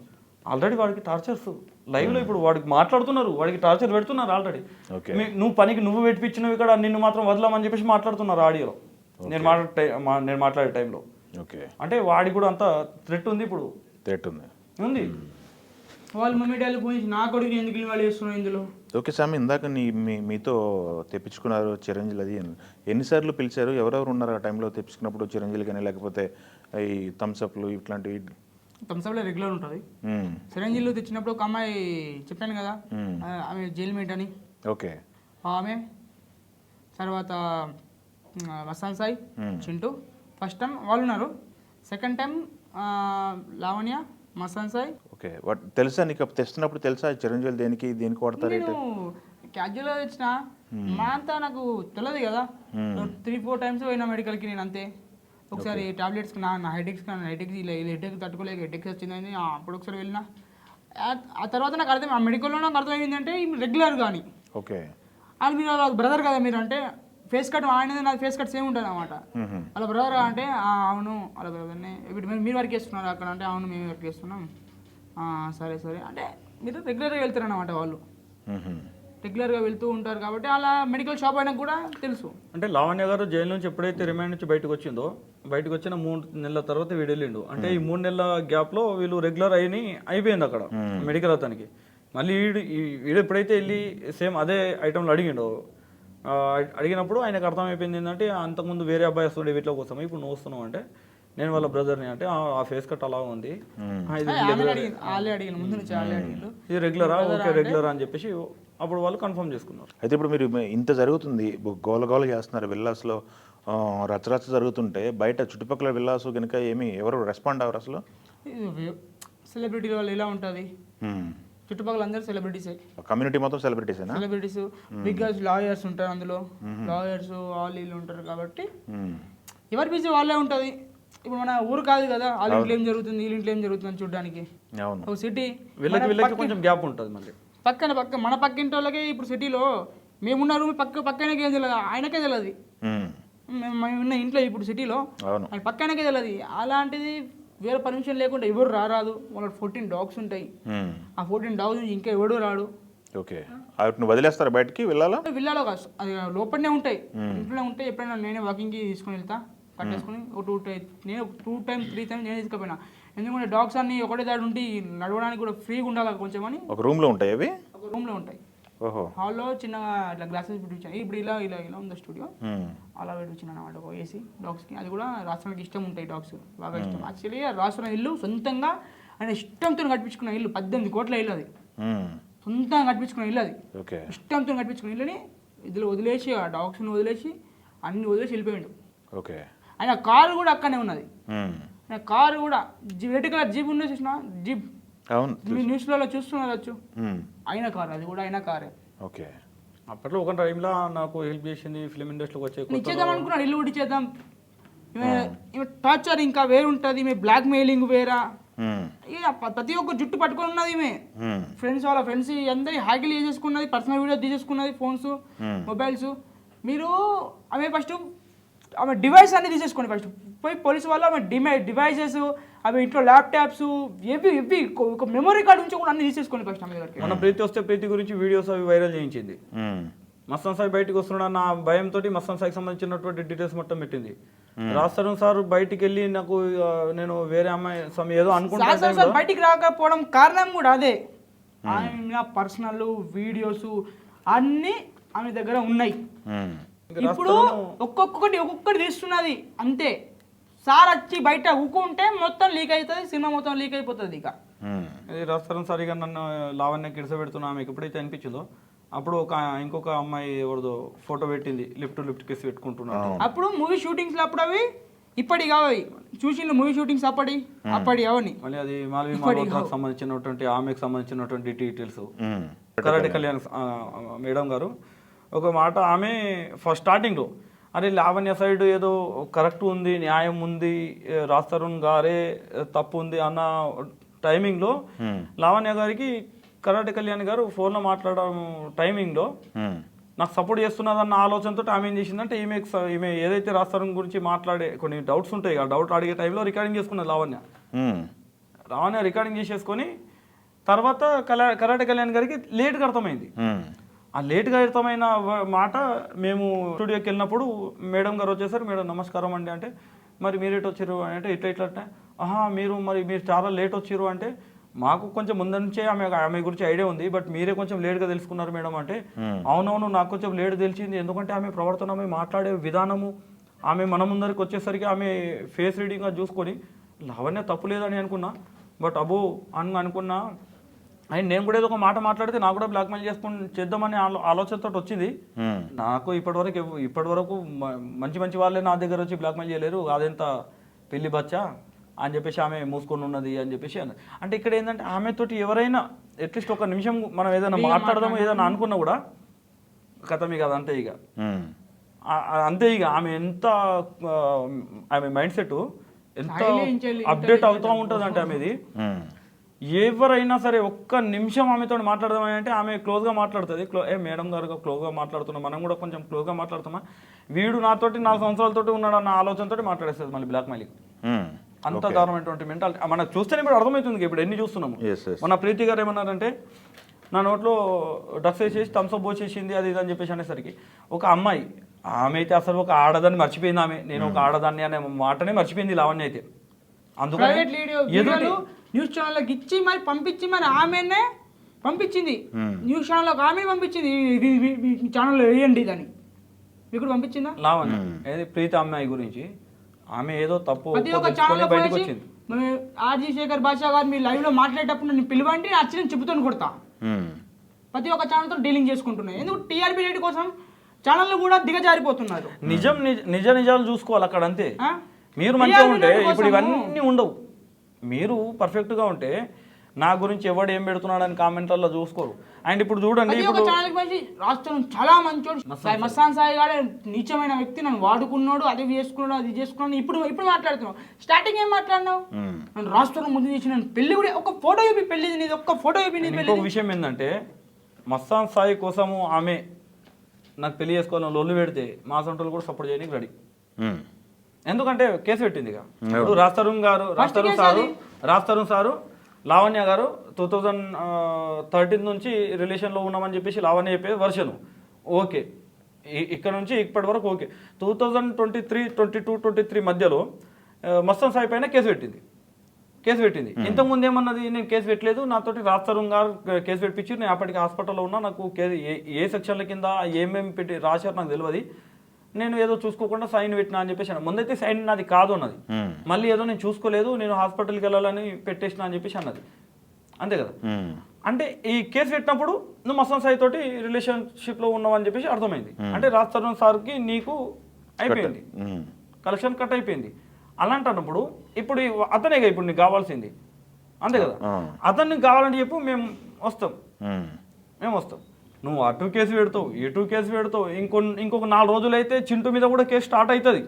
ఆల్రెడీ వాడికి టార్చర్స్ లైవ్లో ఇప్పుడు వాడికి మాట్లాడుతున్నారు, వాడికి టార్చర్ పెడుతున్నారు ఆల్రెడీ. నువ్వు పనికి నువ్వు పెట్టించినవి ఇక్కడ నిన్ను మాత్రం వదలమని చెప్పేసి మాట్లాడుతున్నారు ఆడియోలో నేను మాట్లాడే టైంలో. అంటే వాడికి కూడా అంత థ్రెట్ ఉంది, ఇప్పుడు ఉంది. వాళ్ళు మమ్మీ డాడీ ఫోన్ చేసి నా కొడుకుని ఎందుకు ఇన్వాల్వ్ చేస్తున్నావు ఇందులో. ఓకే స్వామి, ఇందాక మీతో తెప్పించుకున్నారు చిరంజీవి, అది ఎన్నిసార్లు పిలిచారు? ఎవరెవరు ఉన్నారు ఆ టైంలో తెప్పించుకున్నప్పుడు? చిరంజీవి కానీ లేకపోతే ఈ థమ్స్అప్లు ఇట్లాంటివి? థమ్స్అప్లో రెగ్యులర్ ఉంటుంది. చిరంజీవిలో తెచ్చినప్పుడు ఒక అమ్మాయి చెప్పాను కదా, ఆమె జైలు మేట్ అని, ఓకే, ఆమె తర్వాత వసంత్ సాయి, చింటూ. ఫస్ట్ టైం వాళ్ళు ఉన్నారు. సెకండ్ టైం లావణ్య, మసంత్ సాయి. ఓకే, తెలుసా నీకు తెస్తున్నప్పుడు? తెలుసా చిరంజీవి దేనికి వాడతారు? నేను క్యాజువల్గా తెచ్చిన మా అంతా నాకు తెలియదు కదా. 3-4 టైమ్స్ పోయినా మెడికల్కి నేను అంతే. ఒకసారి టాబ్లెట్స్కి నా హెడేక్స్ ఇలా హెడేక్ తట్టుకోలేక హెడేక్స్ వచ్చిందని అప్పుడు ఒకసారి వెళ్ళినా. ఆ తర్వాత నాకు అర్థం, ఆ మెడికల్లో నాకు అర్థమైంది అంటే రెగ్యులర్ కానీ. ఓకే, అది మీరు వాళ్ళ బ్రదర్ కదా మీరు అంటే, ఫేస్ కట్ ఆయనది నాది ఫేస్ కట్ సేమ్ ఉంటుంది అనమాట. వాళ్ళ బ్రదర్ అంటే అవును వాళ్ళ బ్రదర్నే. ఇప్పుడు మీరు వర్క్ చేస్తున్నారు అక్కడ అంటే అవును మేము వర్క్ చేస్తున్నాం. సరే అంటే మీరు రెగ్యులర్గా వెళ్తారు అన్నమాట. వాళ్ళు రెగ్యులర్గా వెళ్తూ ఉంటారు కాబట్టి అలా మెడికల్ షాప్ అయినా కూడా తెలుసు. అంటే లావణ్య గారు జైలు నుంచి ఎప్పుడైతే రిమాండ్ నుంచి బయటకు వచ్చిందో, బయటకు వచ్చిన 3 నెలల తర్వాత వీడు వెళ్ళిండు. అంటే ఈ 3 నెలల గ్యాప్లో వీళ్ళు రెగ్యులర్ అయిపోయింది అక్కడ మెడికల్ అతనికి. మళ్ళీ వీడు ఎప్పుడైతే వెళ్ళి సేమ్ అదే ఐటమ్లు అడిగినప్పుడు ఆయనకు అర్థమైపోయింది ఏంటంటే, అంతకుముందు వేరే అబ్బాయి వస్తుండే వీటిలో కోసం, ఇప్పుడు నువ్వు వస్తున్నావు అంటే నేను వాళ్ళ బ్రదర్ని అంటే ఆ ఫేస్ కట్ అలా ఉంది, ఇది రెగ్యులరా, ఓకే రెగ్యులరా అని చెప్పేసి అప్పుడు వాళ్ళు కన్ఫర్మ్ చేసుకున్నారు. అయితే ఇప్పుడు మీరు ఇంత జరుగుతుంది, గోలగోల చేస్తున్నారు, విల్లాస్లో రచ్చరచ్చ జరుగుతుంటే బయట చుట్టుపక్కల విల్లాసు కనుక ఎవరు రెస్పాండ్ అవ్వరు అసలు? సెలబ్రిటీ వాళ్ళు ఎలా ఉంటుంది, చుట్టుపక్కల అందరూ సెలబ్రిటీసే, కమ్యూనిటీ మొత్తం సెలబ్రిటీసేనా? సెలబ్రిటీస్, బికాజ్ లాయర్స్ ఉంటారు అందులో, లాయర్స్ వాళ్ళు వీళ్ళు ఉంటారు కాబట్టి ఎవరి బిజీ వాళ్ళే ఉంటుంది. ఇప్పుడు మన ఊరు కాదు కదా, వాళ్ళ ఇంట్లో ఏం జరుగుతుంది వీళ్ళ ఇంట్లో ఏం జరుగుతుంది చూడడానికి. ఒక సిటీ వీళ్ళకి కొంచెం గ్యాప్ ఉంటుంది. మళ్ళీ మన పక్కింటి వాళ్ళకి ఇప్పుడు సిటీలో మేమున్న రూమ్ పక్కనకే ఏం తెలియదు, ఆయనకే తెలియదు. మేము ఉన్న ఇంట్లో ఇప్పుడు సిటీలో ఆయన పక్కనకే తెలియదు. అలాంటిది వేరే పర్మిషన్ లేకుండా ఎవరు రారాదు. వాళ్ళకి 14 డాగ్స్ ఉంటాయి. ఆ 14 డాగ్స్ నుంచి ఇంకా ఎవడు రాడు. ఓకే, వాటిని వదిలేస్తారా బయటికి? విల్లాలో కాదు, అది లోపలనే ఉంటాయి, ఇంట్లోనే ఉంటాయి. ఎప్పుడైనా నేనే వాకింగ్కి తీసుకొని వెళ్తా, కట్టేసుకుని ఒక 2 times 3 times నేను తీసుకుపోయినా. ఎందుకంటే డాగ్స్ అన్ని ఒకటే దాడి ఉండి నడవడానికి కూడా ఫ్రీగా ఉండాలి కొంచెం అని. ఒక రూమ్లో ఉంటాయి అవి? ఒక రూమ్లో ఉంటాయి. హాల్లో చిన్నగా ఇట్లా గ్లాసెస్ పెట్టించాను. ఇప్పుడు ఇలా ఉంది స్టూడియో, అలా పెట్టించాను అనమాట ఒక ఏసీ డాగ్స్కి. అది కూడా రాష్ట్రానికి ఇష్టం ఉంటాయి డాగ్స్, బాగా ఇష్టం. యాక్చువల్లీ రాష్ట్రం ఇల్లు సొంతంగా ఆయన ఇష్టంతో కట్టించుకున్న ఇల్లు, 18 కోట్ల ఇల్లు అది. సొంతంగా కట్టించుకున్న ఇల్లు అది, ఇష్టంతో కట్టించుకున్న ఇల్లుని ఇందులో వదిలేసి, ఆ డాగ్స్ని వదిలేసి అన్ని వదిలేసి వెళ్ళిపోయాడు. ఓకే, ఆయన కారు కూడా అక్కడనే ఉన్నది. ఆయన కారు కూడా రెడ్ కలర్ జీప్ ఉన్నది, చూసిన జీప్ మీ న్యూస్లలో చూస్తున్నారు. అయిన కారు, అది కూడా అయిన కారే. ఓకే, అప్పట్లో ఒక టైంలో నాకు హెల్ప్ చేసింది ఫిలిం ఇండస్ట్రీకి వచ్చే. ఇచ్చేద్దాం అనుకున్నాను, ఇల్లు కూడా ఇచ్చేద్దాం. టార్చర్ ఇంకా వేరుంటుంది, ఈమె బ్లాక్ మెయిలింగ్ వేరా. ప్రతి ఒక్క జుట్టు పట్టుకొని ఉన్నది ఈమె. వాళ్ళ ఫ్రెండ్స్ అందరి Haeckel చేసేసుకున్నది, personal video తీసేసుకున్నది, phones mobiles. మీరు ఆమె డివైస్ అన్ని తీసేసుకోండి. ఫస్ట్ పోయి పోలీసు వాళ్ళు ఆమె డివైసెస్, ఆమె ఇంట్లో ల్యాప్టాప్స్, ఇవి ఒక మెమరీ కార్డు నుంచి కూడా అన్ని తీసేసుకోండి ఫస్ట్ ఆమె దగ్గరికి. మన ప్రీతి వస్తే ప్రీతి గురించి వీడియోస్ అవి వైరల్ చేయించింది. మస్తాన్ సాయి బయటకు వస్తున్నాడు నా భయంతో మస్తాన్ సాయికి సంబంధించినటువంటి డీటెయిల్స్ మొత్తం పెట్టింది. రాస్తారు సార్ బయటికి వెళ్ళి నాకు నేను వేరే అమ్మాయి ఏదో అనుకుంటా బయటికి రాకపోవడం కారణం కూడా అదే. ఆమె పర్సనల్ వీడియోస్ అన్నీ ఆమె దగ్గర ఉన్నాయి. ఇప్పుడు ఒక్కొక్కటి తీస్తున్నది అంతే. సార్ వచ్చి బయట ఊకుంటే మొత్తం లీక్ అవుతుంది, సినిమా మొత్తం లీక్ అయిపోతుంది. ఇక రాస్తారు సార్ ఇక నన్ను లావణ్య కిడసబెడుతున్నా ఆమెకు ఎప్పుడైతే అనిపించిందో అప్పుడు ఇంకొక అమ్మాయి ఎవరిదో ఫోటో పెట్టింది, లిఫ్ట్ కేసు పెట్టుకుంటున్నాను. అప్పుడు మూవీ షూటింగ్స్ లో అప్పుడు అవి ఇప్పటి కావాలి చూసి మూవీ షూటింగ్స్ అప్పటి అవని మళ్ళీ అది మాల్వి మల్హోత్రాకు సంబంధించినటువంటి ఆమెకు సంబంధించినటువంటి డీటెయిల్స్. కరాటే కళ్యాణ్ మేడం గారు ఒక మాట ఆమె ఫస్ట్ స్టార్టింగ్లో అరే లావణ్య సైడ్ ఏదో కరెక్ట్ ఉంది, న్యాయం ఉంది, రాస్తారుణ్ గారే తప్పు ఉంది అన్న టైమింగ్లో లావణ్య గారికి కరాటే కళ్యాణ్ గారు ఫోన్లో మాట్లాడడం టైమింగ్లో నాకు సపోర్ట్ చేస్తున్నదన్న ఆలోచనతో ఆమె ఏం చేసిందంటే ఈమె ఏదైతే రాస్తారుణ్ గురించి మాట్లాడే కొన్ని డౌట్స్ ఉంటాయి, ఆ డౌట్ అడిగే టైంలో రికార్డింగ్ చేసుకున్నది లావణ్య రికార్డింగ్ చేసేసుకొని తర్వాత కరాటే కళ్యాణ్ గారికి లేట్గా అర్థమైంది. ఆ లేట్గా అర్థమైన మాట మేము స్టూడియోకి వెళ్ళినప్పుడు మేడం గారు వచ్చేసారు. మేడం నమస్కారం అండి అంటే, మరి మీరు ఎటు వచ్చారు అంటే ఇట్లా అంటే, మీరు చాలా లేట్ వచ్చారు అంటే, మాకు కొంచెం ముందు నుంచే ఆమె గురించి ఐడియా ఉంది, బట్ మీరే కొంచెం లేట్గా తెలుసుకున్నారు మేడం అంటే, అవునవును నాకు కొంచెం లేట్ తెలిసింది, ఎందుకంటే ఆమె ప్రవర్తన, ఆమె మాట్లాడే విధానము, ఆమె మన ముందరికి వచ్చేసరికి ఆమె ఫేస్ రీడింగ్గా చూసుకొని లావణ్య తప్పు లేదని అనుకున్నా, బట్ అబో అని అనుకున్నా. అండ్ నేను కూడా ఏదో ఒక మాట మాట్లాడితే నాకు కూడా బ్లాక్మెయిల్ చేద్దామని ఆలోచనతో వచ్చింది. నాకు ఇప్పటివరకు మంచి వాళ్ళే నా దగ్గర వచ్చి బ్లాక్మెయిల్ చేయలేరు, అదెంత పెళ్లి బచ్చా అని చెప్పేసి ఆమె మూసుకొని ఉన్నది అని చెప్పేసి అన్నది. అంటే ఇక్కడ ఏంటంటే ఆమెతోటి ఎవరైనా అట్లీస్ట్ ఒక నిమిషం మనం ఏదైనా మాట్లాడదాము ఏదైనా అనుకున్నా కూడా కథం ఇక అదంతే ఇక అంతే ఇక ఆమె ఎంత ఆమె మైండ్ సెట్ ఎంత అప్డేట్ అవుతూ ఉంటుంది అంటే ఆమెది. ఎవరైనా సరే ఒక్క నిమిషం ఆమెతో మాట్లాడదామని అంటే ఆమె క్లోజ్గా మాట్లాడుతుంది. మేడం గారు క్లోజ్గా మాట్లాడుతున్నాం, మనం కూడా కొంచెం క్లోజ్గా మాట్లాడుతామా, వీడు నాతోటి 4 సంవత్సరాలతో ఉన్నాడు అన్న ఆలోచనతో మాట్లాడేస్తుంది మళ్ళీ బ్లాక్మెయిలింగ్. అంత దారుణమైనటువంటి మెంటాలిటీ మనకు చూస్తేనే ఇప్పుడు అర్థమవుతుంది. ఇప్పుడు ఎన్ని చూస్తున్నాము. మన ప్రీతి గారు ఏమన్నారంటే నా నోట్లో డ్రగ్స్ వేసేసి థమ్స్అప్ పోసేసింది అది ఇది అని చెప్పేసి అనేసరికి ఒక అమ్మాయి, ఆమె అయితే అసలు ఒక ఆడదాన్ని మర్చిపోయింది. ఆమె నేను ఒక ఆడదాన్ని అనే మాటనే మర్చిపోయింది లావణ్య అయితే. అందుకని న్యూస్ ఛానల్లోకి ఇచ్చి మరి పంపించి మరి ఆమెనే పంపించింది, న్యూస్ ఛానల్లోకి ఆమె పంపించింది, ఛానల్లో వేయండి దాన్ని. మీకు పంపించిందా లావణ్య ఏది ప్రీతి అమ్మాయి గురించి ఆమె ఏదో తప్పు బయటకు వచ్చింది. ఆర్జీ శేఖర్ బాషా గారు మీ లైవ్ లో మాట్లాడేటప్పుడు నన్ను పిలవండి, అచ్చిన చెబుతాను కొడతా. ప్రతి ఒక్క ఛానల్తో డీలింగ్ చేసుకుంటున్నాయి. ఎందుకు టీఆర్పీ రేట్ కోసం ఛానళ్ళు కూడా దిగజారిపోతున్నారు. నిజాలు చూసుకోవాలి అక్కడ అంతే. మీరు మంచిగా ఉంటే ఇప్పుడు ఇవన్నీ ఉండవు. మీరు పర్ఫెక్ట్గా ఉంటే నా గురించి ఎవడు ఏం పెడుతున్నాడని కామెంట్లలో చూసుకోరు. అండ్ ఇప్పుడు చూడండి, రాష్ట్రం చాలా మంచోడు మస్తాన్ సాయి గాడే నీచమైన వ్యక్తి, నన్ను వాడుకున్నాడు, అది చేసుకున్నాడు, అది చేసుకున్నాడు. ఇప్పుడు మాట్లాడుతున్నావు. స్టార్టింగ్ ఏం మాట్లాడినావు? నన్ను రాష్ట్రం ముందు చేసి నన్ను పెళ్లి కూడా ఒక ఫోటో చూపి పెళ్లిది నీది, ఒక్క ఫోటో చూపి నీది. ఇంకొక విషయం ఏంటంటే మస్తాన్ సాయి కోసము ఆమె నాకు పెళ్లి చేసుకోవాలని లొల్లు పెడితే మా సొంటలు కూడా సపోర్ట్ చేయడానికి రెడీ. ఎందుకంటే కేసు పెట్టింది ఇక. ఇప్పుడు రాజ్ తరుణ్ సారు లావణ్య గారు 2013 నుంచి రిలేషన్లో ఉన్నామని చెప్పేసి లావణ్య చెప్పేది వర్షను ఓకే. ఇక్కడ నుంచి ఇప్పటి వరకు ఓకే. 2023, 22, 23 మధ్యలో మస్తాన్ సాయి పైన కేసు పెట్టింది. ఇంతకుముందు ఏమన్నది, నేను కేసు పెట్టలేదు, నాతోటి రాజ్ తరుణ్ గారు కేసు పెట్టించి నేను అప్పటికి హాస్పిటల్లో ఉన్నా, నాకు ఏ సెక్షన్ల కింద ఏమేమి పెట్టి రాశారు నాకు తెలియదు, నేను ఏదో చూసుకోకుండా సైన్ పెట్టినా అని చెప్పేసి ముందైతే సైన్ నాది కాదు అన్నది. మళ్ళీ ఏదో నేను చూసుకోలేదు, నేను హాస్పిటల్కి వెళ్ళాలని పెట్టేసిన అని చెప్పేసి అన్నది. అంతే కదా. అంటే ఈ కేసు పెట్టినప్పుడు నువ్వు మస్తాన్ సాయి తోటి రిలేషన్షిప్లో ఉన్నావు అని చెప్పేసి అర్థమైంది. అంటే రాజ్ తరుణ్ సార్కి నీకు అయిపోయింది, కలెక్షన్ కట్ అయిపోయింది. అలాంటప్పుడు ఇప్పుడు అతనేగా ఇప్పుడు నీకు కావాల్సింది. అంతే కదా. అతన్ని కావాలని చెప్పు, మేము వస్తాం. నువ్వు అటు కేసు పెడతావు, ఇటు కేసు పెడతావు. ఇంకొక 4 రోజులు అయితే చింటూ మీద కూడా కేసు స్టార్ట్ అవుతుంది.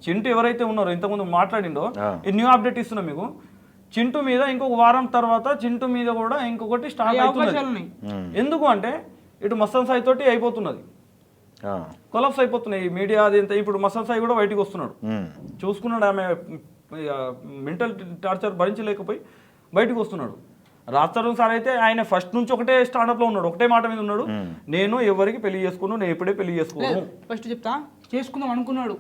చింటూ ఎవరైతే ఉన్నారో ఇంతకుముందు మాట్లాడిండో, ఈ న్యూ అప్డేట్ ఇస్తున్నా మీకు. చింటూ మీద ఇంకొక వారం తర్వాత చింటూ మీద కూడా ఇంకొకటి స్టార్ట్ అవుతుంది. ఎందుకు అంటే ఇటు మస్తాన్ సాయి తోటి అయిపోతున్నది, కొలాప్స్ అయిపోతున్నాయి మీడియా అది ఎంత. ఇప్పుడు మస్తాన్ సాయి కూడా బయటికి వస్తున్నాడు, చూసుకున్నాడు, ఆమె మెంటల్ టార్చర్ భరించలేకపోయి బయటకు వస్తున్నాడు. రాజ్ తరుణ్ సార్ అయితే ఆయన ఫస్ట్ నుంచి ఒకటే స్టాండప్లో ఉన్నాడు, ఒకటే మాట మీద ఉన్నాడు, నేను ఎవరికి పెళ్లి చేసుకున్నాను, నేను ఎప్పుడే పెళ్లి చేసుకోను. ఫస్ట్ చెప్తా, చేసుకుందాం అనుకున్నాడు.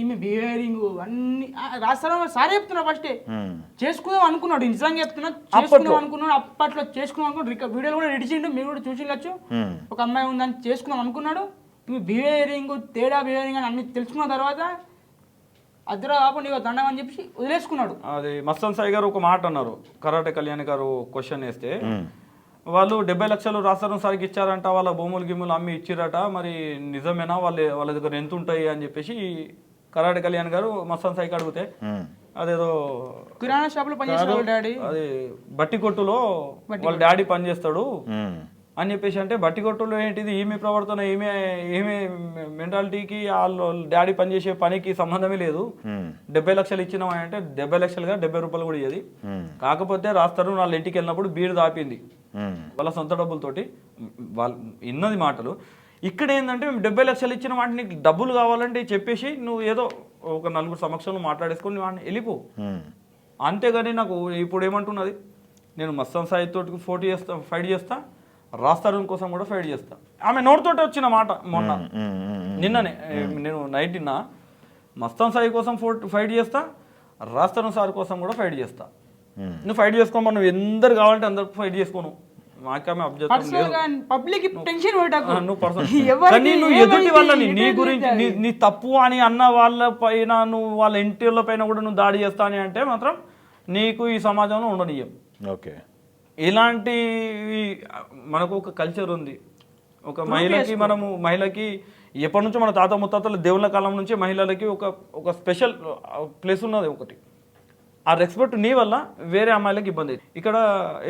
ఈమె బిహేవింగ్ అన్ని రాజ్ తరుణ్ సారే చెప్తున్నా. ఫస్టే చేసుకుందాం అనుకున్నాడు, నిజంగా చెప్తున్నా, చేసుకుందాం అనుకున్నాడు. అప్పట్లో చేసుకుందాం అనుకున్నాడు, వీడియోలు కూడా ఎడిచిండు, మీరు కూడా చూసిండొచ్చు. ఒక అమ్మాయి ఉందని చేసుకుందాం అనుకున్నాడు. ఈమె బిహేవింగ్ తేడా బిహేవింగ్ అని అన్ని తెలుసుకున్న తర్వాత అద్దరు కాకుండా ఇక దండం అని చెప్పి వదిలేసుకున్నాడు. అది మస్తాన్ సాయి గారు ఒక మాట అన్నారు, కరాటే కళ్యాణ్ గారు క్వశ్చన్ వేస్తే, వాళ్ళు 70 లక్షలు రాజ్ తరుణ్ సార్కి ఇచ్చారంట, వాళ్ళ భూములు అమ్మి ఇచ్చిరట, మరి నిజమేనా, వాళ్ళ దగ్గర ఎంత ఉంటాయి అని చెప్పేసి కరాటే కళ్యాణ్ గారు మస్తాన్ సాయికి అడిగితే, అదేదో కిరాణా షాప్ లో పనిచేస్తాడు డాడీ, అది బట్టి కొట్టులో వాళ్ళ డాడీ పనిచేస్తాడు అని చెప్పేసి. అంటే బట్టి కొట్టులో ఏంటిది, ఈమె ప్రవర్తన, ఈమె మెంటాలిటీకి వాళ్ళ డాడీ పనిచేసే పనికి సంబంధమే లేదు. 70 లక్షలు ఇచ్చినాం అంటే 70 లక్షలుగా 70 రూపాయలు కూడా ఇయ్యది. కాకపోతే రాజ్ తరుణ్ వాళ్ళ ఇంటికి వెళ్ళినప్పుడు బీడు దాపింది వాళ్ళ సొంత డబ్బులతోటి, వాళ్ళు ఇన్నది మాటలు. ఇక్కడ ఏంటంటే మేము 70 లక్షలు ఇచ్చిన వాటిని నీకు డబ్బులు కావాలంటే చెప్పేసి నువ్వు ఏదో ఒక 4 సమక్షంలో మాట్లాడేసుకొని వాడిని వెళ్ళిపో. అంతేగాని నాకు ఇప్పుడు ఏమంటున్నది, నేను మస్తాన్ సాయి తోటి ఫైట్ చేస్తా, రాజ్ తరుణ్ కోసం కూడా ఫైట్ చేస్తా. ఆమె నోటితోటి వచ్చిన మాట మొన్న నిన్ననే, నేను నైట్ నిన్న మస్తాన్ సాయి కోసం ఫైట్ చేస్తా, రాజ్ తరుణ్ సార్ కోసం కూడా ఫైట్ చేస్తా. నువ్వు ఫైట్ చేసుకోమని నువ్వు ఎందరు కావాలంటే అందరు ఫైట్ చేసుకోను, మాకేమే అబ్జెక్షన్ లేదు. పర్సనల్ గా పబ్లిక్ టెన్షన్ పెట్టకు. నువ్వు పర్సనల్ ఎవరికి కానీ నువ్వు ఎదుటి వాళ్ళని నీ ఏమైంది గురించి నీ తప్పు అని అన్న వాళ్ళ పైన నువ్వు వాళ్ళ ఇంటిల పైన కూడా నువ్వు దాడి చేస్తాని అంటే మాత్రం నీకు ఈ సమాజంలో ఉండనియ్యం. ఓకే, ఇలాంటి మనకు ఒక కల్చర్ ఉంది. ఒక మహిళకి ఎప్పటి నుంచో మన తాత ముత్తాతల దేవుళ్ళ కాలం నుంచి మహిళలకి ఒక స్పెషల్ ప్లేస్ ఉన్నది ఒకటి. ఆ రెస్పెక్ట్ నీ వల్ల వేరే అమ్మాయిలకి ఇబ్బంది అయింది. ఇక్కడ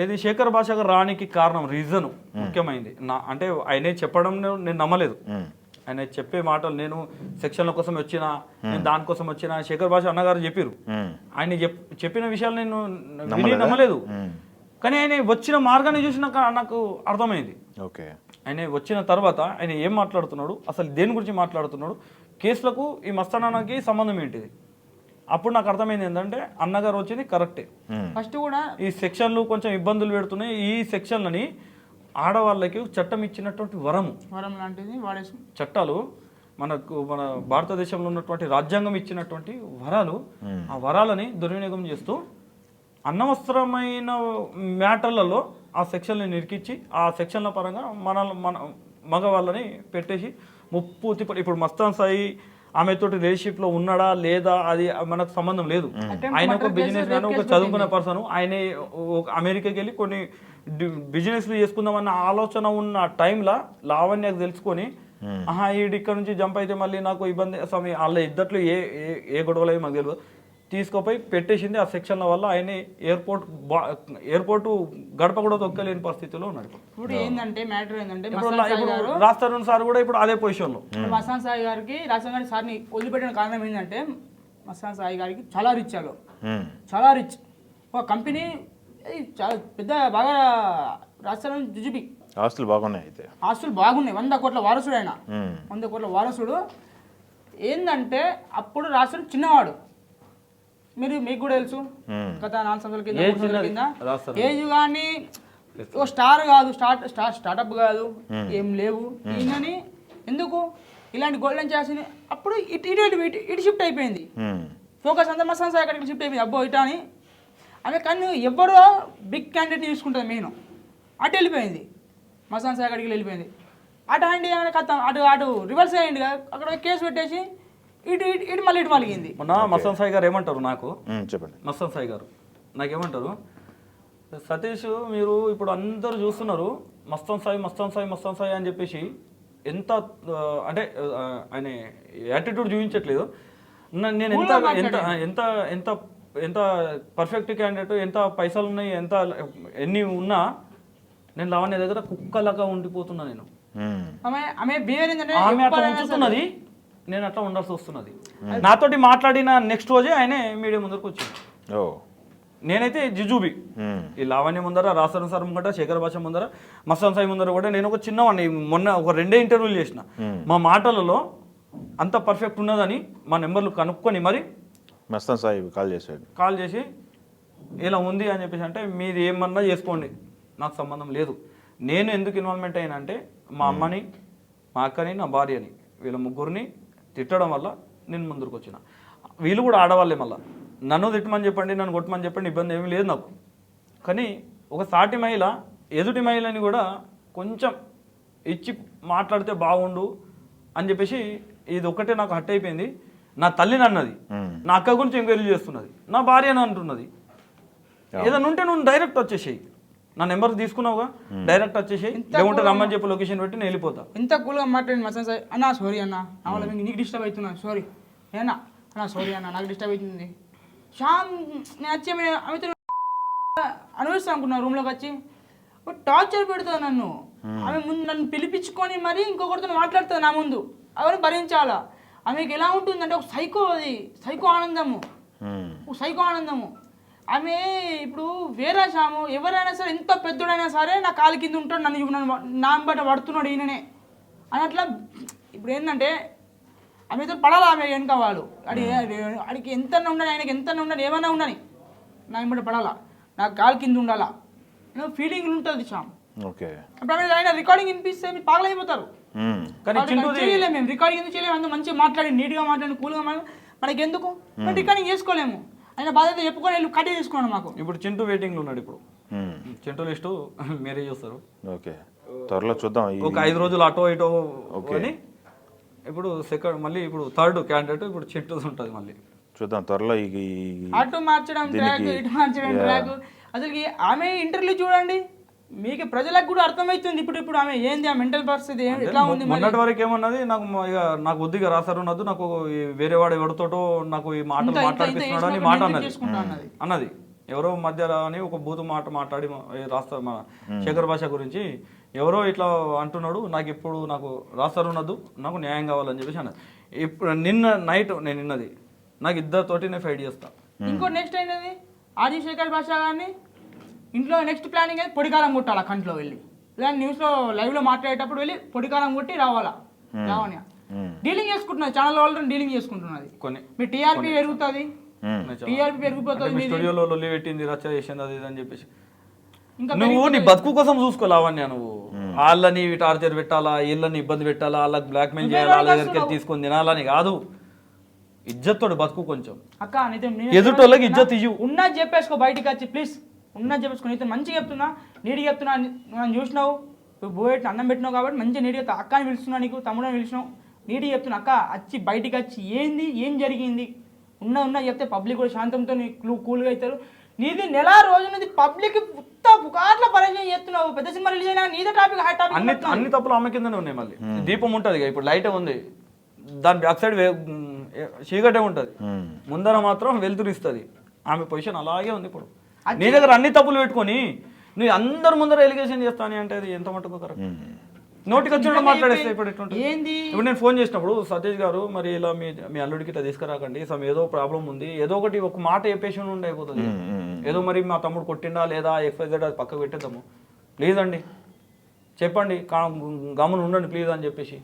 ఏది శేఖర్ భాష గారు రానికి కారణం రీజన్ ముఖ్యమైనది అంటే ఆయన చెప్పడం నేను నమ్మలేదు. ఆయన చెప్పే మాటలు నేను సెక్షన్ల కోసం వచ్చినా, నేను దానికోసం వచ్చినా, శేఖర్ భాష అన్నగారు చెప్పారు. ఆయన చెప్పిన విషయాలు నేను విని నమ్మలేదు. కానీ ఆయన వచ్చిన మార్గాన్ని చూసినాక నాకు అర్థమైంది. ఓకే, ఆయన వచ్చిన తర్వాత ఆయన ఏం మాట్లాడుతున్నాడు, అసలు దేని గురించి మాట్లాడుతున్నాడు, కేసులకు ఈ మస్తానాకి సంబంధం ఏంటిది. అప్పుడు నాకు అర్థమైంది ఏంటంటే అన్నగారు వచ్చింది కరెక్టే. ఫస్ట్ కూడా ఈ సెక్షన్లు కొంచెం ఇబ్బందులు పెడుతున్నాయి. ఈ సెక్షన్లని ఆడవాళ్ళకి చట్టం ఇచ్చినటువంటి వరం లాంటిది వాడేసి చట్టాలు మన భారతదేశంలో ఉన్నటువంటి రాజ్యాంగం ఇచ్చినటువంటి వరాలు, ఆ వరాలని దుర్వినియోగం చేస్తూ అనవసరమైన మ్యాటర్లలో ఆ సెక్షన్ని నిరికించి ఆ సెక్షన్ల పరంగా మన మగవాళ్ళని పెట్టేసి ఇప్పుడు మస్తాన్ సాయి ఆమెతోటి రిలేషన్షిప్ లో ఉన్నాడా లేదా అది మనకు సంబంధం లేదు. ఆయన ఒక బిజినెస్ మ్యాన్, ఒక చదువుకున్న పర్సన్. ఆయన అమెరికాకి వెళ్ళి కొన్ని బిజినెస్లు చేసుకుందామన్న ఆలోచన ఉన్న టైంలో లావణ్యకు తెలుసుకొని ఈడు ఇక్కడ నుంచి జంప్ అయితే మళ్ళీ నాకు ఇబ్బంది స్వామి, వాళ్ళ ఇద్దట్లో ఏ గొడవలు అయ్యి మాకు తెలియదు, తీసుకుపోయి పెట్టేసింది. ఆ సెక్షన్ల వల్ల ఆయన ఎయిర్పోర్ట్ గడప కూడా తొక్కలేని పరిస్థితిలో ఉన్నాడు. ఇప్పుడు ఏంటంటే మ్యాటర్ ఏంటంటే రాస్తారు సార్ కూడా ఇప్పుడు అదే పొజిషన్ లో. మస్తాన్ సాయి గారికి రాజస్థాన్ సార్ని వదిలిపెట్టిన కారణం ఏంటంటే మస్తాన్ సాయి గారికి చాలా రిచ్, చాలా రిచ్. ఒక కంపెనీ చాలా పెద్ద బాగా రాజస్థాన్ జుజుబి ఆస్తులు బాగున్నాయి. అయితే ఆస్తులు బాగున్నాయి. 100 కోట్ల వారసుడు ఆయన. 100 కోట్ల వారసుడు. ఏంటంటే అప్పుడు రాజస్థాన్ చిన్నవాడు. మీకు కూడా తెలుసు, గత 4 సంవత్సరాల కింద ఏజ్ కానీ స్టార్ కాదు, స్టార్టప్ కాదు, ఏం లేవు. ఈయనని ఎందుకు ఇలాంటి గోల్డెన్ ఛాన్స్ అప్పుడు ఇటు షిఫ్ట్ అయిపోయింది. ఫోకస్ అంతా మస్తాన్ సాయి అక్కడికి షిఫ్ట్ అయిపోయింది. అబ్బో ఇటా అని ఆమె. కానీ ఎవరో బిగ్ క్యాండిడేట్ తీసుకుంటుంది మెయిన్. అటు వెళ్ళిపోయింది, మస్తాన్ సాయి అక్కడికి వెళ్ళిపోయింది. అటు హ్యాండ్ అటు రివర్స్ అయ్యింది. అక్కడ కేసు పెట్టేసి ఇటు మళ్ళీ ఇటు మలిగింది. మొన్న మస్తాన్ సాయి గారు ఏమంటారు నాకు, చెప్పండి. మస్తాన్ సాయి గారు నాకేమంటారు, సతీష్ మీరు ఇప్పుడు అందరూ చూస్తున్నారు మస్తాన్ సాయి అని చెప్పేసి ఎంత అంటే ఆయన యాటిట్యూడ్ చూపించట్లేదు. నేను ఎంత ఎంత ఎంత ఎంత ఎంత పర్ఫెక్ట్ క్యాండిడేట్, ఎంత పైసలు ఉన్నాయి, ఎన్ని ఉన్నా నేను లావణ్య దగ్గర కుక్కలాగా ఉండిపోతున్నా. నేను ఆమె అట్లా ఉంచుతున్నది, నేను అట్లా ఉండాల్సి వస్తున్నది. నాతోటి మాట్లాడిన నెక్స్ట్ రోజే ఆయనే మీడియా ముందరకు వచ్చింది. నేనైతే జుజుబి ఈ లావణ్య ముందర, రాసరన్ సార్ ముందర, శేఖర్ భాష ముందర, మస్తాన్ సాయి ముందర కూడా నేను ఒక చిన్నవాడిని. మొన్న ఒక 2 ఇంటర్వ్యూలు చేసిన. మా మాటలలో అంత పర్ఫెక్ట్ ఉన్నదని మా నెంబర్లు కనుక్కొని మరి మస్తాన్ సాయి కాల్ చేసి ఇలా ఉంది అని చెప్పేసి అంటే మీరు ఏమన్నా చేసుకోండి, నాకు సంబంధం లేదు. నేను ఎందుకు ఇన్వాల్వ్మెంట్ అయినా అంటే మా అమ్మని, మా అక్కని, నా భార్యని, వీళ్ళ ముగ్గురిని తిట్టడం వల్ల నేను ముందుకు వచ్చిన. వీళ్ళు కూడా ఆడవాళ్ళే. మళ్ళీ నన్ను తిట్టమని చెప్పండి, నన్ను కొట్టమని చెప్పండి, ఇబ్బంది ఏమీ లేదు నాకు. కానీ ఒక సాటి మహిళ ఎదుటి మహిళని కూడా కొంచెం ఇచ్చి మాట్లాడితే బాగుండు అని చెప్పేసి ఇది ఒక్కటే నాకు హట్ అయిపోయింది. నా తల్లిని అన్నది, నా అక్క గురించి ఎంక్వైరీ చేస్తున్నది, నా భార్యను అంటున్నది. ఏదైనా ఉంటే నువ్వు డైరెక్ట్ వచ్చేసేయి, నా నెంబర్ తీసుకున్నావుగా, డైరెక్ట్ వచ్చేసేయి, లేకుంటే రమ్మని చెప్పి లొకేషన్ పెట్టి నేను వెళ్ళిపోతా. ఇంత కూల్గా మాట్లాడి మస్తాన్ సాయి అన్న సారీ అన్న, నా వల్ల నీకు డిస్టర్బ్ అవుతున్నా, సారీ ఏనా అన్న, సారీ అన్న నాకు డిస్టర్బ్ అవుతుంది. శ్యామ్ నేను వచ్చి ఆమెతో అనుభవిస్తాను అనుకున్నా. రూమ్లోకి వచ్చి టార్చర్ పెడుతుంది నన్ను. ఆమె ముందు నన్ను పిలిపించుకొని మరి ఇంకొకరితో మాట్లాడుతుంది నా ముందు. అవన్నీ భరించాలా. ఆమెకి ఎలా ఉంటుందంటే ఒక సైకో ఆనందము, సైకో ఆనందము. ఆమె ఇప్పుడు వేరే శ్యాము ఎవరైనా సరే, ఎంత పెద్దోడైనా సరే నా కాలు కింద ఉంటాడు, నన్ను నా బట్ట పడుతున్నాడు ఈయననే అని. అట్లా ఇప్పుడు ఏంటంటే ఆమెతో పడాలి. ఆమె వెనుక వాళ్ళు అడిగి ఎంత ఉండని, ఆయనకి ఎంత ఉండని, ఏమైనా ఉండని నా బట్ట పడాలా, నాకు కాలు కింద ఉండాలా ఫీలింగ్ ఉంటుంది శ్యామ్. అప్పుడు ఆయన రికార్డింగ్ వినిపిస్తే మీరు పాగలైపోతారు. చేయలేము మేము రికార్డింగ్ ఎందుకు చేయలేము. అంత మంచిగా మాట్లాడి, నీట్గా మాట్లాడి, కూల్గా మాట్లాడి మనకి ఎందుకు, మేము రికార్డింగ్ చేసుకోలేము. ఆయన బాధ్యత చెప్పుకొని వెళ్ళి కట్టి తీసుకున్నాడు మాకు. ఇప్పుడు చింటూ వెయిటింగ్లో ఉన్నాడు. ఇప్పుడు చింటూ లిస్టు మీరే చూస్తారు. ఓకే, త్వరలో చూద్దాం. ఒక 5 రోజులు అటో ఇటో అని ఇప్పుడు సెకండ్ మళ్ళీ ఇప్పుడు థర్డ్ క్యాండిడేట్ ఇప్పుడు చింటూ ఉంటుంది. మళ్ళీ చూద్దాం త్వరలో. అటు మార్చడం ట్రాక్, ఇటు మార్చడం ట్రాక్. అసలు ఆమె ఇంటర్వ్యూ చూడండి, మీకు ప్రజలకు కూడా అర్థమవుతుంది ఇప్పుడు ఆమె ఏంది, ఆ మెంటల్ పరిస్థితి ఎట్లా ఉంది. మొన్నటి వరకు ఏమన్నది, నాకు వద్దుగా రాసారు ఉన్నది, నాకు వేరే వాడు ఎవరితోటో నాకు ఈ మాటలు మాట్లాడిస్తున్నాడు అని మాట అన్నది. ఎవరో మధ్య అని ఒక బూతు మాట మాట్లాడి రాస్తారు మన శేఖర్ భాష గురించి ఎవరో ఇట్లా అంటున్నాడు, నాకు రాస్తారు ఉన్నది, నాకు న్యాయం కావాలని చెప్పేసి అన్నది. ఇప్పుడు నిన్న నైట్ నేను విన్నది, నాకు ఇద్దరితోటి నేను ఫైట్ చేస్తా. ఇంకో నెక్స్ట్ ఏంటది, ఆది శేఖర్ భాష గారిని ఇంట్లో నెక్స్ట్ ప్లానింగ్ అయితే పొడికాలం కొట్టాలా కంట్లో వెళ్ళి, లేదా న్యూస్లో లైవ్లో మాట్లాడేటప్పుడు వెళ్ళి పొడికాలం కొట్టి రావాలా. డీలింగ్ చేసుకుంటున్నది, ఛానల్ వాళ్ళతో డీలింగ్ చేసుకుంటున్నది. కొన్ని మీ టీఆర్పీ పెరుగుతుంది, టీఆర్పీ పెరిగిపోతుంది. స్టూడియోలో లొల్లి పెట్టింది, రచ్చ చేసింది, అది అని చెప్పేసి నువ్వు నీ బతుకు కోసం చూసుకోలేవన్నీ. నువ్వు వాళ్ళని టార్చర్ పెట్టాలా, వీళ్ళని ఇబ్బంది పెట్టాలా, వాళ్ళకి బ్లాక్ మెయిల్ చేయాలా, వాళ్ళ దగ్గరికి తీసుకొని తినాలని కాదు. ఇజ్జత్తోడు బతుకు కొంచెం. అక్క ఎదుటోళ్ళకి ఇజ్జత్ ఇవ్వు. ఉన్నది చెప్పేసుకో, బయటికి వచ్చి ప్లీజ్ ఉన్నది చెప్పేసుకో. నీతో మంచిగా చెప్తున్నా, నీటికి చెప్తున్నా. నన్ను చూసినావు, బోయట్ అన్నం పెట్టినావు కాబట్టి మంచిగా నీటిగా అక్కని పిలుస్తున్నా, నీకు తమ్ముడని పిలిచినావు, నీటికి చెప్తున్నా. అక్క వచ్చి బయటికి వచ్చి ఏం జరిగింది ఉన్నా చెప్తే పబ్లిక్ కూడా శాంతంతో కూల్గా అవుతారు. నీది నెల రోజు నుంచి పబ్లిక్ పుకార్ల పరిచయం చేస్తున్నావు. పెద్ద సినిమా రిలీజ్ అయినా నీదే టాపిక్, హై టాపిక్. అన్ని తప్పులు ఆమె కిందనే ఉన్నాయి. మళ్ళీ దీపం ఉంటుంది, ఇప్పుడు లైట్ ఉంది, దాని బ్యాక్ సైడ్ చీకటే ఉంటుంది, ముందర మాత్రం వెలుతురు ఇస్తుంది. ఆమె పొజిషన్ అలాగే ఉంది. ఇప్పుడు నీ దగ్గర అన్ని తప్పులు పెట్టుకొని నువ్వు అందరు ముందర ఎలిగేషన్ చేస్తాను అంటే అది ఎంత మటుకు కరెక్ట్? నోటికి వచ్చినట్టు మాట్లాడేస్తే ఇప్పుడు ఎట్లుంటుంది? ఇప్పుడు నేను ఫోన్ చేసినప్పుడు సతీష్ గారు మరి ఇలా మీ అల్లుడికి ఇట్లా తీసుకురాకండి, ఏదో ప్రాబ్లం ఉంది, ఏదో ఒకటి ఒక మాట చెప్పేసి ఉండి అయిపోతుంది. ఏదో మరి మా తమ్ముడు కొట్టిండా లేదా XYZ అది పక్కకు పెట్టేద్దాము, ప్లీజ్ అండి చెప్పండి, గమనం ఉండండి ప్లీజ్ అని చెప్పేసి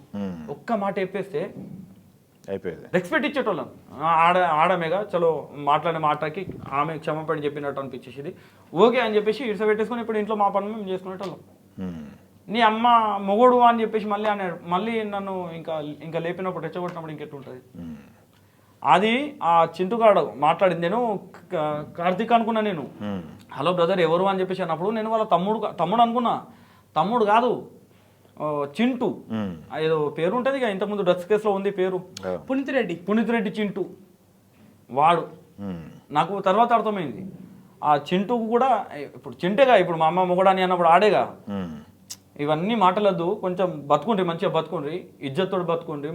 ఒక్క మాట చెప్పేస్తే అయిపోయింది. రెస్పెక్ట్ ఇచ్చేటోళ్ళం. ఆడమేగా చలో మాట్లాడే మాటకి ఆమె క్షమాపణ చెప్పినట్టు అనిపించేసి ఓకే అని చెప్పేసి ఇడ్స పెట్టేసుకొని ఇప్పుడు ఇంట్లో మా పని మేము చేసుకునేటోళ్ళం. నీ అమ్మ మొగోడు అని చెప్పేసి మళ్ళీ అన్నాడు. మళ్ళీ నన్ను ఇంకా లేపినప్పుడు రెచ్చగొట్టినప్పుడు ఇంకెట్లుంటుంది? అది ఆ చింటుగాడు మాట్లాడింది. నేను కార్తీక్ అనుకున్నా. నేను హలో బ్రదర్ ఎవరు అని చెప్పేసి అన్నప్పుడు నేను వాళ్ళ తమ్ముడు అనుకున్నా. తమ్ముడు కాదు, చింటూ ఏదో పేరు ఉంటుంది ఇక, ఇంతకుముందు డ్రగ్స్ కేసులో ఉంది పేరు, పునీత్ రెడ్డి చింటూ వాడు. నాకు తర్వాత అర్థమైంది ఆ చింటూకు కూడా ఇప్పుడు చింటేగా, ఇప్పుడు మా అమ్మ మొగడాని అన్నప్పుడు ఆడేగా. ఇవన్నీ మాటలద్దు, కొంచెం బతుకుండ్రి, మంచిగా బతుకుండ్రి, ఇజ్జత్తోడు బతుకుండ్రి,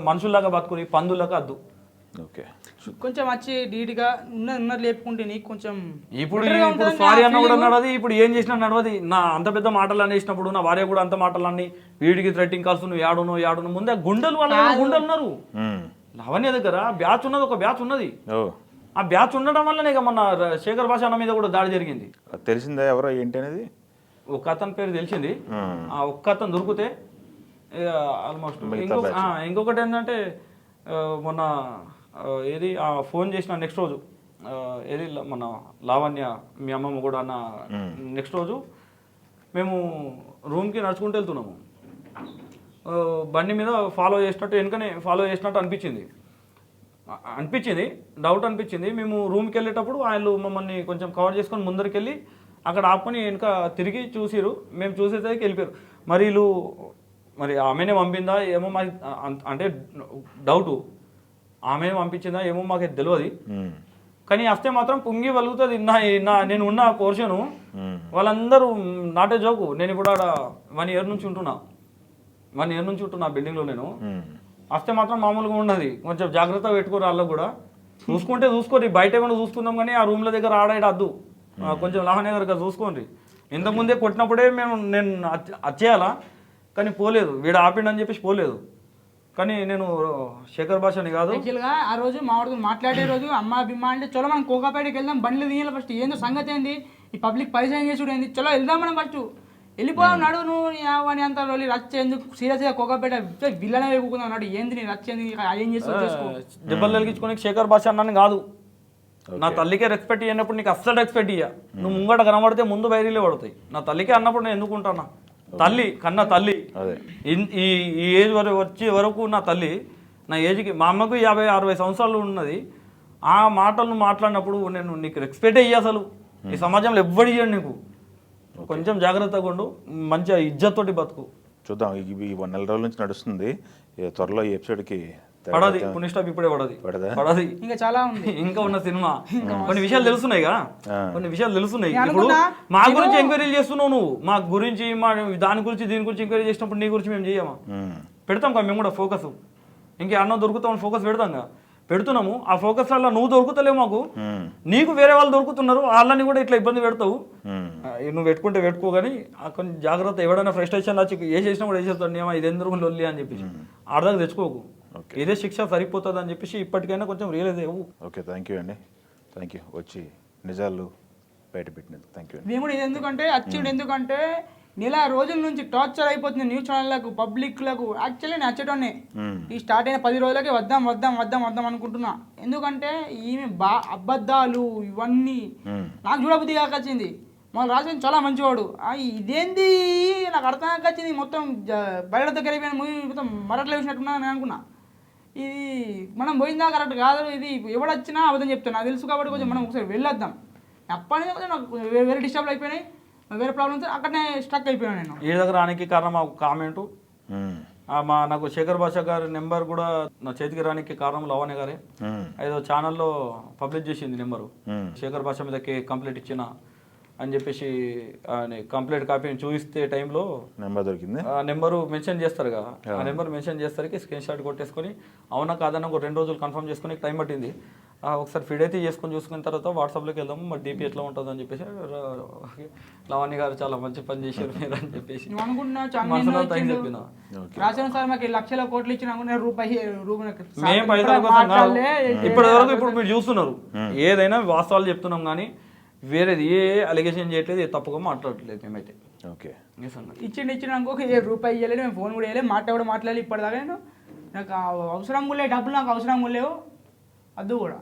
మనుషుల్లాగా బతుకుని, పందులాగా అద్దు. ఓకే, కొంచెం వచ్చి డీట్గా ఉన్నది లేపుకుంటే నీకు కొంచెం ఇప్పుడు సారీ అన్న కూడా నడవది. ఇప్పుడు ఏం చేసినా నడవది. నా అంత పెద్ద మాటలు అనేసినప్పుడు నా భార్య కూడా అంత మాటలు అన్ని, వీడికి థ్రెట్టింగ్ కాల్స్, నువ్వు యాడును ముందే గుండెలు వాళ్ళ గుండెలు ఉన్నారు. లావణ్య దగ్గర బ్యాచ్ ఉన్నది, ఒక బ్యాచ్ ఉన్నది. ఆ బ్యాచ్ ఉండడం వల్లనే ఇక మన శేఖర్ భాష అన్న మీద కూడా దాడి జరిగింది. తెలిసిందా ఎవరో ఏంటి అనేది? ఒక అతని పేరు తెలిసింది. ఆ ఒక్క అతను దొరికితే ఆల్మోస్ట్. ఇంకొకటి ఏంటంటే మొన్న ఏది ఫోన్ చేసిన నెక్స్ట్ రోజు ఏది మన లావణ్య మీ అమ్మమ్మ కూడా అన్న నెక్స్ట్ రోజు మేము రూమ్కి నడుచుకుంటూ వెళ్తున్నాము. బండి మీద ఫాలో చేసినట్టు, వెనుకనే ఫాలో చేసినట్టు అనిపించింది. డౌట్ అనిపించింది. మేము రూమ్కి వెళ్ళేటప్పుడు వాళ్ళు మమ్మల్ని కొంచెం కవర్ చేసుకొని ముందరికి వెళ్ళి అక్కడ ఆపుకొని వెనుక తిరిగి చూసిరు. మేము చూసేసరికి వెళ్ళిపోయారు. మరి ఆమెనే పంపిందా ఏమో మాకు అంటే డౌటు, ఆమె పంపించిందా ఏమో మాకు తెలియదు. కానీ వస్తే మాత్రం పొంగి వలుగుతుంది. నేను ఉన్న పోర్షను వాళ్ళందరూ నాటే జోకు. నేను ఇప్పుడు ఆడ 1 year నుంచి ఉంటున్నా బిల్డింగ్లో. నేను వస్తే మాత్రం మామూలుగా ఉన్నది, కొంచెం జాగ్రత్తగా పెట్టుకోరు. వాళ్ళకు కూడా చూసుకోండి, బయట ఏమైనా చూసుకుందాం కానీ ఆ రూమ్ల దగ్గర ఆడాడు అద్దు, కొంచెం లావణ్య దగ్గర చూసుకోండి. ఇంతకుముందే కొట్టినప్పుడే నేను వచ్చేయాలా, కానీ పోలేదు, వీడు ఆపిండని చెప్పేసి పోలేదు. కానీ నేను శేఖర్ భాషని కాదు. యాక్చువల్గా ఆ రోజు మాట్లాడే రోజు అమ్మ బిమ్మ అంటే చలో మనం కోకాపేటకి వెళ్దాం, బండ్లు తీయాలి ఫస్ట్, ఏందో సంగతి ఏంది, ఈ పబ్లిక్ పరిచయం చేసుడు ఏంది, చలో వెళ్దాం మనం ఫస్ట్, వెళ్ళిపోదాం నడు, నువ్వు అని అంత రోజు రచ్చ ఎందుకు సీరియస్గా కోకాపేట విల్లనే వేగుకుందాం అన్నాడు. ఏంది నీ రచ్చ ఏంది, ఏం చేస్తావు? దెబ్బలు వెలిగించుకొని శేఖర్ భాష అన్నాను కాదు. నా తల్లికే రెస్పెక్ట్ ఇవ్వనప్పుడు నీకు అస్సలు రెస్పెక్ట్ ఇయ్య. నువ్వు ముంగట కనబడితే ముందు బయలులే పడతాయి. నా తల్లికే అన్నప్పుడు నేను ఎందుకుంటానా? తల్లి కన్నా తల్లి. ఈ ఏజ్ వచ్చే వరకు నా తల్లి, నా ఏజ్కి మా అమ్మకు 50-60 సంవత్సరాలు ఉన్నది. ఆ మాటలను మాట్లాడినప్పుడు నేను నీకు రెస్పెక్ట్ అయ్యి అసలు ఈ సమాజంలో ఎవ్వడు ఇయ్యాడు నీకు. కొంచెం జాగ్రత్తగా ఉండు, మంచిగా ఇజ్జత్ బతుకు. చూద్దాం, ఈ 1 నెల రోజుల నుంచి నడుస్తుంది. త్వరలో ఈ ఎపిసోడ్కి పడది పునిస్టాప్ ఇప్పుడే పడది ఇంకా చాలా ఉంది, ఇంకా ఉన్న సినిమా. కొన్ని విషయాలు తెలుస్తున్నాయిగా, కొన్ని విషయాలు తెలుస్తున్నాయి. ఇప్పుడు మా గురించి ఎంక్వైరీలు చేస్తున్నావు నువ్వు, మా గురించి మా దాని గురించి దీని గురించి ఎంక్వైరీ చేసినప్పుడు నీ గురించి మేము చేయమా? పెడతాం కదా మేము కూడా ఫోకస్. ఇంకే అన్నం దొరుకుతామని ఫోకస్ పెడతాం కదా, పెడుతున్నాము. ఆ ఫోకస్ వల్ల నువ్వు దొరుకుతలేవు మాకు, నీకు వేరే వాళ్ళు దొరుకుతున్నారు, వాళ్ళని కూడా ఇట్లా ఇబ్బంది పెడతావు. నువ్వు పెట్టుకుంటే పెట్టుకో, కానీ కొంచెం జాగ్రత్త. ఎవడైనా ఫ్రస్ట్రేషన్ వచ్చి ఏ చేసినా కూడా వేసేస్తాడు, ఏమో ఇది ఎందుకు లొల్లి అని చెప్పేసి అర్థం తెచ్చుకోకు. ఇదే శిక్ష సరిపోతుంది అని చెప్పేసి ఇప్పటికైనా కొంచెం రియలైజ్ అవ్వు. ఓకే, థ్యాంక్ యూ అండి, థ్యాంక్ యూ వచ్చి నిజాలు బయట పెట్టినందుకు థ్యాంక్ యూ. మేము కూడా ఇది ఎందుకంటే నెల రోజుల నుంచి టార్చర్ అయిపోతుంది న్యూస్ ఛానళ్ళకు, పబ్లిక్లకు. యాక్చువల్లీ నేను వచ్చేటోనే ఈ స్టార్ట్ అయిన 10 రోజులకే వద్దాం అనుకుంటున్నా. ఎందుకంటే ఈమె అబద్ధాలు ఇవన్నీ నాకు చూడబుద్ధి కాకొచ్చింది. మన రాజు చాలా మంచివాడు, ఇదేంది నాకు అర్థం కాకొచ్చింది. మొత్తం బయట దగ్గర అయిపోయిన మూవీ మొత్తం మరట్లా వేసినట్టున్నా నేను అనుకున్నా. ఇది మనం పోయిందా కరెక్ట్ కాదు, ఇది ఎవడొచ్చినా అబద్ధం చెప్తాను నాకు తెలుసు కాబట్టి కొంచెం మనం ఒకసారి వెళ్ళొద్దాం. అప్పటి నుంచి నాకు వేరే డిస్టర్బ్ అయిపోయినాయి, వేరే ప్రాబ్లమ్స్, అక్కడనే స్ట్రక్ అయిపోయాను నేను. ఈ దగ్గర రానికి కారణం ఒక కామెంటు, నాకు శేఖర్ భాష గారి నెంబర్ కూడా నా చేతికి రానికి కారణం లావణ్య గారే. ఏదో ఛానల్లో పబ్లిష్ చేసింది నెంబరు, శేఖర్ భాష మీద కంప్లైంట్ ఇచ్చిన అని చెప్పేసి కంప్లైంట్ కాపీని చూపిస్తే టైంలో నెంబర్ దొరికింది. ఆ నెంబరు మెన్షన్ చేస్తారు కదా, ఆ నెంబర్ మెన్షన్ చేస్తారికి స్క్రీన్ షాట్ కొట్టేసుకొని అవునా కాదన్న ఒక 2 రోజులు కన్ఫర్మ్ చేసుకుని టైం పట్టింది. ఒకసారి ఫీడ్ అయితే చూసుకున్న తర్వాత వాట్సాప్లోకి వెళ్దాము, మరి డీపీ ఎట్లా ఉంటుంది అని చెప్పేసి లావణ్య గారు చాలా మంచి పని చేశారు మీరు అని చెప్పేసి చెప్పిన రాజన్ సార్ మాకు లక్షల కోట్లు ఇచ్చిన రూపాయి మేము పైసల కోసం కాదు. ఇప్పటివరకు ఇప్పుడు మీరు చూస్తున్నారు, ఏదైనా వాస్తవాలు చెప్తున్నాం కానీ వేరేది ఏ అలిగేషన్ చేయట్లేదు, ఏ తప్పుగా మాట్లాడట్లేదు మేమైతే. ఓకే, ఇచ్చిన ఇంకొక రూపాయి ఇవ్వలేదు, మేము ఫోన్ కూడా వేయలేదు, మాట్లాడాలి ఇప్పటిదాకా. నాకు అవసరం కూడా డబ్బులు నాకు అవసరం కూడా లేవు, అద్దు కూడా.